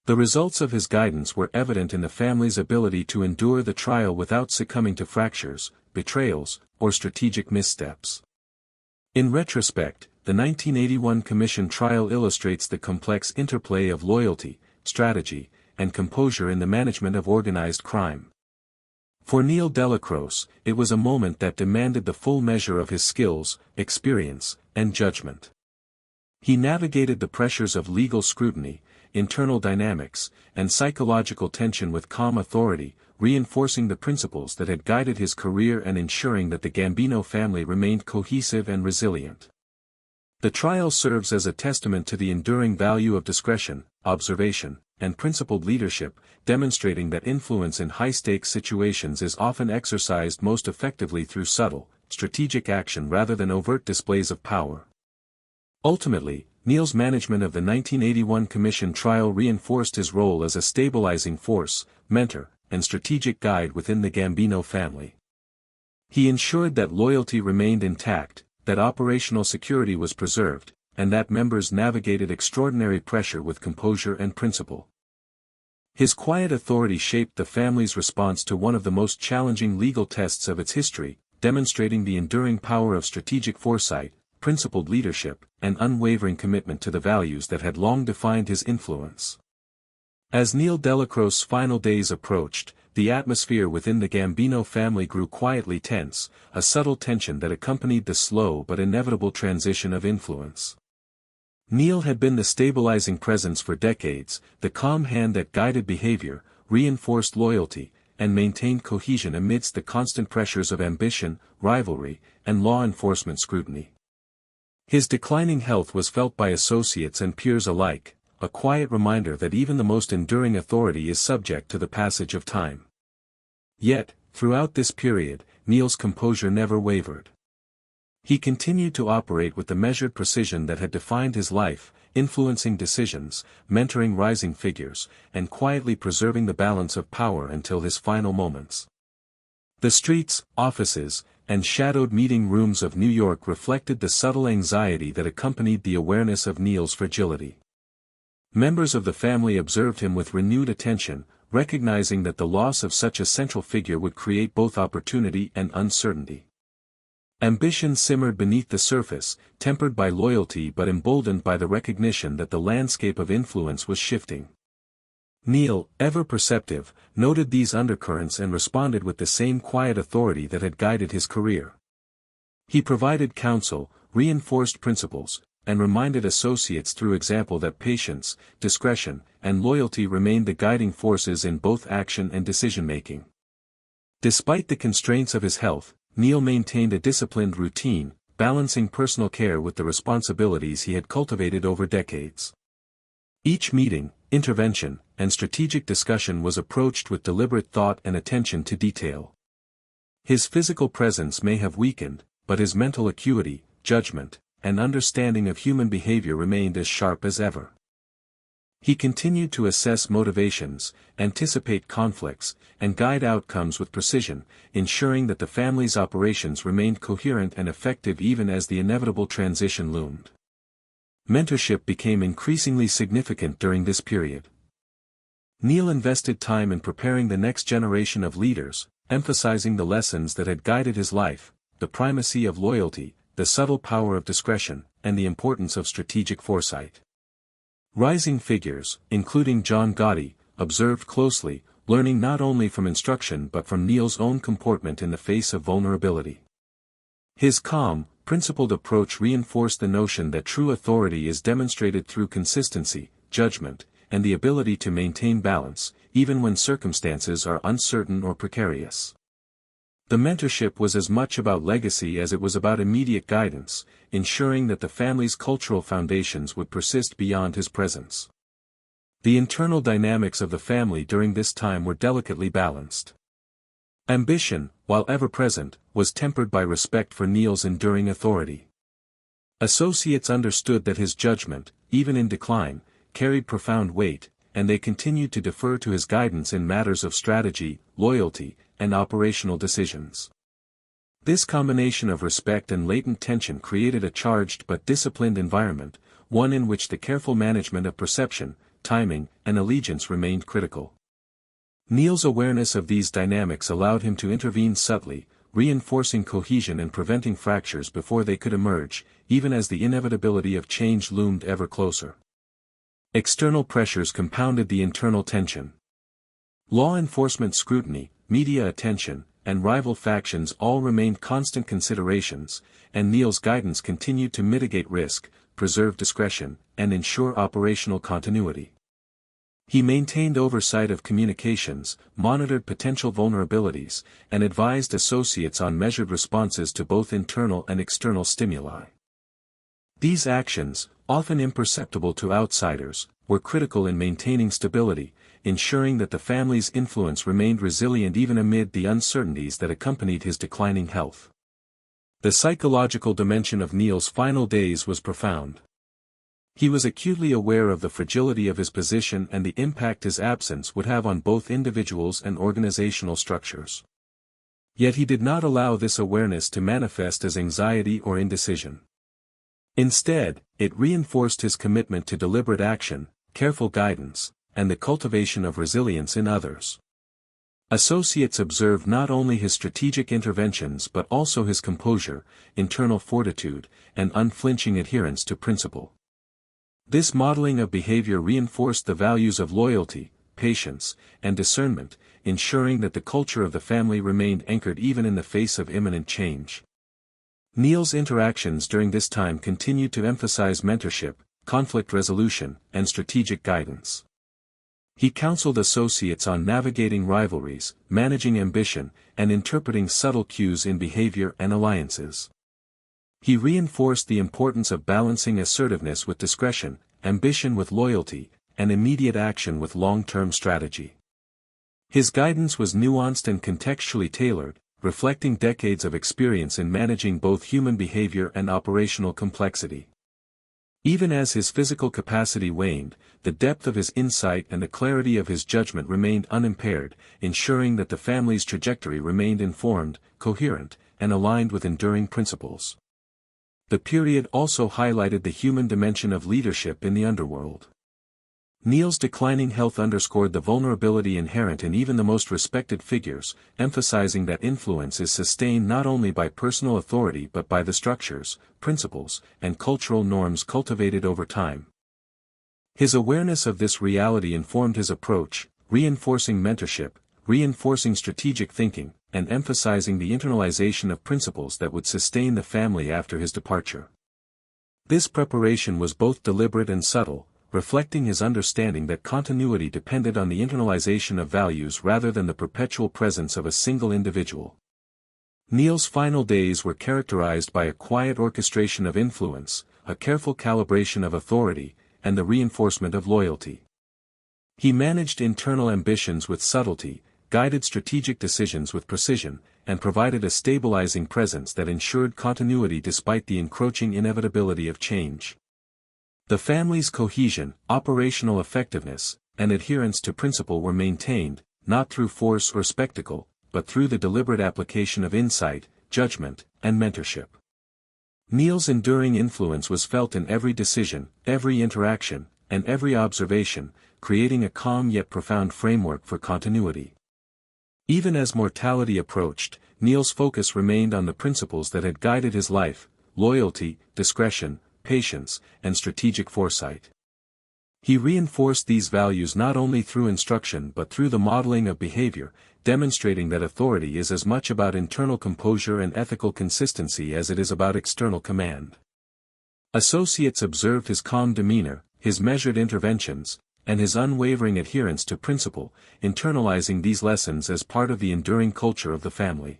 The results of his guidance were evident in the family's ability to endure the trial without succumbing to fractures, betrayals, or strategic missteps. In retrospect, the 1981 Commission trial illustrates the complex interplay of loyalty, strategy, and composure in the management of organized crime. For Neil Dellacroce, it was a moment that demanded the full measure of his skills, experience, and judgment. He navigated the pressures of legal scrutiny, internal dynamics, and psychological tension with calm authority, reinforcing the principles that had guided his career and ensuring that the Gambino family remained cohesive and resilient. The trial serves as a testament to the enduring value of discretion, observation, and principled leadership, demonstrating that influence in high-stakes situations is often exercised most effectively through subtle, strategic action rather than overt displays of power. Ultimately, Neil's management of the 1981 Commission trial reinforced his role as a stabilizing force, mentor, and strategic guide within the Gambino family. He ensured that loyalty remained intact, that operational security was preserved, and that members navigated extraordinary pressure with composure and principle. His quiet authority shaped the family's response to one of the most challenging legal tests of its history, demonstrating the enduring power of strategic foresight, principled leadership, and unwavering commitment to the values that had long defined his influence. As Neil Dellacroce's final days approached, the atmosphere within the Gambino family grew quietly tense, a subtle tension that accompanied the slow but inevitable transition of influence. Neil had been the stabilizing presence for decades, the calm hand that guided behavior, reinforced loyalty, and maintained cohesion amidst the constant pressures of ambition, rivalry, and law enforcement scrutiny. His declining health was felt by associates and peers alike, a quiet reminder that even the most enduring authority is subject to the passage of time. Yet, throughout this period, Neil's composure never wavered. He continued to operate with the measured precision that had defined his life, influencing decisions, mentoring rising figures, and quietly preserving the balance of power until his final moments. The streets, offices, and shadowed meeting rooms of New York reflected the subtle anxiety that accompanied the awareness of Neil's fragility. Members of the family observed him with renewed attention, recognizing that the loss of such a central figure would create both opportunity and uncertainty. Ambition simmered beneath the surface, tempered by loyalty but emboldened by the recognition that the landscape of influence was shifting. Neil, ever perceptive, noted these undercurrents and responded with the same quiet authority that had guided his career. He provided counsel, reinforced principles, and reminded associates through example that patience, discretion, and loyalty remained the guiding forces in both action and decision-making. Despite the constraints of his health, Neil maintained a disciplined routine, balancing personal care with the responsibilities he had cultivated over decades. Each meeting, intervention, and strategic discussion was approached with deliberate thought and attention to detail. His physical presence may have weakened, but his mental acuity, judgment, and understanding of human behavior remained as sharp as ever. He continued to assess motivations, anticipate conflicts, and guide outcomes with precision, ensuring that the family's operations remained coherent and effective even as the inevitable transition loomed. Mentorship became increasingly significant during this period. Neil invested time in preparing the next generation of leaders, emphasizing the lessons that had guided his life, the primacy of loyalty, the subtle power of discretion, and the importance of strategic foresight. Rising figures, including John Gotti, observed closely, learning not only from instruction but from Neil's own comportment in the face of vulnerability. His calm, principled approach reinforced the notion that true authority is demonstrated through consistency, judgment, and the ability to maintain balance, even when circumstances are uncertain or precarious. The mentorship was as much about legacy as it was about immediate guidance, ensuring that the family's cultural foundations would persist beyond his presence. The internal dynamics of the family during this time were delicately balanced. Ambition, while ever present, was tempered by respect for Neil's enduring authority. Associates understood that his judgment, even in decline, carried profound weight, and they continued to defer to his guidance in matters of strategy, loyalty, and operational decisions. This combination of respect and latent tension created a charged but disciplined environment, one in which the careful management of perception, timing, and allegiance remained critical. Neil's awareness of these dynamics allowed him to intervene subtly, reinforcing cohesion and preventing fractures before they could emerge, even as the inevitability of change loomed ever closer. External pressures compounded the internal tension. Law enforcement scrutiny, media attention, and rival factions all remained constant considerations, and Neil's guidance continued to mitigate risk, preserve discretion, and ensure operational continuity. He maintained oversight of communications, monitored potential vulnerabilities, and advised associates on measured responses to both internal and external stimuli. These actions, often imperceptible to outsiders, were critical in maintaining stability, ensuring that the family's influence remained resilient even amid the uncertainties that accompanied his declining health. The psychological dimension of Neil's final days was profound. He was acutely aware of the fragility of his position and the impact his absence would have on both individuals and organizational structures. Yet he did not allow this awareness to manifest as anxiety or indecision. Instead, it reinforced his commitment to deliberate action, careful guidance, and the cultivation of resilience in others. Associates observed not only his strategic interventions but also his composure, internal fortitude, and unflinching adherence to principle. This modeling of behavior reinforced the values of loyalty, patience, and discernment, ensuring that the culture of the family remained anchored even in the face of imminent change. Neil's interactions during this time continued to emphasize mentorship, conflict resolution, and strategic guidance. He counseled associates on navigating rivalries, managing ambition, and interpreting subtle cues in behavior and alliances. He reinforced the importance of balancing assertiveness with discretion, ambition with loyalty, and immediate action with long-term strategy. His guidance was nuanced and contextually tailored, reflecting decades of experience in managing both human behavior and operational complexity. Even as his physical capacity waned, the depth of his insight and the clarity of his judgment remained unimpaired, ensuring that the family's trajectory remained informed, coherent, and aligned with enduring principles. The period also highlighted the human dimension of leadership in the underworld. Neil's declining health underscored the vulnerability inherent in even the most respected figures, emphasizing that influence is sustained not only by personal authority but by the structures, principles, and cultural norms cultivated over time. His awareness of this reality informed his approach, reinforcing mentorship, reinforcing strategic thinking, and emphasizing the internalization of principles that would sustain the family after his departure. This preparation was both deliberate and subtle, reflecting his understanding that continuity depended on the internalization of values rather than the perpetual presence of a single individual. Neil's final days were characterized by a quiet orchestration of influence, a careful calibration of authority, and the reinforcement of loyalty. He managed internal ambitions with subtlety, guided strategic decisions with precision, and provided a stabilizing presence that ensured continuity despite the encroaching inevitability of change. The family's cohesion, operational effectiveness, and adherence to principle were maintained, not through force or spectacle, but through the deliberate application of insight, judgment, and mentorship. Neil's enduring influence was felt in every decision, every interaction, and every observation, creating a calm yet profound framework for continuity. Even as mortality approached, Neil's focus remained on the principles that had guided his life: loyalty, discretion, patience, and strategic foresight. He reinforced these values not only through instruction but through the modeling of behavior, demonstrating that authority is as much about internal composure and ethical consistency as it is about external command. Associates observed his calm demeanor, his measured interventions, and his unwavering adherence to principle, internalizing these lessons as part of the enduring culture of the family.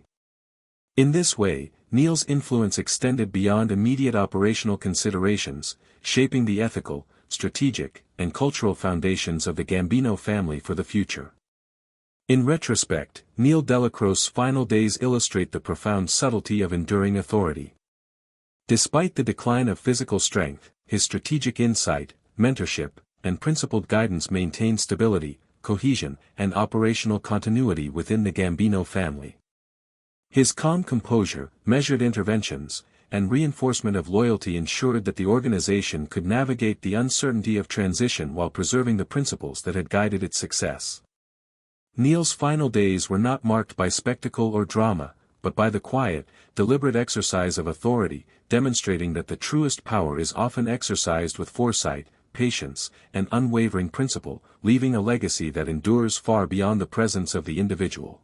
In this way, Neil's influence extended beyond immediate operational considerations, shaping the ethical, strategic, and cultural foundations of the Gambino family for the future. In retrospect, Neil Dellacroce's final days illustrate the profound subtlety of enduring authority. Despite the decline of physical strength, his strategic insight, mentorship, and principled guidance maintained stability, cohesion, and operational continuity within the Gambino family. His calm composure, measured interventions, and reinforcement of loyalty ensured that the organization could navigate the uncertainty of transition while preserving the principles that had guided its success. Neil's final days were not marked by spectacle or drama, but by the quiet, deliberate exercise of authority, demonstrating that the truest power is often exercised with foresight, patience, and unwavering principle, leaving a legacy that endures far beyond the presence of the individual.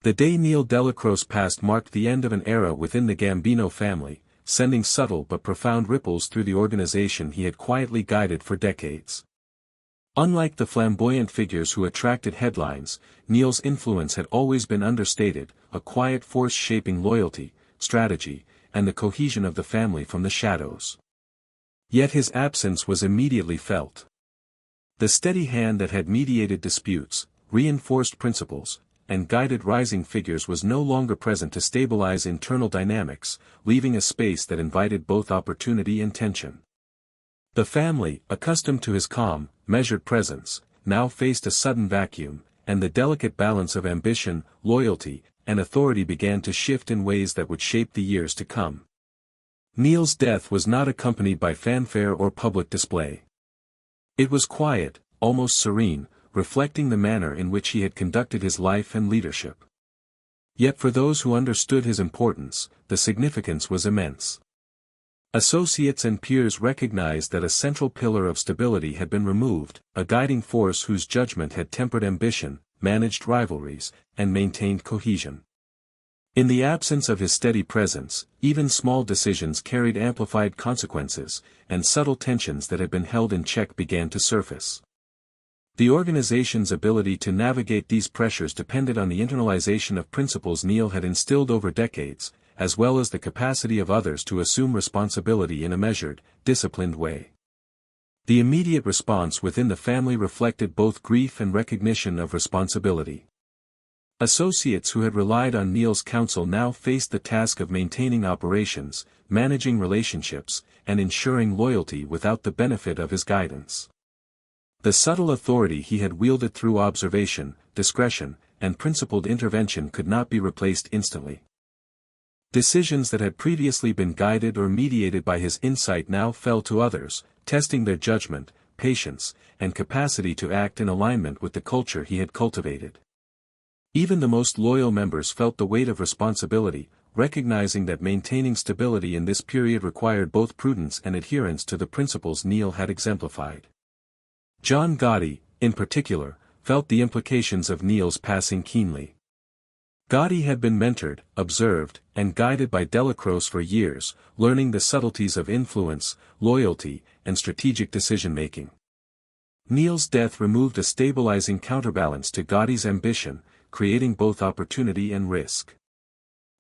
The day Neil Dellacroce passed marked the end of an era within the Gambino family, sending subtle but profound ripples through the organization he had quietly guided for decades. Unlike the flamboyant figures who attracted headlines, Neil's influence had always been understated, a quiet force shaping loyalty, strategy, and the cohesion of the family from the shadows. Yet his absence was immediately felt. The steady hand that had mediated disputes, reinforced principles, and guided rising figures was no longer present to stabilize internal dynamics, leaving a space that invited both opportunity and tension. The family, accustomed to his calm, measured presence, now faced a sudden vacuum, and the delicate balance of ambition, loyalty, and authority began to shift in ways that would shape the years to come. Neil's death was not accompanied by fanfare or public display. It was quiet, almost serene, reflecting the manner in which he had conducted his life and leadership. Yet for those who understood his importance, the significance was immense. Associates and peers recognized that a central pillar of stability had been removed, a guiding force whose judgment had tempered ambition, managed rivalries, and maintained cohesion. In the absence of his steady presence, even small decisions carried amplified consequences, and subtle tensions that had been held in check began to surface. The organization's ability to navigate these pressures depended on the internalization of principles Neil had instilled over decades, as well as the capacity of others to assume responsibility in a measured, disciplined way. The immediate response within the family reflected both grief and recognition of responsibility. Associates who had relied on Neil's counsel now faced the task of maintaining operations, managing relationships, and ensuring loyalty without the benefit of his guidance. The subtle authority he had wielded through observation, discretion, and principled intervention could not be replaced instantly. Decisions that had previously been guided or mediated by his insight now fell to others, testing their judgment, patience, and capacity to act in alignment with the culture he had cultivated. Even the most loyal members felt the weight of responsibility, recognizing that maintaining stability in this period required both prudence and adherence to the principles Neil had exemplified. John Gotti, in particular, felt the implications of Neil's passing keenly. Gotti had been mentored, observed, and guided by Dellacroce for years, learning the subtleties of influence, loyalty, and strategic decision-making. Neil's death removed a stabilizing counterbalance to Gotti's ambition, creating both opportunity and risk.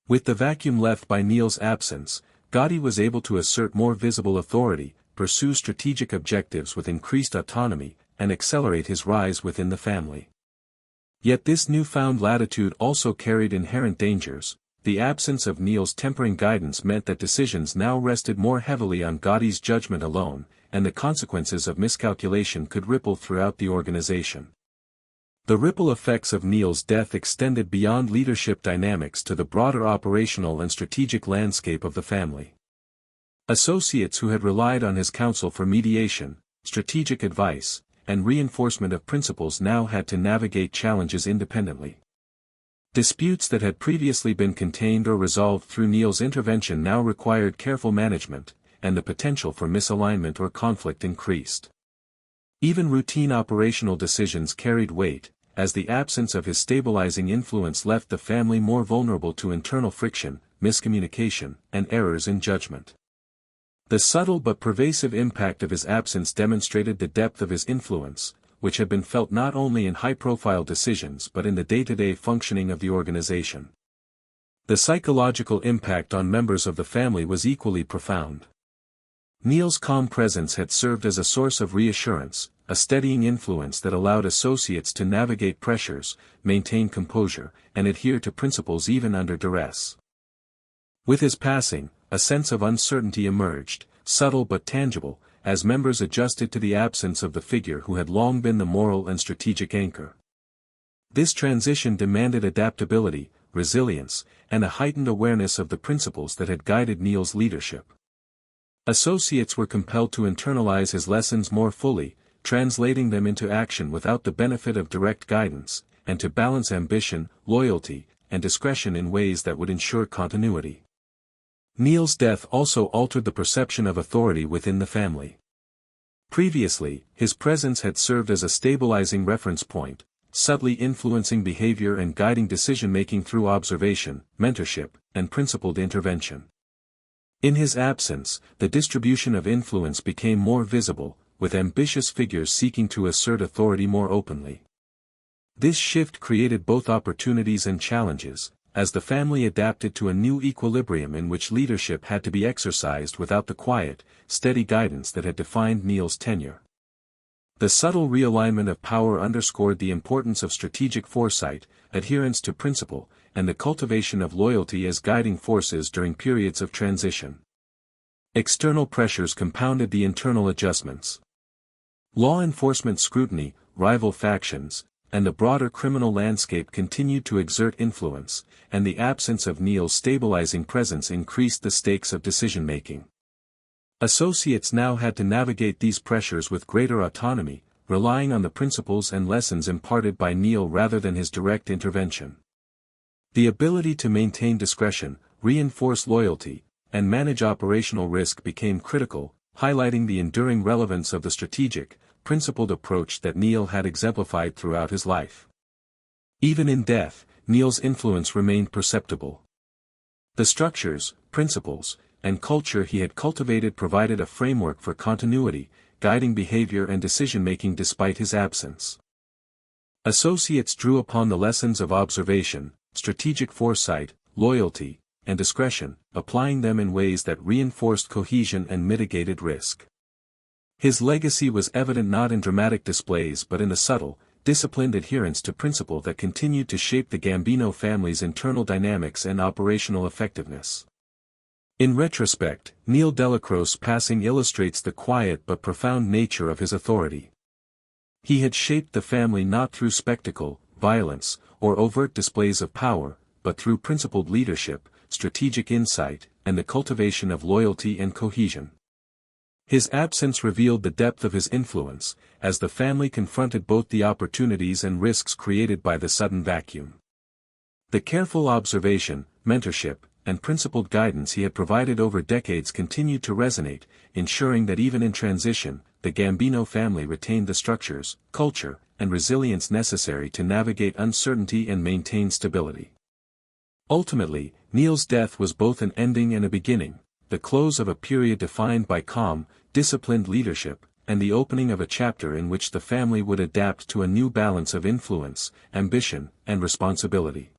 With the vacuum left by Neil's absence, Gotti was able to assert more visible authority, pursue strategic objectives with increased autonomy, and accelerate his rise within the family. Yet this newfound latitude also carried inherent dangers. The absence of Neil's tempering guidance meant that decisions now rested more heavily on Gotti's judgment alone, and the consequences of miscalculation could ripple throughout the organization. The ripple effects of Neil's death extended beyond leadership dynamics to the broader operational and strategic landscape of the family. Associates who had relied on his counsel for mediation, strategic advice, and reinforcement of principles now had to navigate challenges independently. Disputes that had previously been contained or resolved through Neil's intervention now required careful management, and the potential for misalignment or conflict increased. Even routine operational decisions carried weight, as the absence of his stabilizing influence left the family more vulnerable to internal friction, miscommunication, and errors in judgment. The subtle but pervasive impact of his absence demonstrated the depth of his influence, which had been felt not only in high-profile decisions but in the day-to-day functioning of the organization. The psychological impact on members of the family was equally profound. Neil's calm presence had served as a source of reassurance, a steadying influence that allowed associates to navigate pressures, maintain composure, and adhere to principles even under duress. With his passing, a sense of uncertainty emerged, subtle but tangible, as members adjusted to the absence of the figure who had long been the moral and strategic anchor. This transition demanded adaptability, resilience, and a heightened awareness of the principles that had guided Neil's leadership. Associates were compelled to internalize his lessons more fully, translating them into action without the benefit of direct guidance, and to balance ambition, loyalty, and discretion in ways that would ensure continuity. Neil's death also altered the perception of authority within the family. Previously, his presence had served as a stabilizing reference point, subtly influencing behavior and guiding decision-making through observation, mentorship, and principled intervention. In his absence, the distribution of influence became more visible, with ambitious figures seeking to assert authority more openly. This shift created both opportunities and challenges, as the family adapted to a new equilibrium in which leadership had to be exercised without the quiet, steady guidance that had defined Neil's tenure. The subtle realignment of power underscored the importance of strategic foresight, adherence to principle, and the cultivation of loyalty as guiding forces during periods of transition. External pressures compounded the internal adjustments. Law enforcement scrutiny, rival factions, and the broader criminal landscape continued to exert influence, and the absence of Neil's stabilizing presence increased the stakes of decision-making. Associates now had to navigate these pressures with greater autonomy, relying on the principles and lessons imparted by Neil rather than his direct intervention. The ability to maintain discretion, reinforce loyalty, and manage operational risk became critical, highlighting the enduring relevance of the strategic, principled approach that Neil had exemplified throughout his life. Even in death, Neil's influence remained perceptible. The structures, principles, and culture he had cultivated provided a framework for continuity, guiding behavior and decision-making despite his absence. Associates drew upon the lessons of observation, strategic foresight, loyalty, and discretion, applying them in ways that reinforced cohesion and mitigated risk. His legacy was evident not in dramatic displays but in the subtle, disciplined adherence to principle that continued to shape the Gambino family's internal dynamics and operational effectiveness. In retrospect, Neil Dellacroce's passing illustrates the quiet but profound nature of his authority. He had shaped the family not through spectacle, violence, or overt displays of power, but through principled leadership, strategic insight, and the cultivation of loyalty and cohesion. His absence revealed the depth of his influence, as the family confronted both the opportunities and risks created by the sudden vacuum. The careful observation, mentorship, and principled guidance he had provided over decades continued to resonate, ensuring that even in transition, the Gambino family retained the structures, culture, and resilience necessary to navigate uncertainty and maintain stability. Ultimately, Neil's death was both an ending and a beginning, the close of a period defined by calm, disciplined leadership, and the opening of a chapter in which the family would adapt to a new balance of influence, ambition, and responsibility.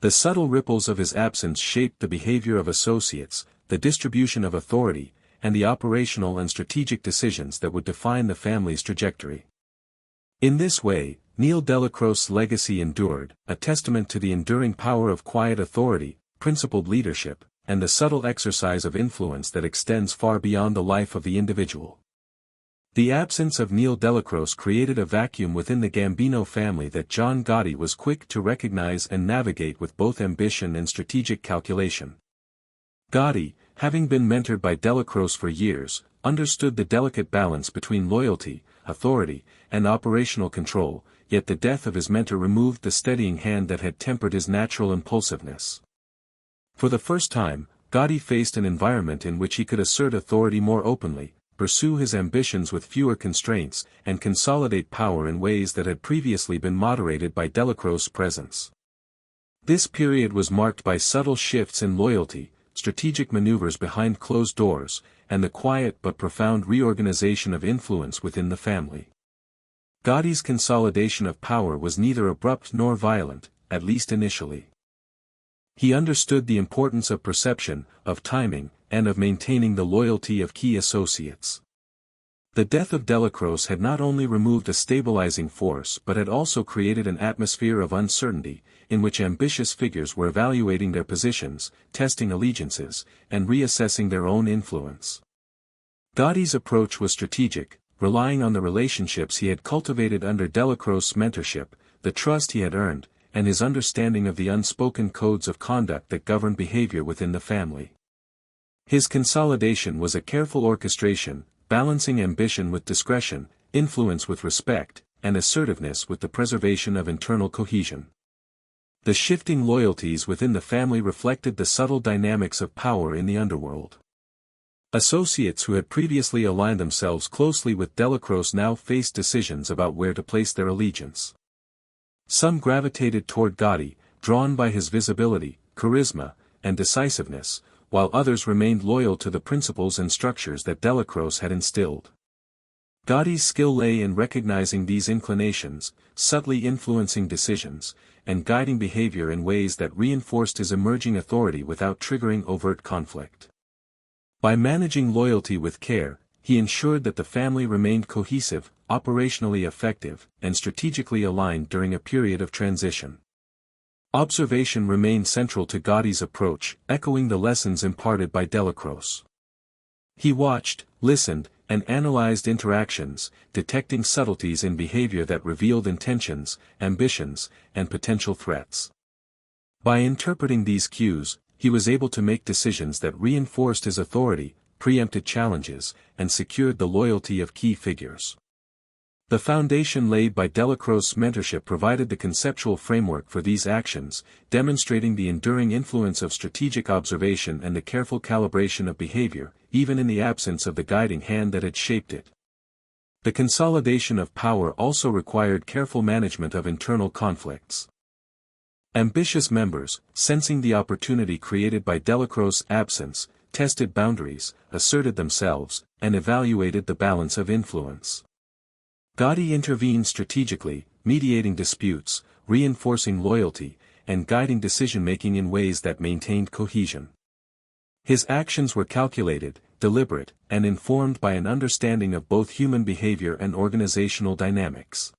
The subtle ripples of his absence shaped the behavior of associates, the distribution of authority, and the operational and strategic decisions that would define the family's trajectory. In this way, Neil Dellacroce's legacy endured, a testament to the enduring power of quiet authority, principled leadership, and the subtle exercise of influence that extends far beyond the life of the individual. The absence of Neil Dellacroce created a vacuum within the Gambino family that John Gotti was quick to recognize and navigate with both ambition and strategic calculation. Gotti, having been mentored by Dellacroce for years, understood the delicate balance between loyalty, authority, and operational control, yet the death of his mentor removed the steadying hand that had tempered his natural impulsiveness. For the first time, Gotti faced an environment in which he could assert authority more openly, pursue his ambitions with fewer constraints, and consolidate power in ways that had previously been moderated by Dellacroce's presence. This period was marked by subtle shifts in loyalty, strategic maneuvers behind closed doors, and the quiet but profound reorganization of influence within the family. Gotti's consolidation of power was neither abrupt nor violent, at least initially. He understood the importance of perception, of timing, and of maintaining the loyalty of key associates. The death of Dellacroce had not only removed a stabilizing force but had also created an atmosphere of uncertainty, in which ambitious figures were evaluating their positions, testing allegiances, and reassessing their own influence. Gotti's approach was strategic, relying on the relationships he had cultivated under Dellacroce's mentorship, the trust he had earned, and his understanding of the unspoken codes of conduct that governed behavior within the family. His consolidation was a careful orchestration, balancing ambition with discretion, influence with respect, and assertiveness with the preservation of internal cohesion. The shifting loyalties within the family reflected the subtle dynamics of power in the underworld. Associates who had previously aligned themselves closely with Dellacroce now faced decisions about where to place their allegiance. Some gravitated toward Gotti, drawn by his visibility, charisma, and decisiveness, while others remained loyal to the principles and structures that Dellacroce had instilled. Gotti's skill lay in recognizing these inclinations, subtly influencing decisions, and guiding behavior in ways that reinforced his emerging authority without triggering overt conflict. By managing loyalty with care, he ensured that the family remained cohesive, operationally effective, and strategically aligned during a period of transition. Observation remained central to Gotti's approach, echoing the lessons imparted by Dellacroce. He watched, listened, and analyzed interactions, detecting subtleties in behavior that revealed intentions, ambitions, and potential threats. By interpreting these cues, he was able to make decisions that reinforced his authority, preempted challenges, and secured the loyalty of key figures. The foundation laid by Dellacroce's mentorship provided the conceptual framework for these actions, demonstrating the enduring influence of strategic observation and the careful calibration of behavior, even in the absence of the guiding hand that had shaped it. The consolidation of power also required careful management of internal conflicts. Ambitious members, sensing the opportunity created by Dellacroce's absence, tested boundaries, asserted themselves, and evaluated the balance of influence. Gotti intervened strategically, mediating disputes, reinforcing loyalty, and guiding decision-making in ways that maintained cohesion. His actions were calculated, deliberate, and informed by an understanding of both human behavior and organizational dynamics.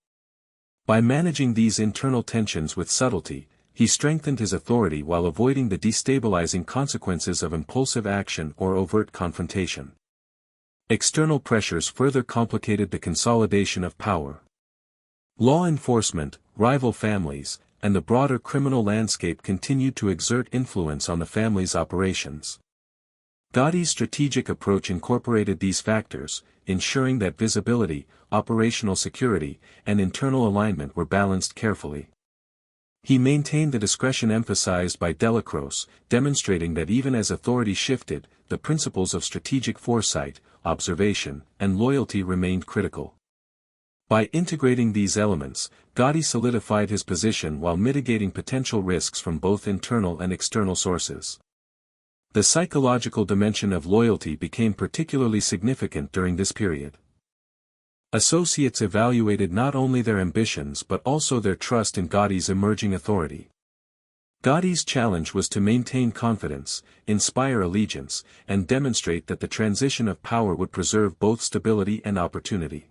By managing these internal tensions with subtlety, he strengthened his authority while avoiding the destabilizing consequences of impulsive action or overt confrontation. External pressures further complicated the consolidation of power. Law enforcement, rival families, and the broader criminal landscape continued to exert influence on the family's operations. Gotti's strategic approach incorporated these factors, ensuring that visibility, operational security, and internal alignment were balanced carefully. He maintained the discretion emphasized by Dellacroce, demonstrating that even as authority shifted, the principles of strategic foresight, observation, and loyalty remained critical. By integrating these elements, Gotti solidified his position while mitigating potential risks from both internal and external sources. The psychological dimension of loyalty became particularly significant during this period. Associates evaluated not only their ambitions but also their trust in Gotti's emerging authority. Gotti's challenge was to maintain confidence, inspire allegiance, and demonstrate that the transition of power would preserve both stability and opportunity.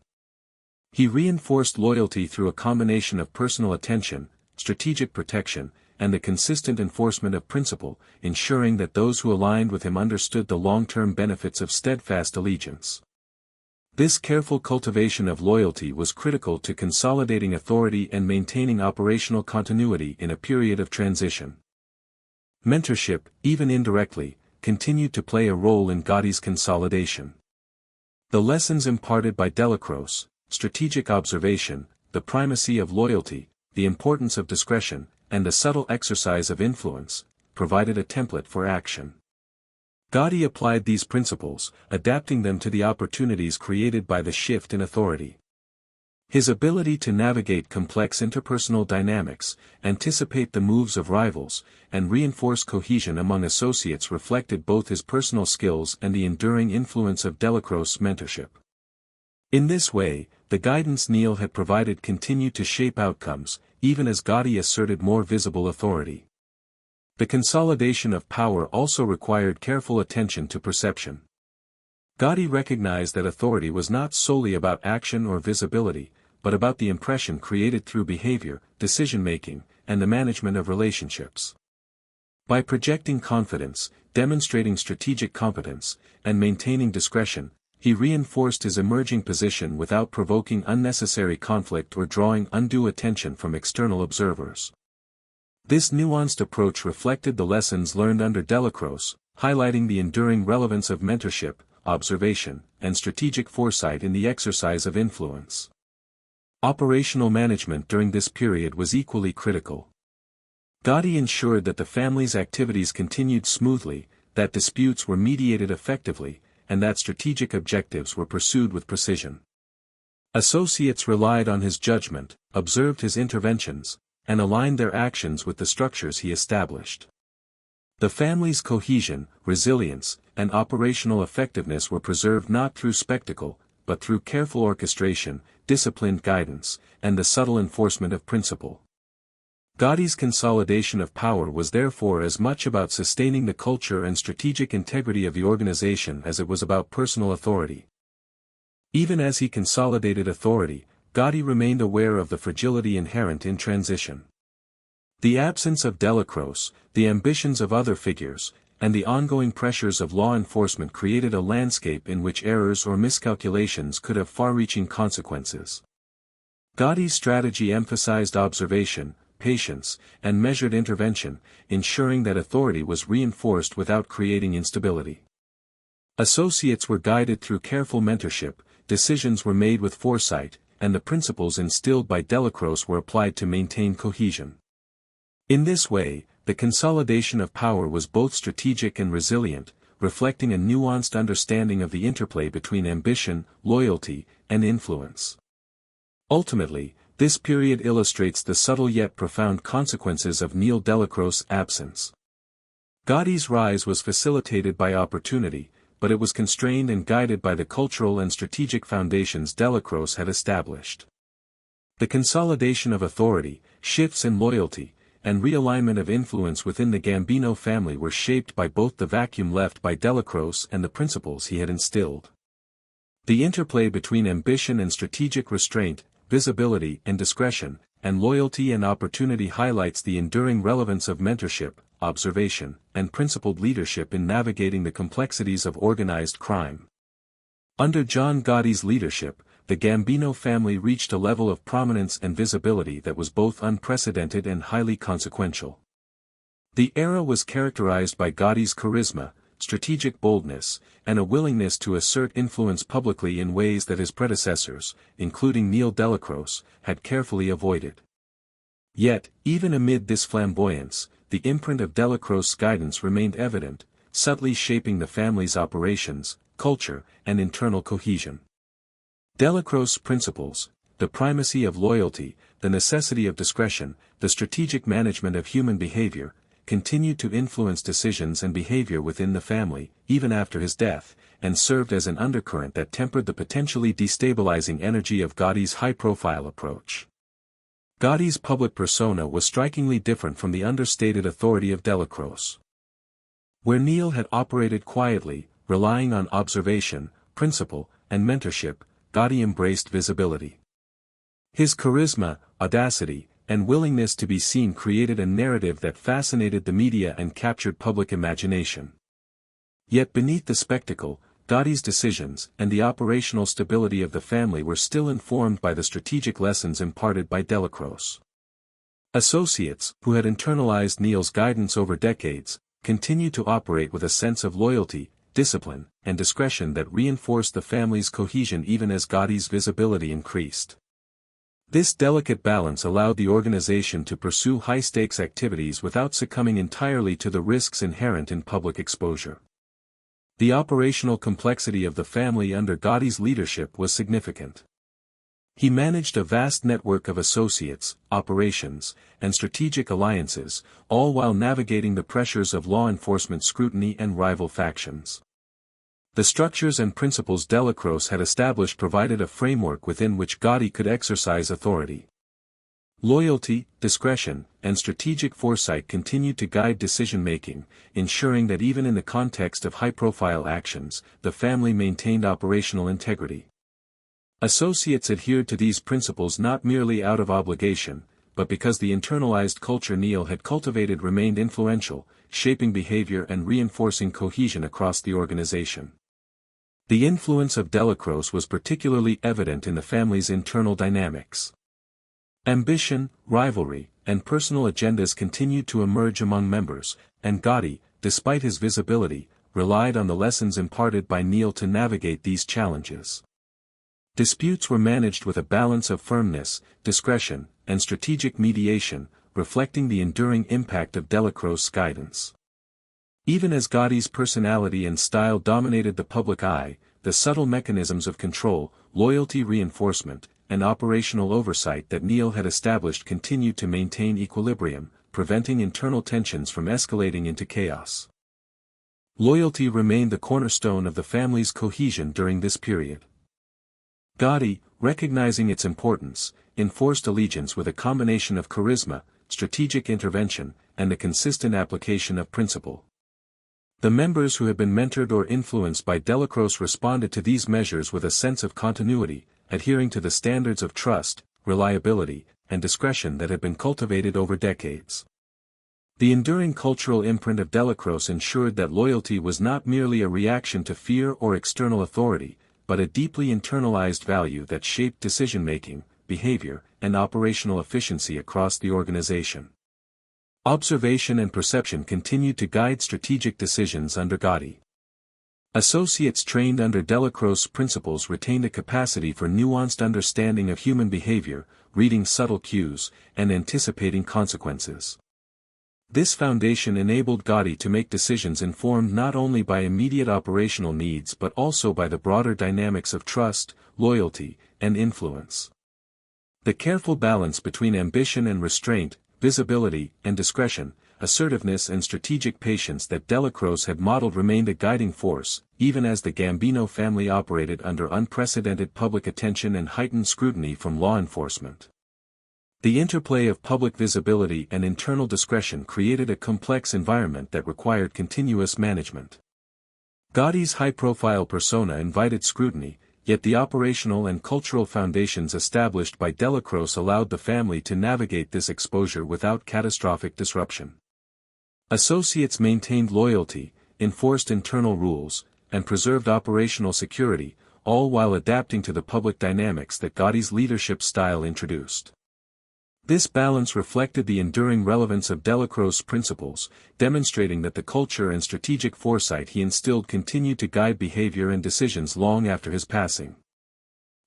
He reinforced loyalty through a combination of personal attention, strategic protection, and the consistent enforcement of principle, ensuring that those who aligned with him understood the long-term benefits of steadfast allegiance. This careful cultivation of loyalty was critical to consolidating authority and maintaining operational continuity in a period of transition. Mentorship, even indirectly, continued to play a role in Gotti's consolidation. The lessons imparted by Dellacroce, strategic observation, the primacy of loyalty, the importance of discretion, and the subtle exercise of influence, provided a template for action. Gotti applied these principles, adapting them to the opportunities created by the shift in authority. His ability to navigate complex interpersonal dynamics, anticipate the moves of rivals, and reinforce cohesion among associates reflected both his personal skills and the enduring influence of Dellacroce's mentorship. In this way, the guidance Neil had provided continued to shape outcomes, even as Gotti asserted more visible authority. The consolidation of power also required careful attention to perception. Gotti recognized that authority was not solely about action or visibility, but about the impression created through behavior, decision-making, and the management of relationships. By projecting confidence, demonstrating strategic competence, and maintaining discretion, he reinforced his emerging position without provoking unnecessary conflict or drawing undue attention from external observers. This nuanced approach reflected the lessons learned under Dellacroce, highlighting the enduring relevance of mentorship, observation, and strategic foresight in the exercise of influence. Operational management during this period was equally critical. Gotti ensured that the family's activities continued smoothly, that disputes were mediated effectively, and that strategic objectives were pursued with precision. Associates relied on his judgment, observed his interventions, and aligned their actions with the structures he established. The family's cohesion, resilience, and operational effectiveness were preserved not through spectacle, but through careful orchestration, disciplined guidance, and the subtle enforcement of principle. Gotti's consolidation of power was therefore as much about sustaining the culture and strategic integrity of the organization as it was about personal authority. Even as he consolidated authority, Gotti remained aware of the fragility inherent in transition. The absence of Dellacroce, the ambitions of other figures, and the ongoing pressures of law enforcement created a landscape in which errors or miscalculations could have far-reaching consequences. Gotti's strategy emphasized observation, patience, and measured intervention, ensuring that authority was reinforced without creating instability. Associates were guided through careful mentorship, decisions were made with foresight, and the principles instilled by Dellacroce were applied to maintain cohesion. In this way, the consolidation of power was both strategic and resilient, reflecting a nuanced understanding of the interplay between ambition, loyalty, and influence. Ultimately, this period illustrates the subtle yet profound consequences of Neil Dellacroce's absence. Gotti's rise was facilitated by opportunity, but it was constrained and guided by the cultural and strategic foundations Dellacroce had established. The consolidation of authority, shifts in loyalty, and realignment of influence within the Gambino family were shaped by both the vacuum left by Dellacroce and the principles he had instilled. The interplay between ambition and strategic restraint, visibility and discretion, and loyalty and opportunity highlights the enduring relevance of mentorship, observation, and principled leadership in navigating the complexities of organized crime. Under John Gotti's leadership, the Gambino family reached a level of prominence and visibility that was both unprecedented and highly consequential. The era was characterized by Gotti's charisma, strategic boldness, and a willingness to assert influence publicly in ways that his predecessors, including Neil Dellacroce, had carefully avoided. Yet, even amid this flamboyance, the imprint of Dellacroce's guidance remained evident, subtly shaping the family's operations, culture, and internal cohesion. Dellacroce's principles, the primacy of loyalty, the necessity of discretion, the strategic management of human behavior, continued to influence decisions and behavior within the family, even after his death, and served as an undercurrent that tempered the potentially destabilizing energy of Gotti's high-profile approach. Gotti's public persona was strikingly different from the understated authority of Dellacroce. Where Neil had operated quietly, relying on observation, principle, and mentorship, Gotti embraced visibility. His charisma, audacity, and willingness to be seen created a narrative that fascinated the media and captured public imagination. Yet beneath the spectacle, Gotti's decisions and the operational stability of the family were still informed by the strategic lessons imparted by Dellacroce. Associates, who had internalized Neil's guidance over decades, continued to operate with a sense of loyalty, discipline, and discretion that reinforced the family's cohesion even as Gotti's visibility increased. This delicate balance allowed the organization to pursue high-stakes activities without succumbing entirely to the risks inherent in public exposure. The operational complexity of the family under Gotti's leadership was significant. He managed a vast network of associates, operations, and strategic alliances, all while navigating the pressures of law enforcement scrutiny and rival factions. The structures and principles Dellacroce had established provided a framework within which Gotti could exercise authority. Loyalty, discretion, and strategic foresight continued to guide decision-making, ensuring that even in the context of high-profile actions, the family maintained operational integrity. Associates adhered to these principles not merely out of obligation, but because the internalized culture Neil had cultivated remained influential, shaping behavior and reinforcing cohesion across the organization. The influence of Dellacroce was particularly evident in the family's internal dynamics. Ambition, rivalry, and personal agendas continued to emerge among members, and Gotti, despite his visibility, relied on the lessons imparted by Neil to navigate these challenges. Disputes were managed with a balance of firmness, discretion, and strategic mediation, reflecting the enduring impact of Dellacroce's guidance. Even as Gotti's personality and style dominated the public eye, the subtle mechanisms of control, loyalty reinforcement, and operational oversight that Neil had established continued to maintain equilibrium, preventing internal tensions from escalating into chaos. Loyalty remained the cornerstone of the family's cohesion during this period. Gotti, recognizing its importance, enforced allegiance with a combination of charisma, strategic intervention, and the consistent application of principle. The members who had been mentored or influenced by Dellacroce responded to these measures with a sense of continuity, adhering to the standards of trust, reliability, and discretion that had been cultivated over decades. The enduring cultural imprint of Dellacroce ensured that loyalty was not merely a reaction to fear or external authority, but a deeply internalized value that shaped decision-making, behavior, and operational efficiency across the organization. Observation and perception continued to guide strategic decisions under Gotti. Associates trained under Dellacroce's principles retained a capacity for nuanced understanding of human behavior, reading subtle cues, and anticipating consequences. This foundation enabled Gotti to make decisions informed not only by immediate operational needs but also by the broader dynamics of trust, loyalty, and influence. The careful balance between ambition and restraint, visibility and discretion, assertiveness and strategic patience that Dellacroce had modeled remained a guiding force, even as the Gambino family operated under unprecedented public attention and heightened scrutiny from law enforcement. The interplay of public visibility and internal discretion created a complex environment that required continuous management. Gotti's high-profile persona invited scrutiny, yet the operational and cultural foundations established by Dellacroce allowed the family to navigate this exposure without catastrophic disruption. Associates maintained loyalty, enforced internal rules, and preserved operational security, all while adapting to the public dynamics that Gotti's leadership style introduced. This balance reflected the enduring relevance of Dellacroce's principles, demonstrating that the culture and strategic foresight he instilled continued to guide behavior and decisions long after his passing.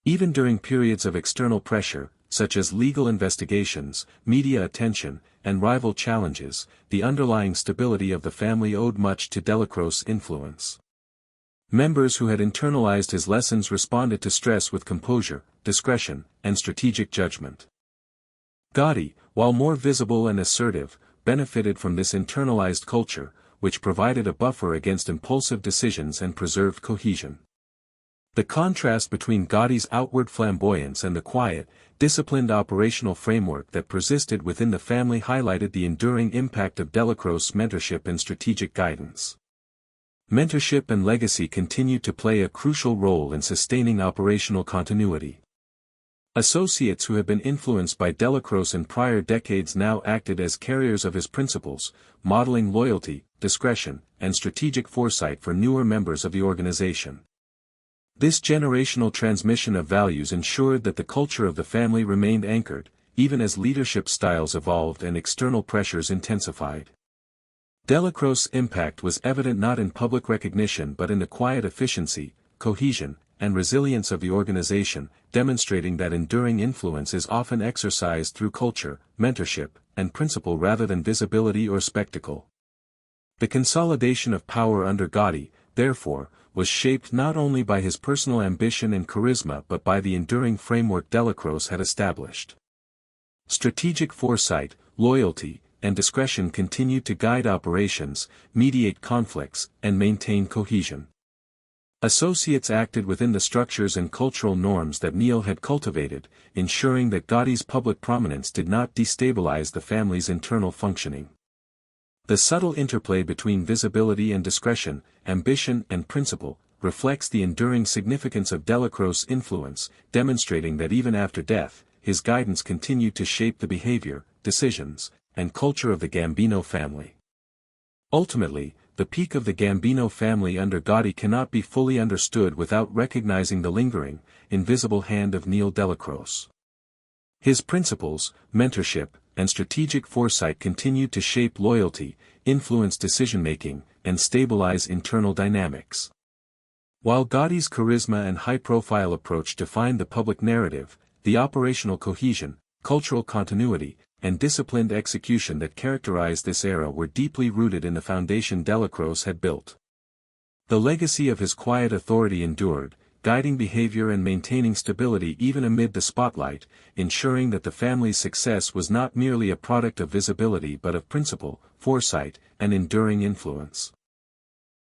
Even during periods of external pressure, such as legal investigations, media attention, and rival challenges, the underlying stability of the family owed much to Dellacroce's influence. Members who had internalized his lessons responded to stress with composure, discretion, and strategic judgment. Gotti, while more visible and assertive, benefited from this internalized culture, which provided a buffer against impulsive decisions and preserved cohesion. The contrast between Gotti's outward flamboyance and the quiet, disciplined operational framework that persisted within the family highlighted the enduring impact of Dellacroce's mentorship and strategic guidance. Mentorship and legacy continued to play a crucial role in sustaining operational continuity. Associates who had been influenced by Dellacroce in prior decades now acted as carriers of his principles, modeling loyalty, discretion, and strategic foresight for newer members of the organization. This generational transmission of values ensured that the culture of the family remained anchored, even as leadership styles evolved and external pressures intensified. Dellacroce's impact was evident not in public recognition but in the quiet efficiency, cohesion, and resilience of the organization, demonstrating that enduring influence is often exercised through culture, mentorship, and principle rather than visibility or spectacle. The consolidation of power under Gotti, therefore, was shaped not only by his personal ambition and charisma but by the enduring framework Dellacroce had established. Strategic foresight, loyalty, and discretion continued to guide operations, mediate conflicts, and maintain cohesion. Associates acted within the structures and cultural norms that Neil had cultivated, ensuring that Gotti's public prominence did not destabilize the family's internal functioning. The subtle interplay between visibility and discretion, ambition and principle, reflects the enduring significance of Dellacroce's influence, demonstrating that even after death, his guidance continued to shape the behavior, decisions, and culture of the Gambino family. Ultimately, the peak of the Gambino family under Gotti cannot be fully understood without recognizing the lingering, invisible hand of Neil Dellacroce. His principles, mentorship, and strategic foresight continued to shape loyalty, influence decision-making, and stabilize internal dynamics. While Gotti's charisma and high-profile approach defined the public narrative, the operational cohesion, cultural continuity, and disciplined execution that characterized this era were deeply rooted in the foundation Dellacroce had built. The legacy of his quiet authority endured, guiding behavior and maintaining stability even amid the spotlight, ensuring that the family's success was not merely a product of visibility but of principle, foresight, and enduring influence.